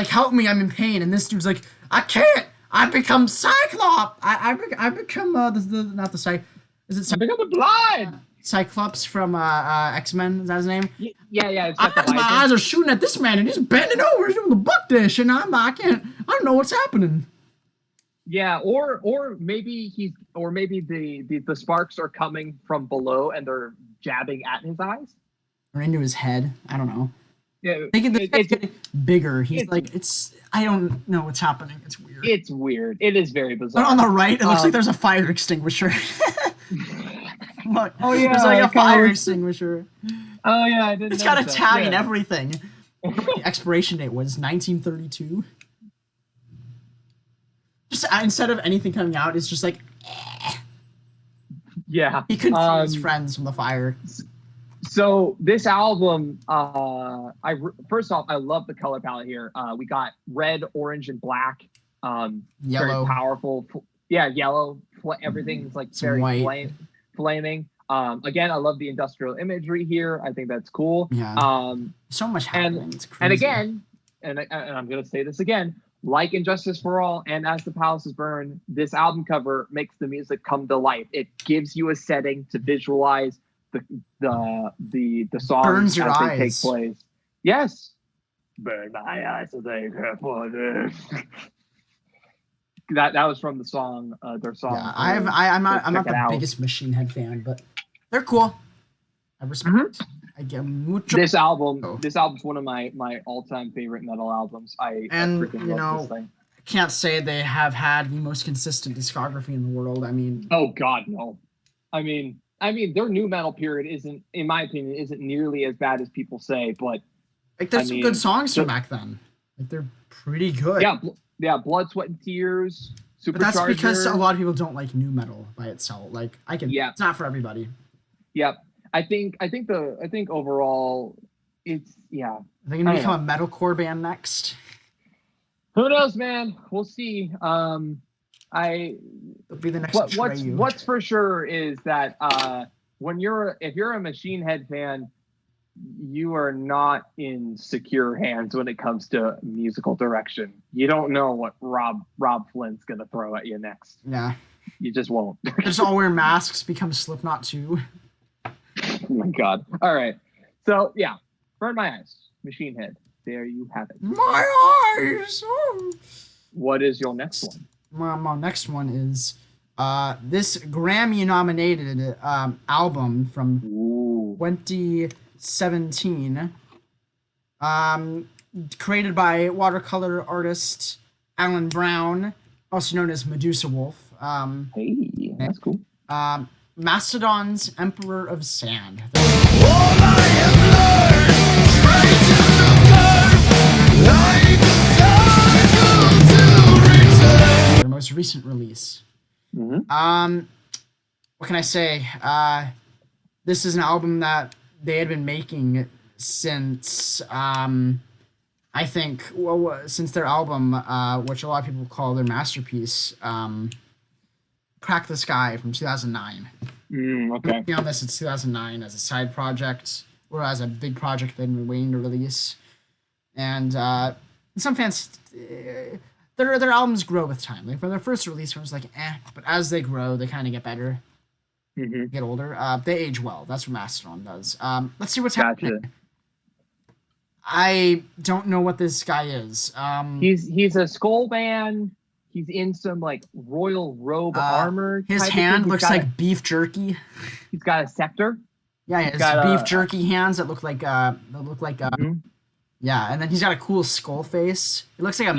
help me, I'm in pain. And this dude's like, I can't. I become Cyclops. I become not the Cyclops. Is it? I become the blind. Cyclops from X-Men, is that his name? Yeah. My eyes are shooting at this man, and he's bending over, he's doing the buck dish, and I don't know what's happening. Yeah, or maybe the sparks are coming from below, and they're jabbing at his eyes, or into his head. I don't know. Yeah, it's getting bigger. He's I don't know what's happening. It's weird. It's weird. It is very bizarre. But on the right, it looks like there's a fire extinguisher. Look, oh yeah, there's like a fire extinguisher. Oh yeah, I didn't. It's got a tag and everything. The expiration date was 1932. Just instead of anything coming out, it's just like. Yeah. He couldn't see his friends from the fire. So this album, first off, I love the color palette here. We got red, orange, and black. Yellow, very powerful. Yeah, yellow. Everything's like some very white. Flaming. Again, I love the industrial imagery here. I think that's cool. Yeah. So much happening. It's crazy. And again, and I'm gonna say this again, like Injustice for All and As the Palaces Burn, this album cover makes the music come to life. It gives you a setting to visualize the songs burns your as eyes. They take place. Yes. Burn my eyes so they can for this. That was from the song, their song. Yeah, I'm not the biggest Machine Head fan, but they're cool. I respect. Mm-hmm. I get mucho. This album's one of my all-time favorite metal albums. I freaking love this thing. I can't say they have had the most consistent discography in the world. I mean, oh God, no. I mean, their new metal period isn't, in my opinion, isn't nearly as bad as people say. But like, there's some good songs from back then. Like, they're pretty good. Yeah, Blood, Sweat, and Tears. Supercharger. But that's because a lot of people don't like new metal by itself. Like, it's not for everybody. Yep. I think overall, it's Are they gonna become a metalcore band next? Who knows, man? We'll see. It'll be the next. What's for sure is that if you're a Machine Head fan, you are not in secure hands when it comes to musical direction. You don't know what Rob Flynn's gonna throw at you next. Yeah, you just won't. Just all wear masks, become Slipknot too. Oh my God! All right, so yeah, Burn My Eyes, Machine Head. There you have it. My eyes. Oh. What is your next one? My next one is this Grammy-nominated album from 2017, created by watercolor artist Alan Brown, also known as Medusa Wolf. Hey, that's cool. Mastodon's Emperor of Sand. Their most recent release. Mm-hmm. What can I say? This is an album that they had been making since I think since their album, which a lot of people call their masterpiece, Crack the Sky from 2009. Okay. Working on this since 2009 as a side project or as a big project they've been waiting to release, and some fans. Their albums grow with time. Like, for their first release, it was like, but as they grow, they kind of get better, get older. They age well. That's what Mastodon does. Let's see what's happening. I don't know what this guy is. He's a skull man. He's in some like royal robe armor. His hand looks like beef jerky. He's got a scepter. Yeah, he has beef jerky hands that look like yeah, and then he's got a cool skull face. It looks like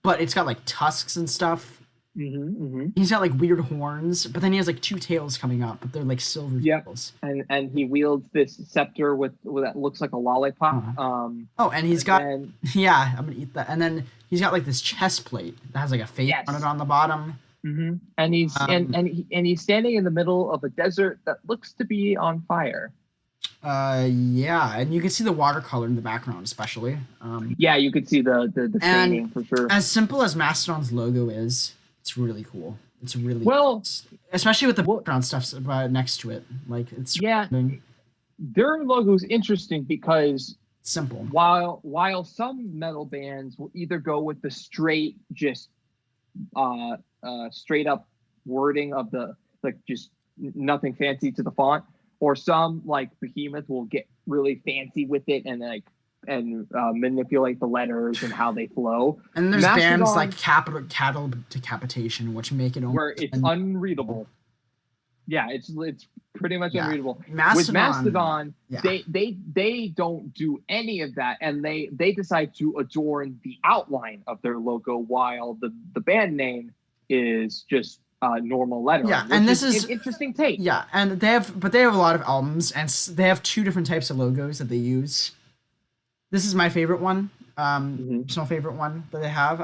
but it's got like tusks and stuff. He's got like weird horns, but then he has like two tails coming up, but they're like silver tails. And he wields this scepter with that looks like a lollipop. And he's got I'm gonna eat that. And then he's got like this chest plate that has like a face on it on the bottom. And he's he's standing in the middle of a desert that looks to be on fire. And you can see the watercolor in the background, especially. You could see the painting for sure. As simple as Mastodon's logo is, it's really cool. It's really especially with the background stuff next to it. Like, it's their logo is interesting because simple. While some metal bands will either go with the straight up wording of the like just nothing fancy to the font, or some like Behemoth will get really fancy with it and manipulate the letters and how they flow. And there's bands like Cattle Decapitation, which make it where it's unreadable. Yeah, it's pretty much unreadable. With Mastodon, they don't do any of that, and they decide to adorn the outline of their logo while the band name is just normal lettering. Yeah, and this is an interesting take. Yeah, and they have a lot of albums, and they have two different types of logos that they use. This is my favorite one, personal favorite one that they have.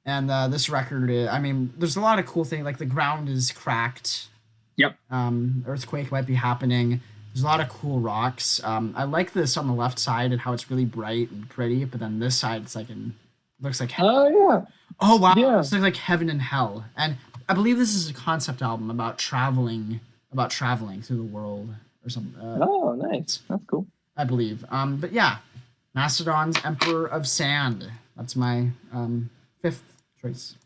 And this record, there's a lot of cool things, like the ground is cracked. Yep. Earthquake might be happening. There's a lot of cool rocks. I like this on the left side and how it's really bright and pretty, but then this side it's like looks like heaven. Oh yeah. Oh wow. Yeah. It's like heaven and hell. And I believe this is a concept album about traveling through the world or something. Oh, nice. That's cool. I believe. But yeah, Mastodon's Emperor of Sand. That's my fifth choice.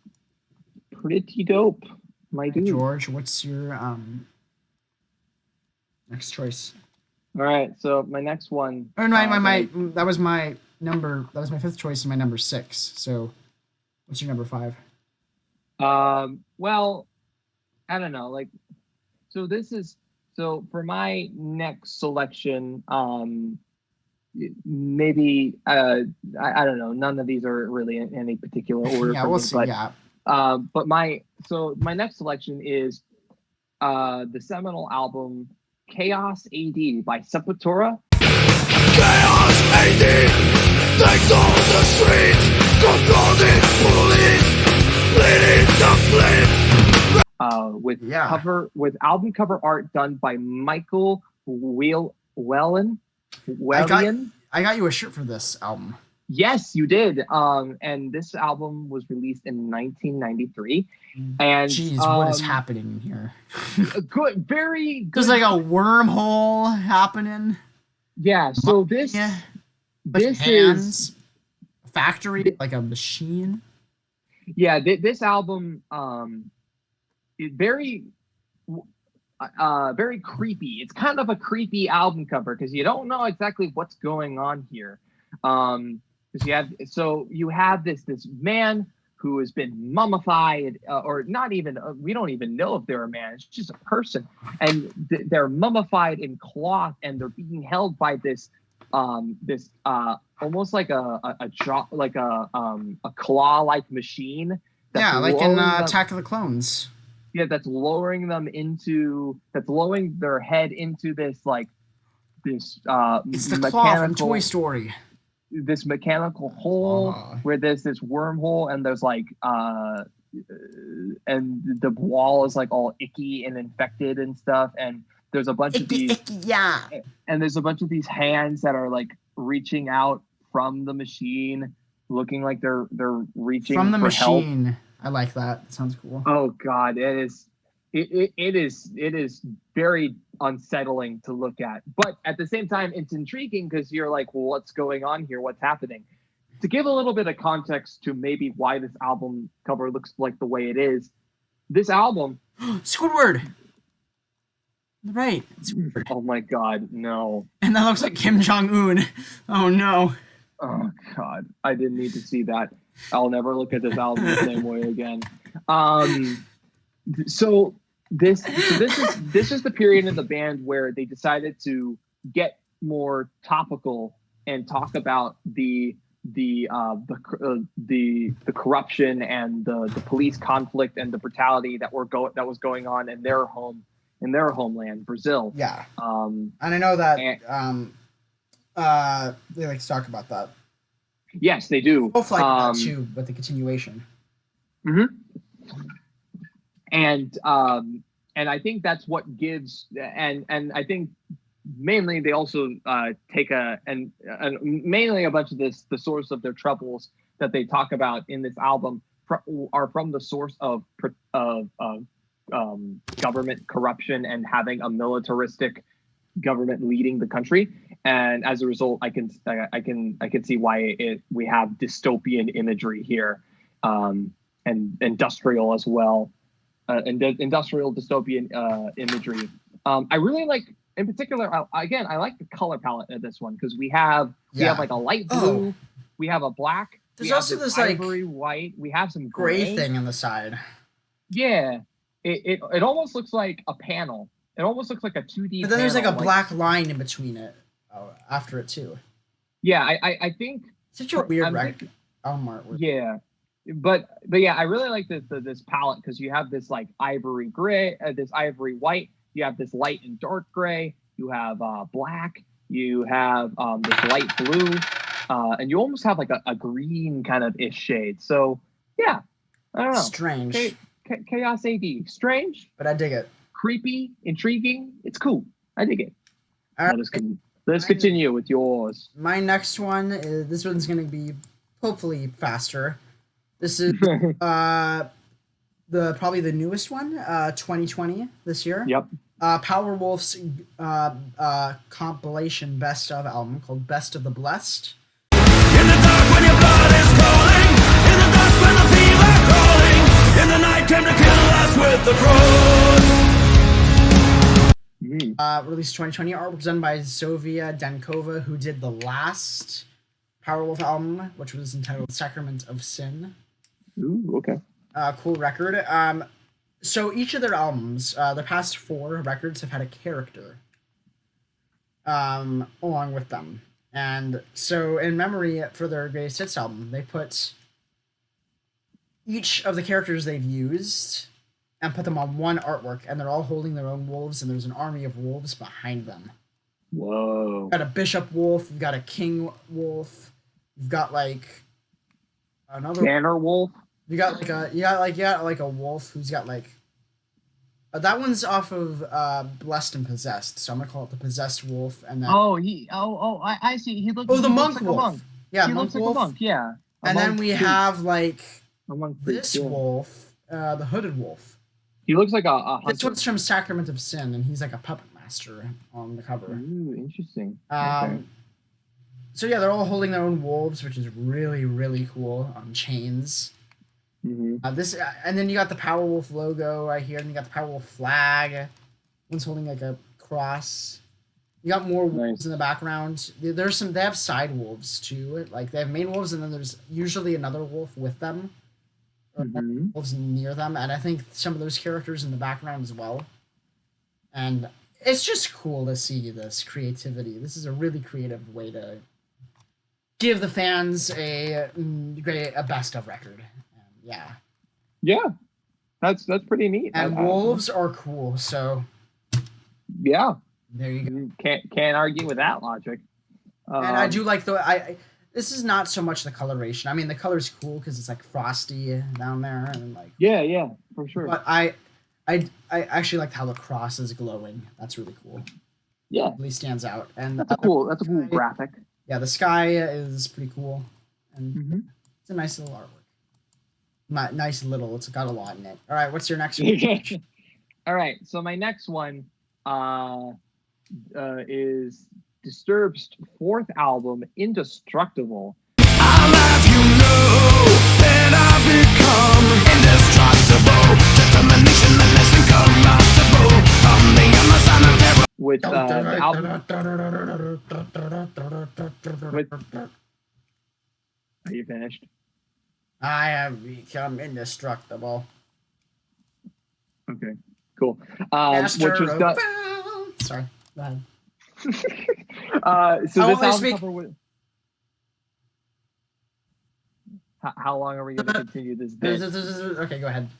Pretty dope, my dude. George, what's your next choice? All right, so my next one. Oh no, that was my number. That was my fifth choice and my number 6. So, what's your number 5? Well, I don't know. Like, so for my next selection, maybe I don't know. None of these are really in any particular order. Yeah, we'll see. But my next selection is the seminal album Chaos AD by Sepultura. Chaos AD takes on the streets, controlling police, bleeding the flames. With album cover art done by Michael Wellen. I got you a shirt for this album. Yes, you did. And this album was released in 1993. And jeez, what is happening here? Good, very good. There's like a wormhole happening. Yeah. So this is a factory, like a machine. Yeah. This album, is very creepy. It's kind of a creepy album cover because you don't know exactly what's going on here. Because you have this man who has been mummified, or not even. We don't even know if they're a man. It's just a person, and they're mummified in cloth, and they're being held by this this almost like a claw-like machine. That's Yeah, like in them, Attack of the Clones. yeah, that's lowering their head into this this It's the claw from Toy Story. This mechanical hole where there's this wormhole, and there's and the wall is like all icky and infected and stuff, and there's a bunch of these and there's a bunch of these hands that are like reaching out from the machine, looking like they're reaching from the machine. Help. I like that. It sounds cool. Oh God, it is very unsettling to look at, but at the same time, it's intriguing because you're like, well, what's going on here? What's happening? To give a little bit of context to maybe why this album cover looks like the way it is, this album, Squidward. Right. Squidward. Oh my God, no. And that looks like Kim Jong-un. Oh no. Oh God, I didn't need to see that. I'll never look at this album the same way again. So this is the period in the band where they decided to get more topical and talk about the corruption and the police conflict and the brutality that was going on in their homeland, Brazil. Yeah. And I know that they like to talk about that. Yes, they do. Both like that too, but the continuation. Mm-hmm. And I think that's what gives, and I think mainly they also take mainly a bunch of the source of their troubles that they talk about in this album are from the source of government corruption and having a militaristic government leading the country, and as a result, I can see why we have dystopian imagery here, and industrial as well, and industrial dystopian imagery. I really like, in particular, I like the color palette of this one because we have like a light blue, we have a black. There's also this ivory white. We have some gray thing on the side. Yeah, it almost looks like a panel. It almost looks like a 2D. But then there's like a black line in between it after it too. Yeah, I think such a weird album artwork. Yeah, but yeah, I really like this palette because you have this like ivory gray, this ivory white. You have this light and dark gray. You have black. You have this light blue, and you almost have like a green kind of ish shade. So yeah, I don't know. Strange. Chaos AD. Strange, but I dig it. Creepy, intriguing. It's cool. I dig it. All right. Let's continue with yours. My next one is, this one's going to be hopefully faster. This is probably the newest one, 2020 this year. Yep. Powerwolf's compilation best of album called Best of the Blessed. In the dark when your blood is calling, in the dust when the fever crawling, in the night came to kill us with the cross. Released 2020, artwork done by Zofia Dankova, who did the last Powerwolf album, which was entitled Sacrament of Sin. Ooh, okay. Cool record. So each of their albums, the past 4 records have had a character along with them. And so in memory for their Greatest Hits album, they put each of the characters they've used and put them on one artwork, and they're all holding their own wolves, and there's an army of wolves behind them. Whoa. You've got a bishop wolf, you've got a king wolf, you've got like another banner wolf. You got like a wolf who's got like that one's off of Blessed and Possessed, so I'm gonna call it the Possessed Wolf. And then I see. He looks. The monk like wolf. A monk. Yeah, he monk looks wolf. Like a monk. Yeah. And then we have like this wolf, wolf, the hooded wolf. He looks like a hunter. This one's from Sacrament of Sin, and he's like a puppet master on the cover. Ooh, interesting. Okay. So yeah, they're all holding their own wolves, which is really, really cool on chains. Mm-hmm. And then you got the Powerwolf logo right here, and you got the Powerwolf flag. One's holding like a cross. You got more wolves in the background. They have side wolves too. Like they have main wolves, and then there's usually another wolf with them. Wolves near them, and I think some of those characters in the background as well. And it's just cool to see this creativity. This is a really creative way to give the fans a best of record. Yeah. Yeah, that's pretty neat. And wolves are cool, so yeah, there you go. You can't argue with that logic. And I do like this is not so much the coloration. I mean, the color's cool because it's like frosty down there and like. Yeah, for sure. But I actually liked how the cross is glowing. That's really cool. Yeah, really stands out. And that's a cool graphic. Yeah, the sky is pretty cool, and it's a nice little artwork. Nice little. It's got a lot in it. All right, what's your next one? All right, so my next one is Disturbed's fourth album, Indestructible. I'll have you know that I've become indestructible. Determination, endless, incorruptible. I'm the Amazon of every. With the album. Are you finished? I have become indestructible. Okay, cool. Which was done. Sorry, go ahead. So this album cover was. How long are we going to continue this bit? Okay, go ahead.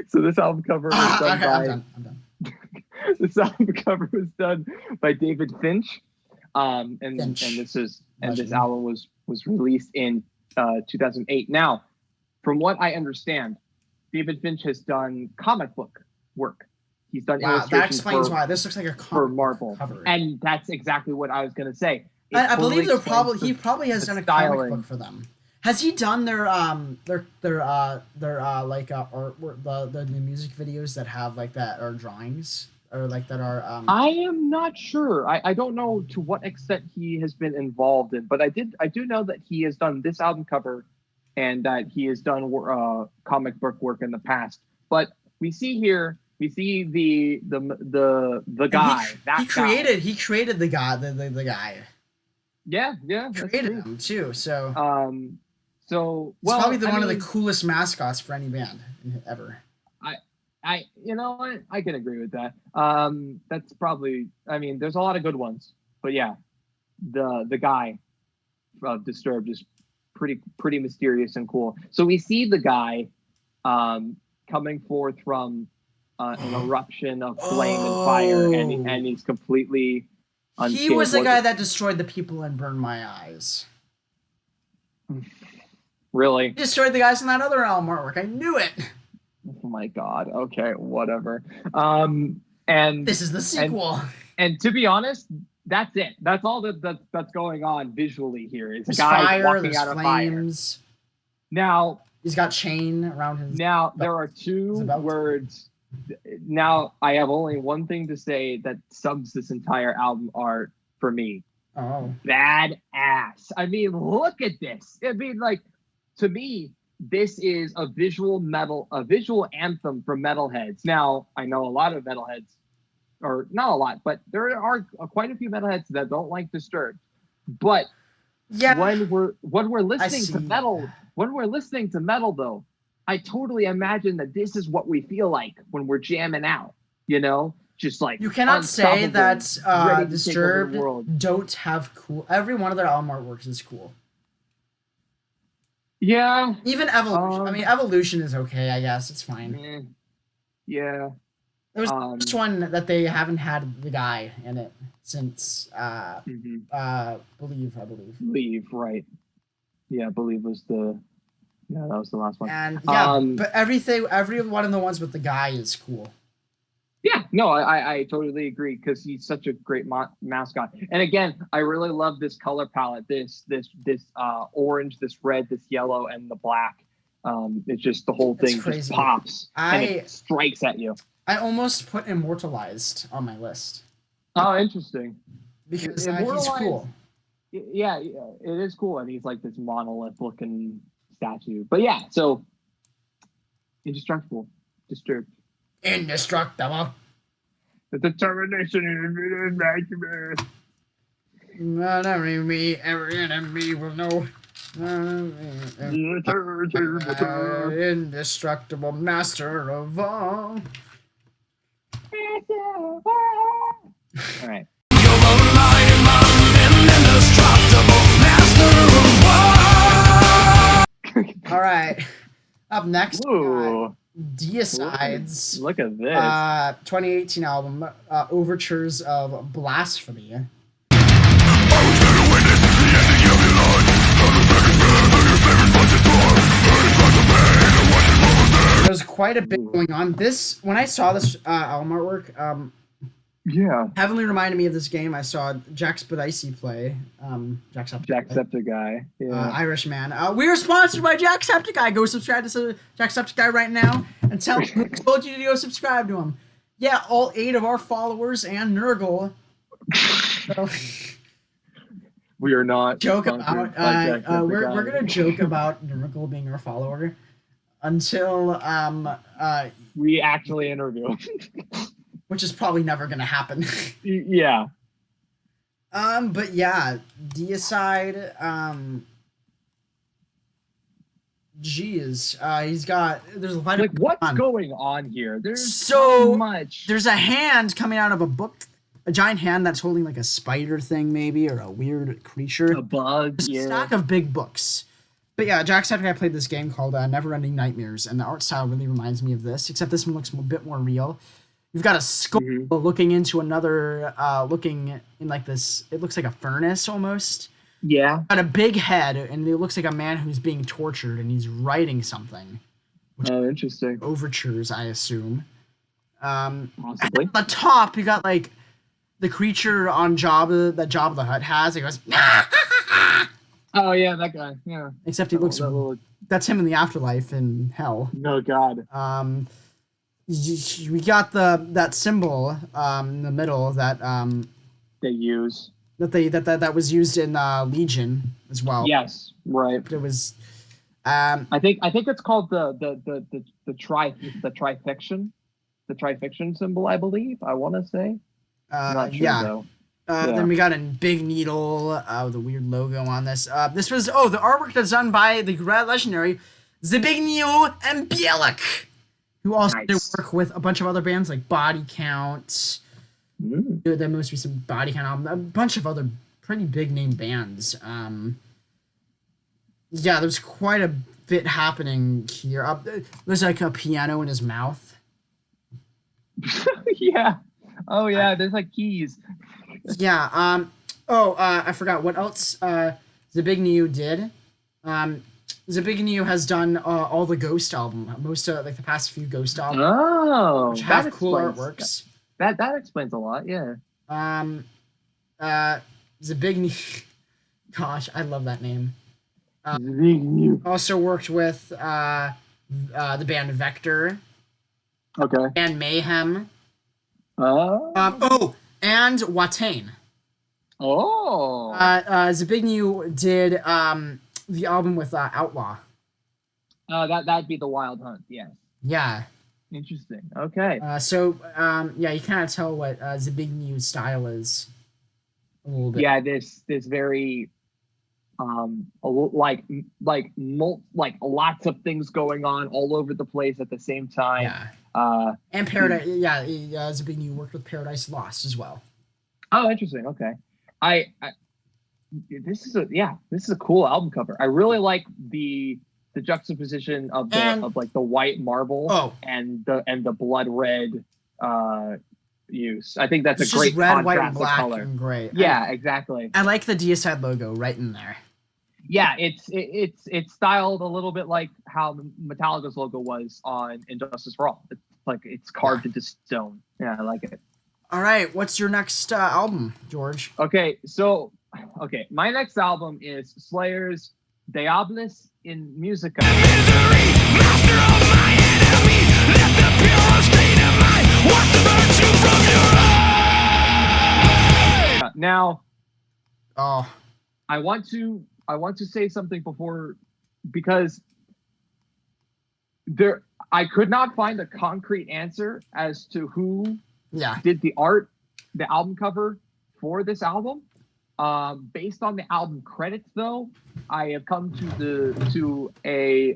So this album cover was done by. I'm done. This album cover was done by David Finch, and this album was released in 2008. Now, from what I understand, David Finch has done comic book work. He's done illustrations. That explains why this looks like a comic for Marvel cover. And that's exactly what I was going to say. I believe he probably has done a comic book for them. Has he done their artwork, the music videos that have like that or drawings or like that are? I am not sure. I don't know to what extent he has been involved in, but I do know that he has done this album cover, and that he has done comic book work in the past. But we see the guy. He created the guy. Yeah. Created him too. So. Well, it's probably one of the coolest mascots for any band ever. I you know what? I can agree with that. That's probably. I mean, there's a lot of good ones, but yeah, the guy of Disturbed is pretty mysterious and cool. So we see the guy coming forth from an eruption of flame and fire, and he's completely unscathed. He was the guy that destroyed the people and burned my eyes. Really? He destroyed the guys in that other album artwork. I knew it. Oh my god. Okay, whatever. And this is the sequel. And to be honest, that's it. That's all that's going on visually here. It's there's guys fire, walking out of flames. Fire. Now he's got chain around his. Now there are two words. Now I have only one thing to say that sums this entire album art for me. Oh. Badass. I mean, look at this. I mean, like, to me, this is a visual anthem for metalheads. Now, I know a lot of metalheads, or not a lot, but there are quite a few metalheads that don't like Disturbed. But when we're listening to metal, though, I totally imagine that this is what we feel like when we're jamming out. You know, just like you cannot say that Disturbed don't have cool. Every one of their album artworks is cool. Yeah. Even Evolution. I mean, Evolution is okay, I guess. It's fine. Yeah. There was this one that they haven't had the guy in it since Believe, I believe. Believe, right. Yeah, Believe was that was the last one. And but every one of the ones with the guy is cool. Yeah, no, I totally agree because he's such a great mascot. And again, I really love this color palette. This orange, this red, this yellow, and the black. It's just the whole thing just pops and it strikes at you. I almost put Immortalized on my list. Oh, interesting. Because he's cool. Yeah, it is cool, and he's like this monolith-looking statue. But yeah, so Indestructible, Disturbed. Indestructible. The determination is nightmare. Not every enemy will know. Indestructible master of all. All right. All right. Up next, we got Ooh, Deicide's look at this. 2018 album, Overtures of Blasphemy. There's quite a bit going on. This, when I saw this album artwork, Yeah. heavily reminded me of this game I saw Jacksepticeye play. Jacksepticeye. Yeah. Irishman. We are sponsored by Jacksepticeye. Go subscribe to Jacksepticeye right now and tell who told you to go subscribe to him. Yeah, all 8 of our followers and Nurgle. So, We are not joke sponsored about. by We're Jacksepticeye. gonna joke about Nurgle being our follower until We actually interview. which is probably never gonna happen. Yeah. But yeah, Deicide, geez, he's got, there's a lot Like, of what's going on here? There's so much. There's a hand coming out of a book, a giant hand that's holding like a spider thing maybe, or a weird creature. A bug. There's Yeah. a stack of big books. But yeah, Jacksepticeye played this game called Never-Ending Nightmares, and the art style really reminds me of this, except this one looks a bit more real. You've got a skull looking into another, looking in like this, it looks like a furnace almost. Yeah. Got a big head, and it looks like a man who's being tortured, and he's writing something. Oh, interesting. Overtures, I assume. Possibly. At the top, you got like the creature on Jabba that Jabba the Hutt has. He goes, Oh yeah, that guy. Yeah. except he looks. That little... That's him in the afterlife in hell. No God. We got that symbol in the middle that They use. that was used in Legion as well. Yes. Right. It was. I think it's called the trifixion. The trifixion symbol, I believe. I want to say. Not sure, yeah. though. Then we got a big needle with a weird logo on this. This was the artwork that's done by the legendary Zbigniew Bielak, who also did work with a bunch of other bands like Body Count, their most recent Body Count album, a bunch of other pretty big name bands. Yeah, there's quite a bit happening here. There's like a piano in his mouth. Yeah. Oh yeah, there's like keys. Yeah. I forgot what else Zbigniew did. Zbigniew has done all the Ghost album, most of like the past few Ghost albums, Oh, which have cool artworks. That explains a lot. Yeah. Zbigniew, gosh, I love that name. Zbigniew. Also worked with the band Vector Okay. and Mayhem. Oh. And Watain. Oh. Zbigniew did the album with Outlaw. That'd be the Wild Hunt. Yes. Yeah. Interesting. Okay. Yeah, you kind of tell what Zbignew's style is a little bit. Yeah, this very like lots of things going on all over the place at the same time. Yeah. And Paradise. Yeah, Zbigniew worked with Paradise Lost as well. Oh, interesting. Okay. This is a cool album cover. I really like the juxtaposition of the white marble and the blood red use. I think that's it's a great red, contrast white, and black, of color. and gray. Yeah, exactly. I like the Deicide logo right in there. Yeah, it's styled a little bit like how Metallica's logo was on Injustice for All. It's like it's carved into stone. Yeah, I like it. All right, what's your next album, George? Okay, my next album is Slayer's Diabolus in Musica. Misery, master of my enemy, let the pure state of mind wash the virtue from your eye. Now, Oh, I want to say something before, because I could not find a concrete answer as to who did the art, the album cover for this album. Based on the album credits, though, I have come to the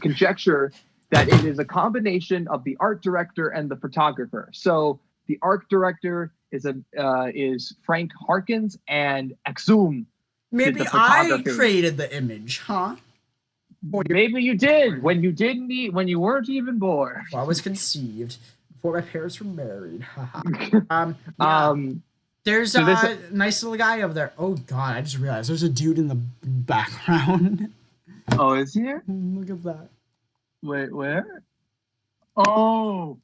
conjecture that it is a combination of the art director and the photographer. So the art director is Frank Harkins, and Exum. Maybe I created the image, huh? Maybe you did when you weren't even born. Well, I was conceived before my parents were married. There's a nice little guy over there. Oh God, I just realized there's a dude in the background. Oh, is he here? Look at that. Wait, where? Oh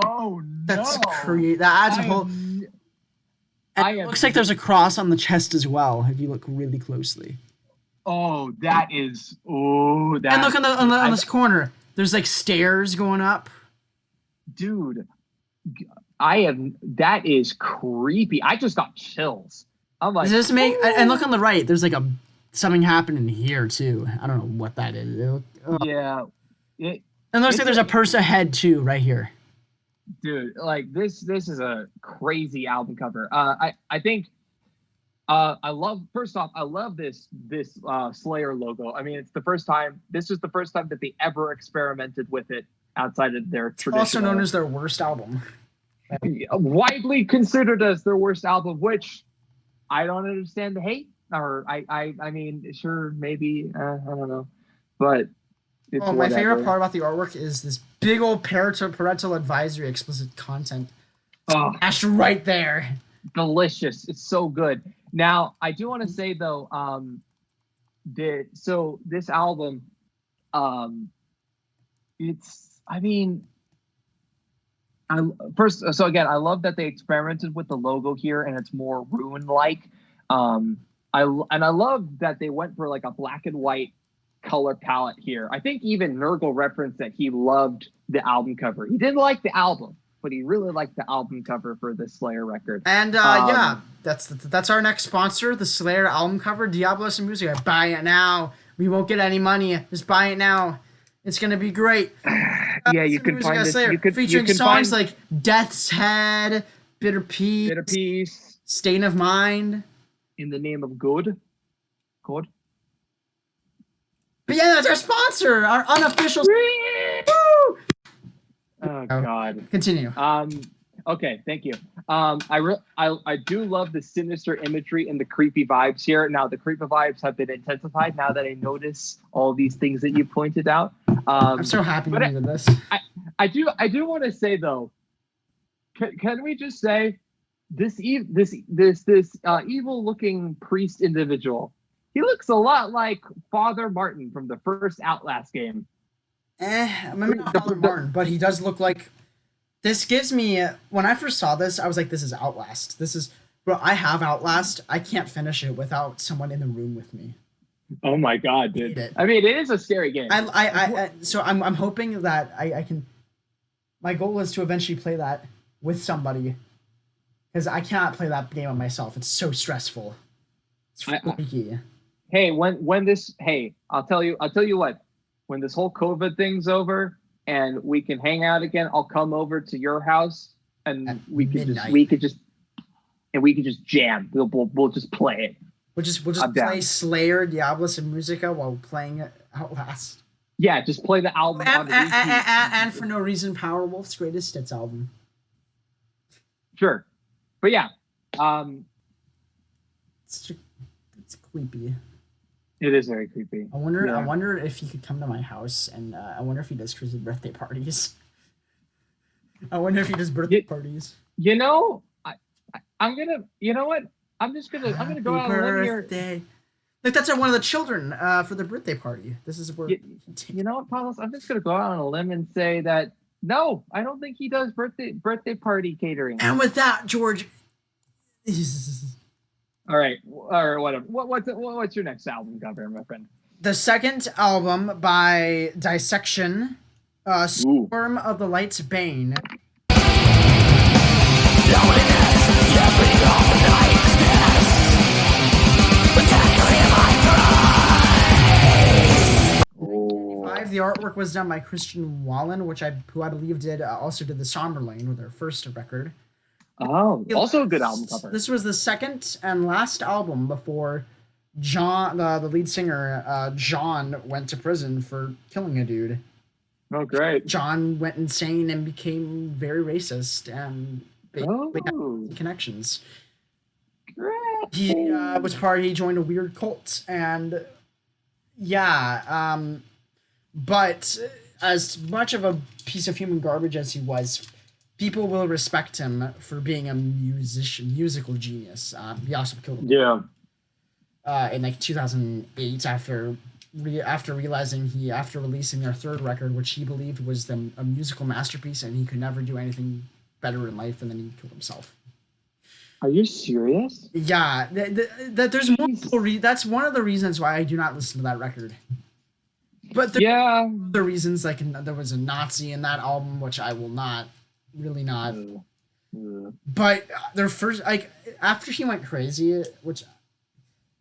no. That's that adds a whole. It looks like there's a cross on the chest as well. If you look really closely. Oh, that is. Oh, that. And look on this corner. There's like stairs going up. Dude, that is creepy. I just got chills. I'm like, does this make? And look on the right. There's like something happening here too. I don't know what that is. Yeah. And it looks like there's a person head too right here. Dude, like this is a crazy album cover. I think I love this Slayer logo. I mean, this is the first time that they ever experimented with it outside of their traditional. Also known as their worst album. Widely considered as their worst album, which I don't understand the hate. Or I mean, sure, maybe I don't know, but it's my favorite part about the artwork is this big old parental advisory explicit content. Oh, that's right there. Delicious. It's so good. Now, I do want to say though, this album, I love that they experimented with the logo here and it's more Ruin-like. I love that they went for like a black and white color palette here. I think even Nurgle referenced that he loved the album cover. He didn't like the album, but he really liked the album cover for the Slayer record. And that's our next sponsor, the Slayer album cover, Diabolus and Musica. Buy it now. We won't get any money. Just buy it now. It's gonna be great. Yeah, you can find it. Featuring songs like Death's Head, Bitter Peace, Stain of Mind, In the Name of Good. But yeah, that's our sponsor, our unofficial. Woo! Oh God. Continue. Okay, thank you. I do love the sinister imagery and the creepy vibes here. Now the creepy vibes have been intensified now that I notice all these things that you pointed out. I'm so happy to do this. I do want to say though, can we just say this evil looking priest individual? He looks a lot like Father Martin from the first Outlast game. Maybe not Father Martin, but he does look like. This gives me, when I first saw this, I was like, this is Outlast. Bro, I have Outlast. I can't finish it without someone in the room with me. Oh my God, dude. I mean, it is a scary game. So I'm hoping that I can, my goal is to eventually play that with somebody. Because I cannot play that game on myself. It's so stressful. It's freaky. I'll tell you what, when this whole COVID thing's over, and we can hang out again, I'll come over to your house and we could just jam. We'll just play it. We'll just play Slayer, Diabolus, and Musica while playing it Outlast. Yeah, just play the album and for no reason, Powerwolf's Greatest Hits album. Sure, but yeah, it's creepy. It is very creepy. I wonder if he could come to my house, and I wonder if he does Chris's birthday parties. I wonder if he does birthday parties. You know, I'm gonna. You know what? I'm gonna go out and live here. Like that's one of the children for the birthday party. This is where. You know what, Pavlos? I'm just gonna go out on a limb and say that no, I don't think he does birthday party catering. And with that, George. All right, or whatever. What's your next album cover, my friend? The second album by Dissection, Storm of the Light's Bane. The artwork was done by Christian Wallen, who I believe also did the Somberlane with their first record. Oh, also a good album cover. This was the second and last album before John, the lead singer, John, went to prison for killing a dude. Oh, great. John went insane and became very racist and basically Oh, had connections. great. He joined a weird cult, and yeah, but as much of a piece of human garbage as he was, people will respect him for being a musical genius. He also killed him in like 2008 after releasing their third record, which he believed was a musical masterpiece, and he could never do anything better in life, and then he killed himself. Are you serious? Yeah, there's multiple that's one of the reasons why I do not listen to that record. But there are other reasons, like there was a Nazi in that album, which I will not. But their first, like, after he went crazy,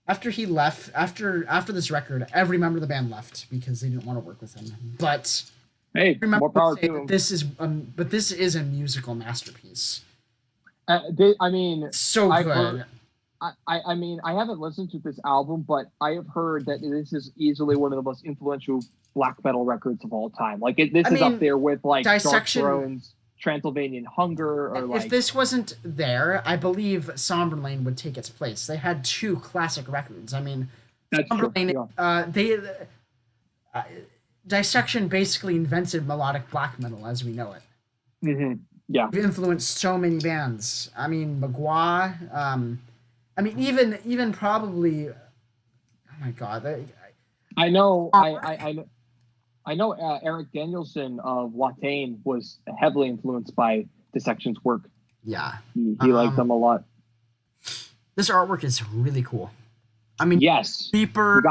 after he left, after this record, every member of the band left because they didn't want to work with him. But hey, more power to him. This is a musical masterpiece. I mean, so good. I mean, I haven't listened to this album, but I have heard that this is easily one of the most influential black metal records of all time. Like, this is up there with like Dissection, Dark Thrones, Transylvanian Hunger, or like. If this wasn't there, I believe Somberlane would take its place. They had two classic records. I mean, that's Somberlane, Dissection basically invented melodic black metal as we know it. Mm-hmm. Yeah, They've influenced so many bands. I mean, Mgła. I mean, even probably. Oh my God! I know. I know. Eric Danielson of Watain was heavily influenced by Dissection's work. Yeah, he liked them a lot. This artwork is really cool. I mean, yes, Reaper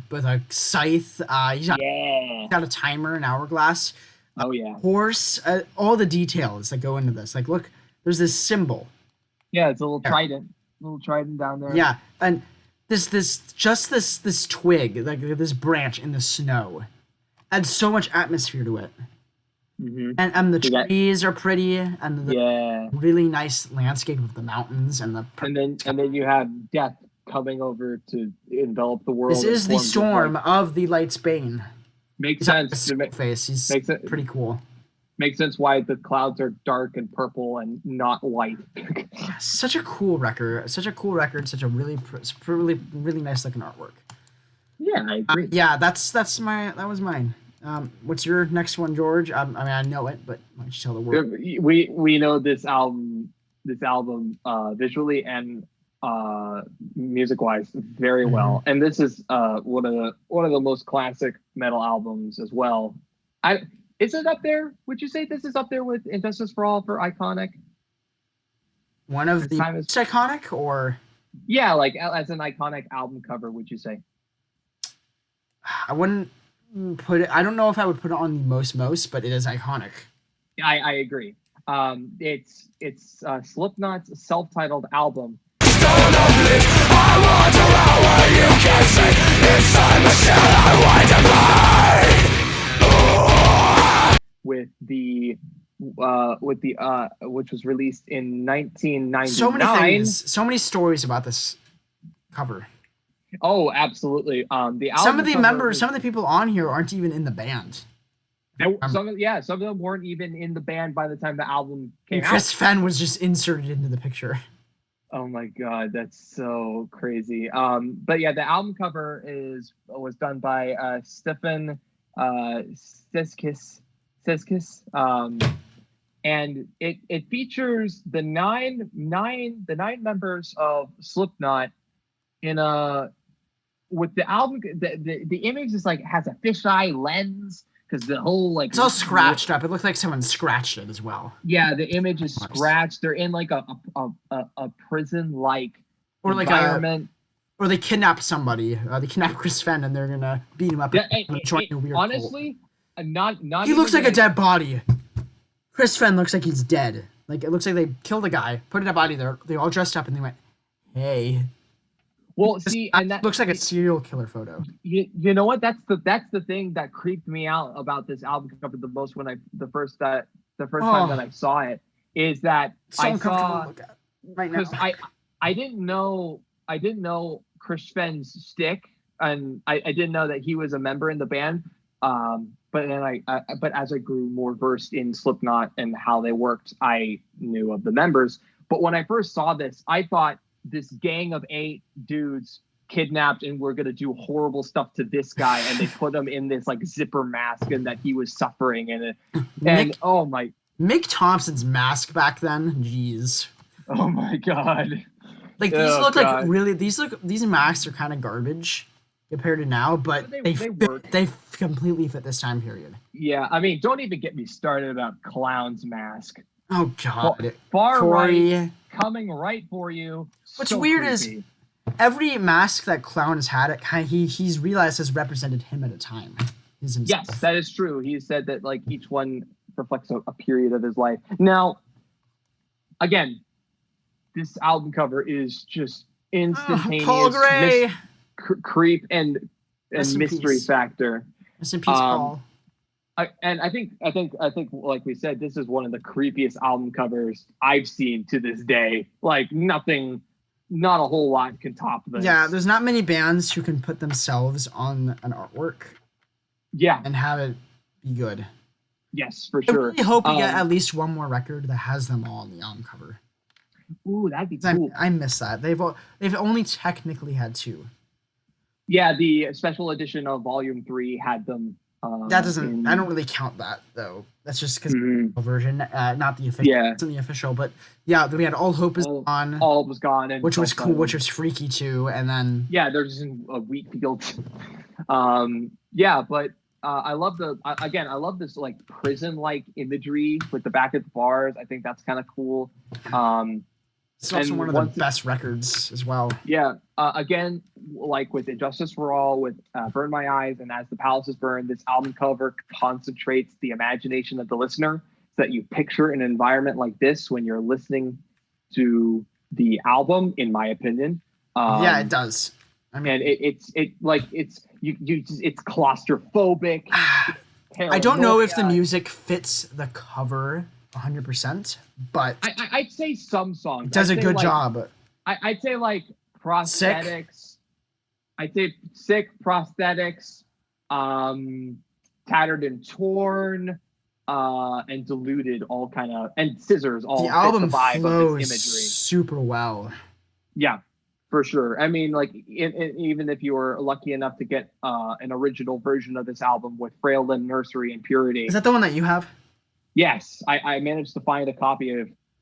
with a scythe. He's got a timer, an hourglass. Oh yeah, horse. All the details that go into this. Like, look, there's this symbol. Yeah, it's a little trident. Little trident down there. Yeah, and this twig, like this branch in the snow, adds so much atmosphere to it. Mm-hmm. And the trees are pretty, and the really nice landscape of the mountains, and then you have death coming over to envelop the world. This is the storm of the Light's Bane. Makes sense. He's pretty cool. Makes sense why the clouds are dark and purple and not white. Such a cool record. Such a really nice looking artwork. Yeah, I agree. That was mine. What's your next one, George? I mean, I know it, but why don't you tell the world? We know this album visually and music wise very well, and this is one of the most classic metal albums as well. Is it up there? Would you say this is up there with Injustice for All for iconic? One of the most iconic, or like as an iconic album cover, would you say? I wouldn't put it. I don't know if I would put it on the most, but it is iconic. I agree. It's Slipknot's self-titled album. With the which was released in 1999. So many things, so many stories about this cover. Oh, absolutely. The album some of the members, some of the people on here aren't even in the band. Some of them weren't even in the band by the time the album came out. Chris Fenn was just inserted into the picture. Oh my God, that's so crazy. But yeah, the album cover was done by Stefan Steskis. And it features the nine members of Slipknot with the album. The image is like has a fisheye lens because the whole it's all scratched up. It looks like someone scratched it as well. Yeah, the image is scratched. They're in like a prison like environment. Or they kidnap somebody. They kidnap Chris Fenn and they're gonna beat him up. Honestly. Not he looks like a dead body. Chris Fenn looks like he's dead. Like, it looks like they killed a guy, put a dead body there. They all dressed up and they went, "Hey." Well, see, and that looks like a serial killer photo. You know what? That's the thing that creeped me out about this album cover the most when the first time that I saw it is that so uncomfortable to look at right now. I didn't know Chris Fenn's stick, and I didn't know that he was a member in the band. but then but as I grew more versed in Slipknot and how they worked, I knew of the members. But when I first saw this, I thought this gang of 8 dudes kidnapped and we're gonna do horrible stuff to this guy, and they put him in this like zipper mask and that he was suffering and oh my. Mick Thompson's mask back then, jeez. Oh my god. Like these masks are kind of garbage compared to now, but they completely fit this time period. Yeah, I mean, don't even get me started about Clown's mask. Oh god. Far right, coming right for you. What's so weird creepy. is every mask that Clown has had, he's realized has represented him at a time. Yes, that is true. He said that like each one reflects a period of his life. Now, again, this album cover is just instantaneous Paul Gray. Creep and mystery factor. Rest in peace, Paul. I think like we said, this is one of the creepiest album covers I've seen to this day. Like not a whole lot can top this. Yeah, there's not many bands who can put themselves on an artwork. Yeah, and have it be good. Yes, for sure. I really hope we get at least one more record that has them all on the album cover. Ooh, that'd be cool. I miss that. They've only technically had 2. Yeah, the special edition of Volume 3 had them. That doesn't. I don't really count that though. That's just because the version, not the official. Yeah, it's in the official. But yeah, we had All Hope Is Gone. All was gone, and which was cool, which was freaky too. And then they're just in a wheat field. But I love I love this like prison-like imagery with the back of the bars. I think that's kind of cool. It's also one of the best records as well. Yeah. Again, like with Injustice for All, with Burn My Eyes, and As the Palaces Burn, this album cover concentrates the imagination of the listener so that you picture an environment like this when you're listening to the album, in my opinion. Yeah, it does. I mean, and it's claustrophobic. I don't know if the music fits the cover 100%, but I'd say some songs. It does a good job. I'd say like Prosthetics. Sick. I'd say Sick, Prosthetics, Tattered and Torn, and Deluded, all kind of, and Scissors, all the album the vibe flows of its imagery super well. Yeah, for sure. I mean, like even if you were lucky enough to get an original version of this album with Frail and Nursery and Purity. Is that the one that you have? Yes, I managed to find a copy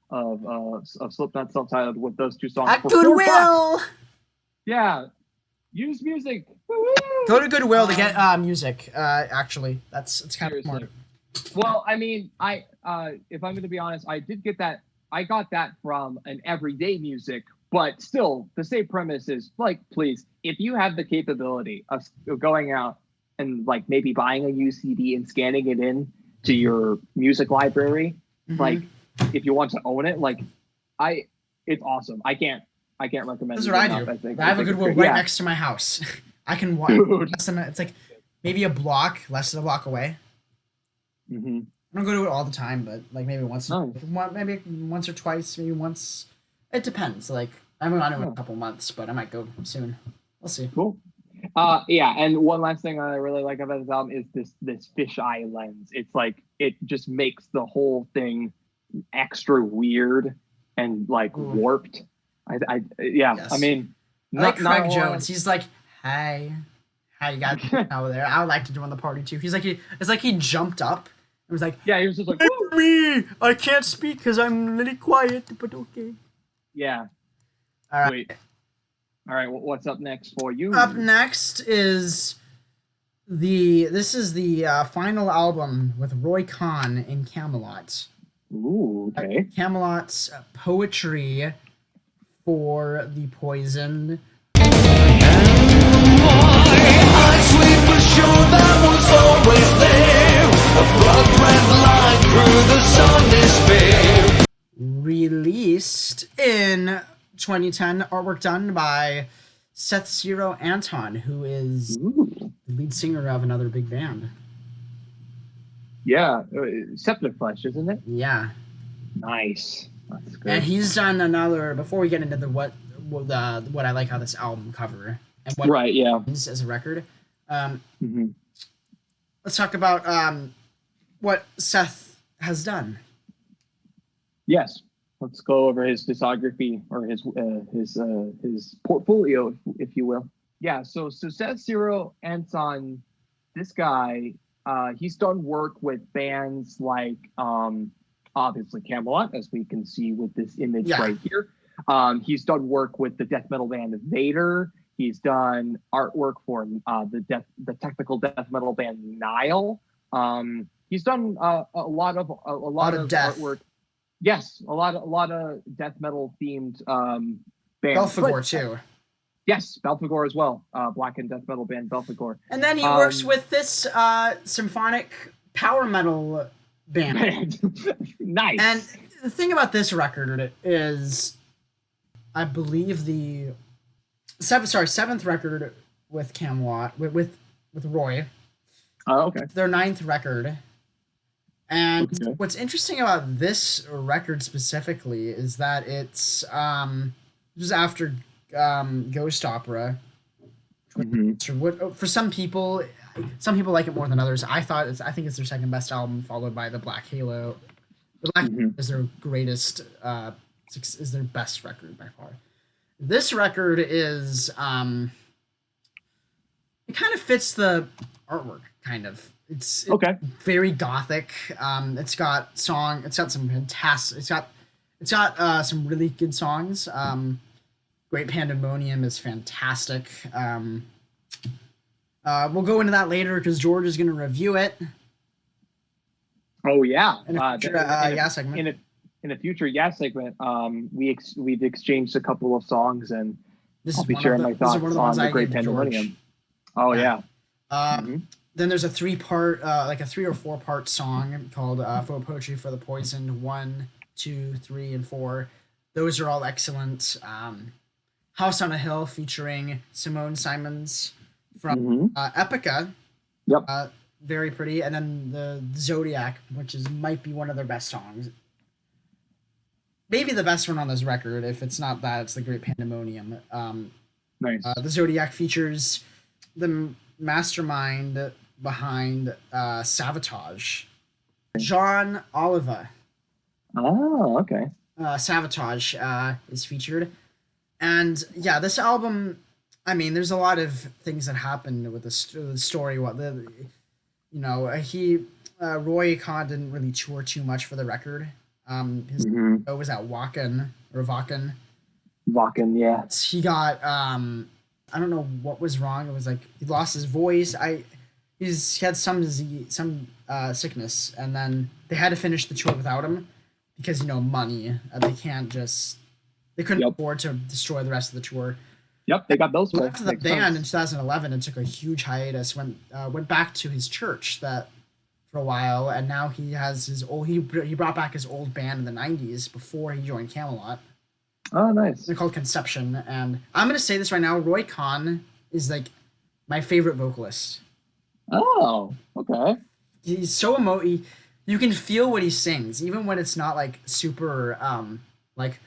of Slipknot self-titled with those 2 songs at Goodwill. Yeah, use music. Woo-hoo! Go to Goodwill to get music. Actually, it's kind of smart. Well, I mean, if I'm going to be honest, I did get that. I got that from an Everyday Music, but still, the same premise is like, please, if you have the capability of going out and like maybe buying a UCD and scanning it in to your music library, like if you want to own it, like it's awesome. I can't recommend. That's what I do. I have a Goodwill right next to my house. I can walk. It's like maybe less than a block away. I don't go to it all the time, but like maybe once or twice, maybe once. It depends. Like I haven't gone to it in a couple months, but I might go soon. We'll see. Cool. Yeah, and one last thing I really like about this album is this fisheye lens. It's like it just makes the whole thing extra weird and like warped. Yes. I mean, I like Craig Jones. He's like, "Hey, how you guys over there? I would like to join the party too." He's like, it's like he jumped up and was like, "Yeah," he was just like, "Me, I can't speak because I'm really quiet, but okay." Yeah. All right. Sweet. All right. What's up next for you? Up next is this is the final album with Roy Khan in Camelot. Ooh, okay. Camelot's poetry for the Poison. Released in 2010, artwork done by Seth Zero Anton, who is the lead singer of another big band. Yeah, Septic Flesh, isn't it? Yeah. Nice. That's good. And he's done another. Before we get into what I like how this album cover and what it means as a record. let's talk about what Seth has done. Yes, let's go over his discography or his portfolio, if you will. Yeah, so Seth Zero Anton, this guy, he's done work with bands like obviously Camelot, as we can see with this image right here. He's done work with the death metal band Vader. He's done artwork for the technical death metal band Nile. He's done a lot of artwork. Yes, a lot of death metal themed bands. Belphegor too. Yes, Belphegor as well. Black and death metal band Belphegor. And then he works with this symphonic power metal band. Nice. And the thing about this record is, I believe the seventh record with Camelot with Roy. Oh, okay. Their 9th record. And what's interesting about this record specifically is that it's just after Ghost Opera. For some people like it more than others. I think it's their second best album, followed by the Black Halo. The Black Halo is their greatest, is their best record by far. This record is it kind of fits the artwork, kind of. It's very gothic. It's got some fantastic. It's got some really good songs. Great Pandemonium is fantastic. We'll go into that later because George is going to review it. Oh yeah, in a future segment. In a future segment, we've exchanged a couple of songs, and I'll be sharing my thoughts on the Great Pandemonium. Oh yeah. Then there's a 3-part, like a 3 or 4-part song called "Faux Poetry for the Poisoned." 1, 2, 3, and 4. Those are all excellent. "House on a Hill" featuring Simone Simons from Epica. Yep. Very pretty. And then the Zodiac, which might be one of their best songs. Maybe the best one on this record. If it's not that, it's the Great Pandemonium. Nice. The Zodiac features the mastermind behind Savatage, John Oliva. Oh, okay. Savatage is featured. And yeah, this album, I mean, there's a lot of things that happened with the story. Roy Khan didn't really tour too much for the record. His show was at Wacken. Wacken, yeah. He got I don't know what was wrong. It was like he lost his voice. He had some sickness, and then they had to finish the tour without him because money. They couldn't afford to destroy the rest of the tour. Yep, they got those. Left the band in 2011 and took a huge hiatus. Went back to his church for a while, and now he has he brought back his old band in the 90s before he joined Camelot. Oh, nice. They're called Conception, and I'm gonna say this right now: Roy Khan is like my favorite vocalist. Oh, okay. He's so you can feel what he sings, even when it's not like super like.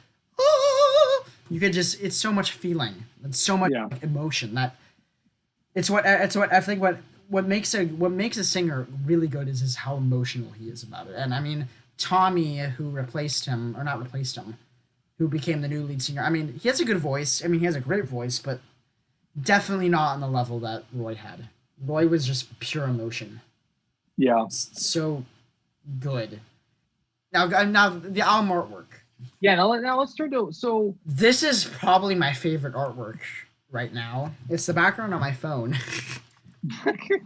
You could it's so much feeling and so much emotion that it's what I think what makes a singer really good is how emotional he is about it. And I mean, Tommy, who who became the new lead singer, I mean, he has a good voice. I mean, he has a great voice, but definitely not on the level that Roy had. Roy was just pure emotion. Yeah. So good. Now the album artwork. Yeah, now let's turn to this is probably my favorite artwork right now. It's the background on my phone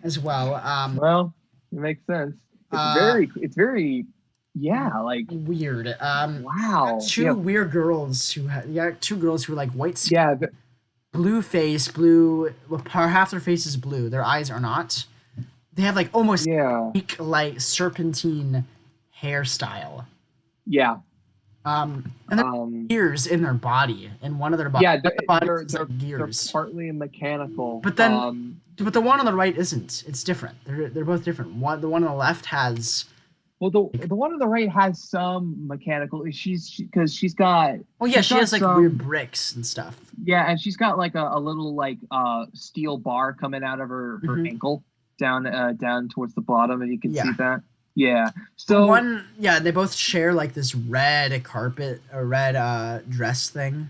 as well. Well, it makes sense. It's very like weird. Wow. Two weird girls who were like white skin. Yeah, blue face, blue. Half their face is blue. Their eyes are not. They have like almost like serpentine hairstyle. Yeah. And there's gears in their body, and one of their bodies. Yeah, they're gears. They're partly mechanical. But then, but the one on the right isn't. It's different. They're both different. The one on the left has. Well, the one on the right has some mechanical. She's got. Oh yeah, she has like weird bricks and stuff. Yeah, and she's got like a little like steel bar coming out of her ankle. down towards the bottom, if you can Yeah. see that. Yeah. So they both share like this red carpet, a red dress thing.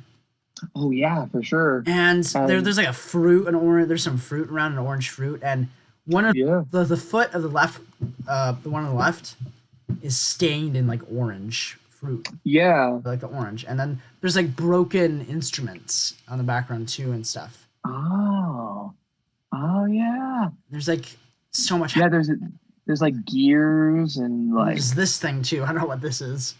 Oh yeah, for sure. And there's like a fruit, an orange. There's some fruit around, an orange fruit, and one of the foot of the left, the one on the left, is stained in like orange fruit. Yeah. Like the orange, and then there's like broken instruments on the background too and stuff. Oh yeah. There's like so much. Yeah, there's like gears and like. There's this thing too. I don't know what this is.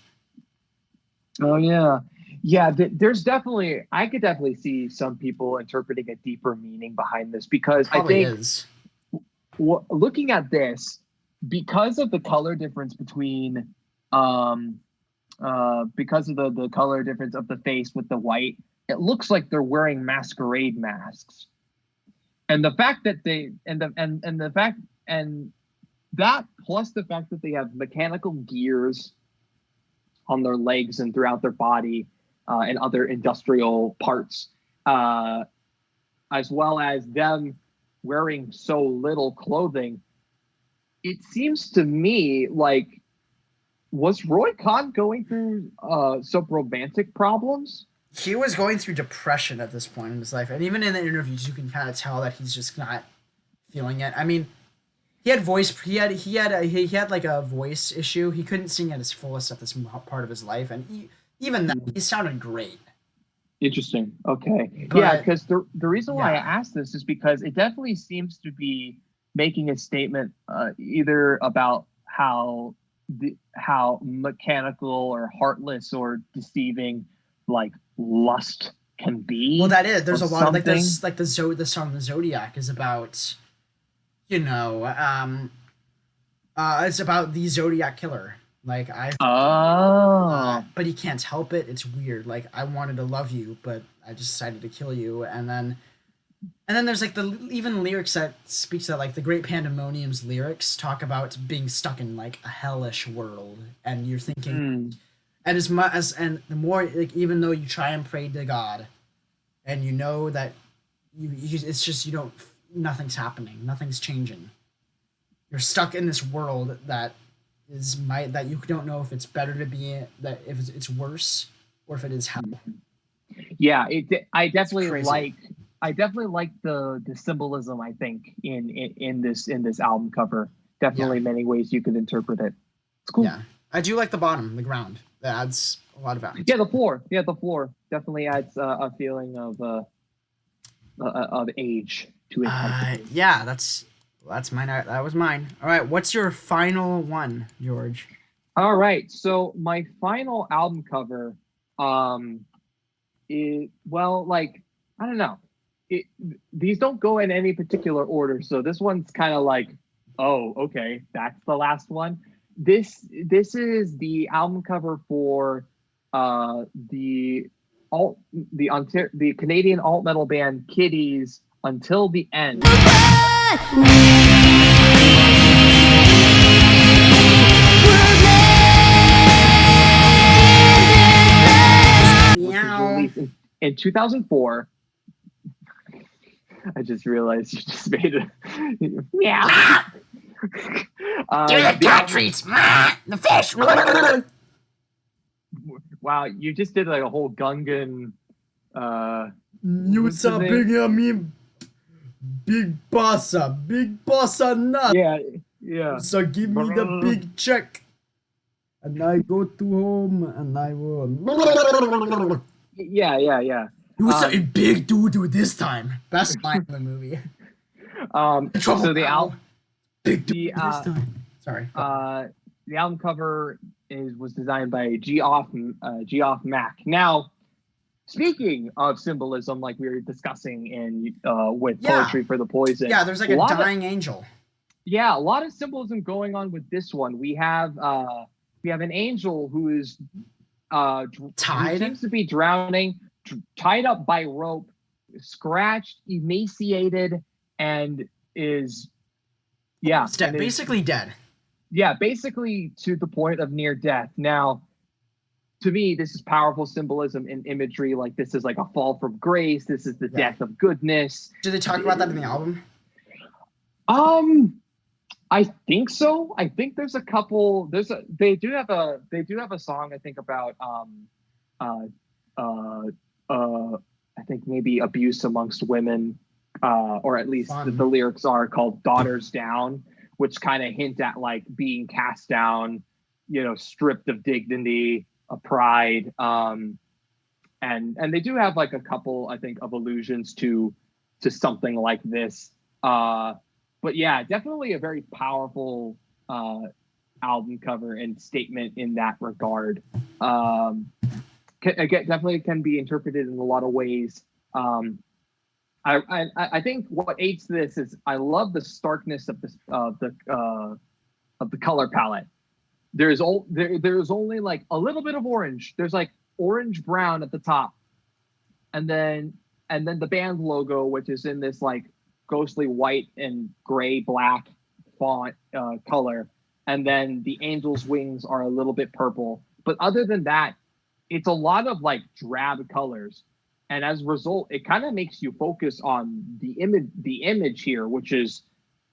Oh yeah. Yeah, there's definitely, I could definitely see some people interpreting a deeper meaning behind this, because I think looking at this, because of the color difference between, because of the color difference of the face with the white, it looks like they're wearing masquerade masks. And the fact that that plus the fact that they have mechanical gears on their legs and throughout their body, and other industrial parts, as well as them wearing so little clothing, it seems to me like, was Roy Khan going through some romantic problems? He was going through depression at this point in his life, and even in the interviews, you can kind of tell that he's just not feeling it. I mean, he had like a voice issue. He couldn't sing at his fullest at this part of his life, and even then, he sounded great. Interesting. Okay. Yeah, because the reason why I asked this is because it definitely seems to be making a statement either about how mechanical or heartless or deceiving like lust can be. Well, that is. There's a lot of like this, like the song "The Zodiac" is about, it's about the Zodiac killer. Like but he can't help it. It's weird. Like, I wanted to love you, but I just decided to kill you. And then there's like even lyrics that speaks to that, like the Great Pandemonium's lyrics talk about being stuck in like a hellish world, and you're thinking, and the more like, even though you try and pray to God, and you know that it's just nothing's happening, nothing's changing. You're stuck in this world that you don't know if it's better to be in, that if it's worse or if it is hell. Yeah, I definitely like the symbolism, I think, in this album cover. Definitely many ways you could interpret it. It's cool. Yeah, I do like the bottom, the ground. That adds a lot of value. Yeah, the floor definitely adds a feeling of age to it. Yeah, that's mine. That was mine. All right, what's your final one, George? All right, so my final album cover, is, well, like, I don't know. These don't go in any particular order, so this one's kind of like, oh, okay, that's the last one. This is the album cover for the Canadian alt metal band Kittie's "Until the End." In 2004. I just realized you just made it. Yeah. The cat treats. The fish. Wow, you just did like a whole Gungan. You saw big me, big bossa nut. Yeah. So give me the big check, and I go to home, and I will. Yeah. It was a big doo-doo this time. Best line in the movie. So the album, big doo-doo this time. Sorry. The album cover was designed by Geoff Mack. Now, speaking of symbolism, like we were discussing with Poetry for the Poison. Yeah, there's like a dying angel. Yeah, a lot of symbolism going on with this one. We have an angel who is tied, who seems to be drowning, tied up by rope, scratched, emaciated, and is basically dead. Yeah, basically to the point of near death. Now, to me, this is powerful symbolism and imagery. Like, this is like a fall from grace. This is the death of goodness. Do they talk about that in the album? I think so. I think there's a couple. They do have a song. I think about uh, uh, I think maybe abuse amongst women, or at least the lyrics are called "Daughters Down," which kind of hint at like being cast down, stripped of dignity, of pride. And they do have like a couple, I think, of allusions to something like this. But yeah, definitely a very powerful album cover and statement in that regard. Definitely can be interpreted in a lot of ways. I think what aids this is I love the starkness of the color palette. There's only like a little bit of orange. There's like orange brown at the top, and then the band logo, which is in this like ghostly white and gray black font color, and then the angel's wings are a little bit purple. But other than that, it's a lot of like drab colors, and as a result, it kind of makes you focus on the image here, which is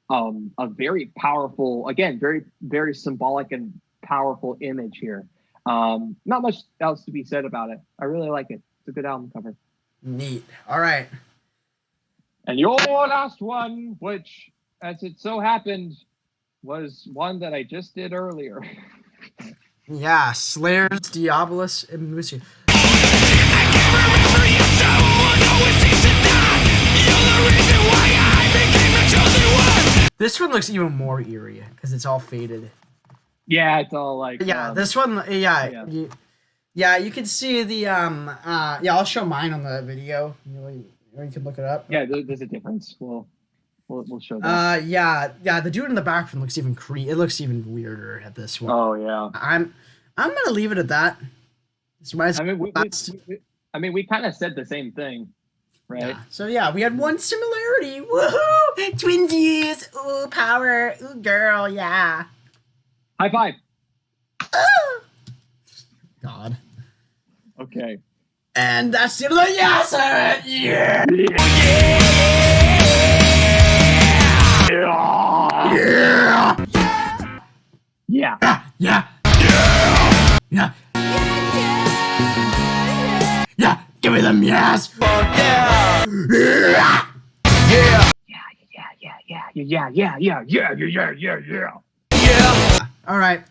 a very powerful, again, very very symbolic and powerful image here. Not much else to be said about it. I really like it. It's a good album cover. Neat. All right. And your last one, which, as it so happened, was one that I just did earlier. Yeah, Slayer's Diabolus and Musica. This one looks even more eerie because it's all faded. Yeah, it's all like... Yeah, this one, yeah. You can see the, yeah, I'll show mine on the video. You can look it up. Yeah, there's a difference. We'll show that. Yeah, the dude in the back one looks even it looks even weirder at this one. Oh yeah. I'm gonna leave it at that. I mean, we kind of said the same thing, right? Yeah. So yeah, we had one similarity. Woohoo! Twinsies! Ooh, power! Ooh, girl! Yeah. High five. Ooh. God. Okay. And that's the end of the yes! Yeah! Yeah. Yeah. Yeah. Yeah. Give me them yes. Fuck yeah. Yeah. Yeah. All right.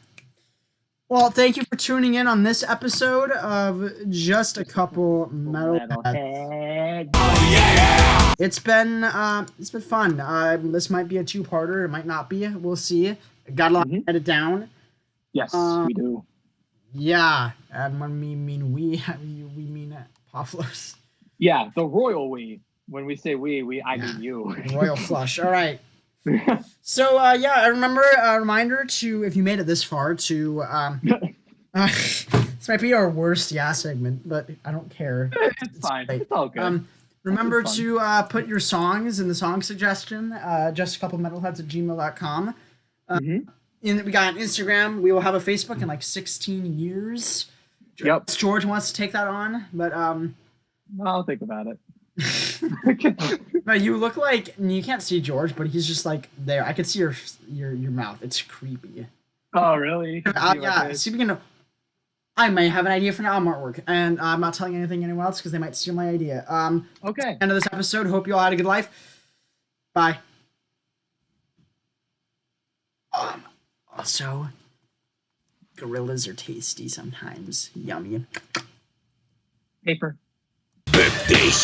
Well, thank you for tuning in on this episode of Just a Couple Metalheads. Oh yeah. It's been fun. This might be a two-parter. It might not be. We'll see. Got a lot to edit down. Yes, we do. Yeah, and when we mean we mean Pavlos. Yeah, the royal we. When we say I mean you. Royal flush. All right. So yeah, I remember a reminder to, if you made it this far, to this might be our worst segment, but I don't care. It's fine. It's all good. Remember to put your songs in the song suggestion, justacouplemetalheads@gmail.com. We got an Instagram. We will have a Facebook in like 16 years. Yep. George wants to take that on, but I'll think about it. No, you look like, you can't see George, but he's just like there. I can see your mouth. It's creepy. Oh really? Yeah. Speaking of, I may have an idea for an album artwork, and I'm not telling anyone else because they might steal my idea. Okay. End of this episode. Hope you all had a good life. Bye. Also, gorillas are tasty sometimes. Yummy. Paper. This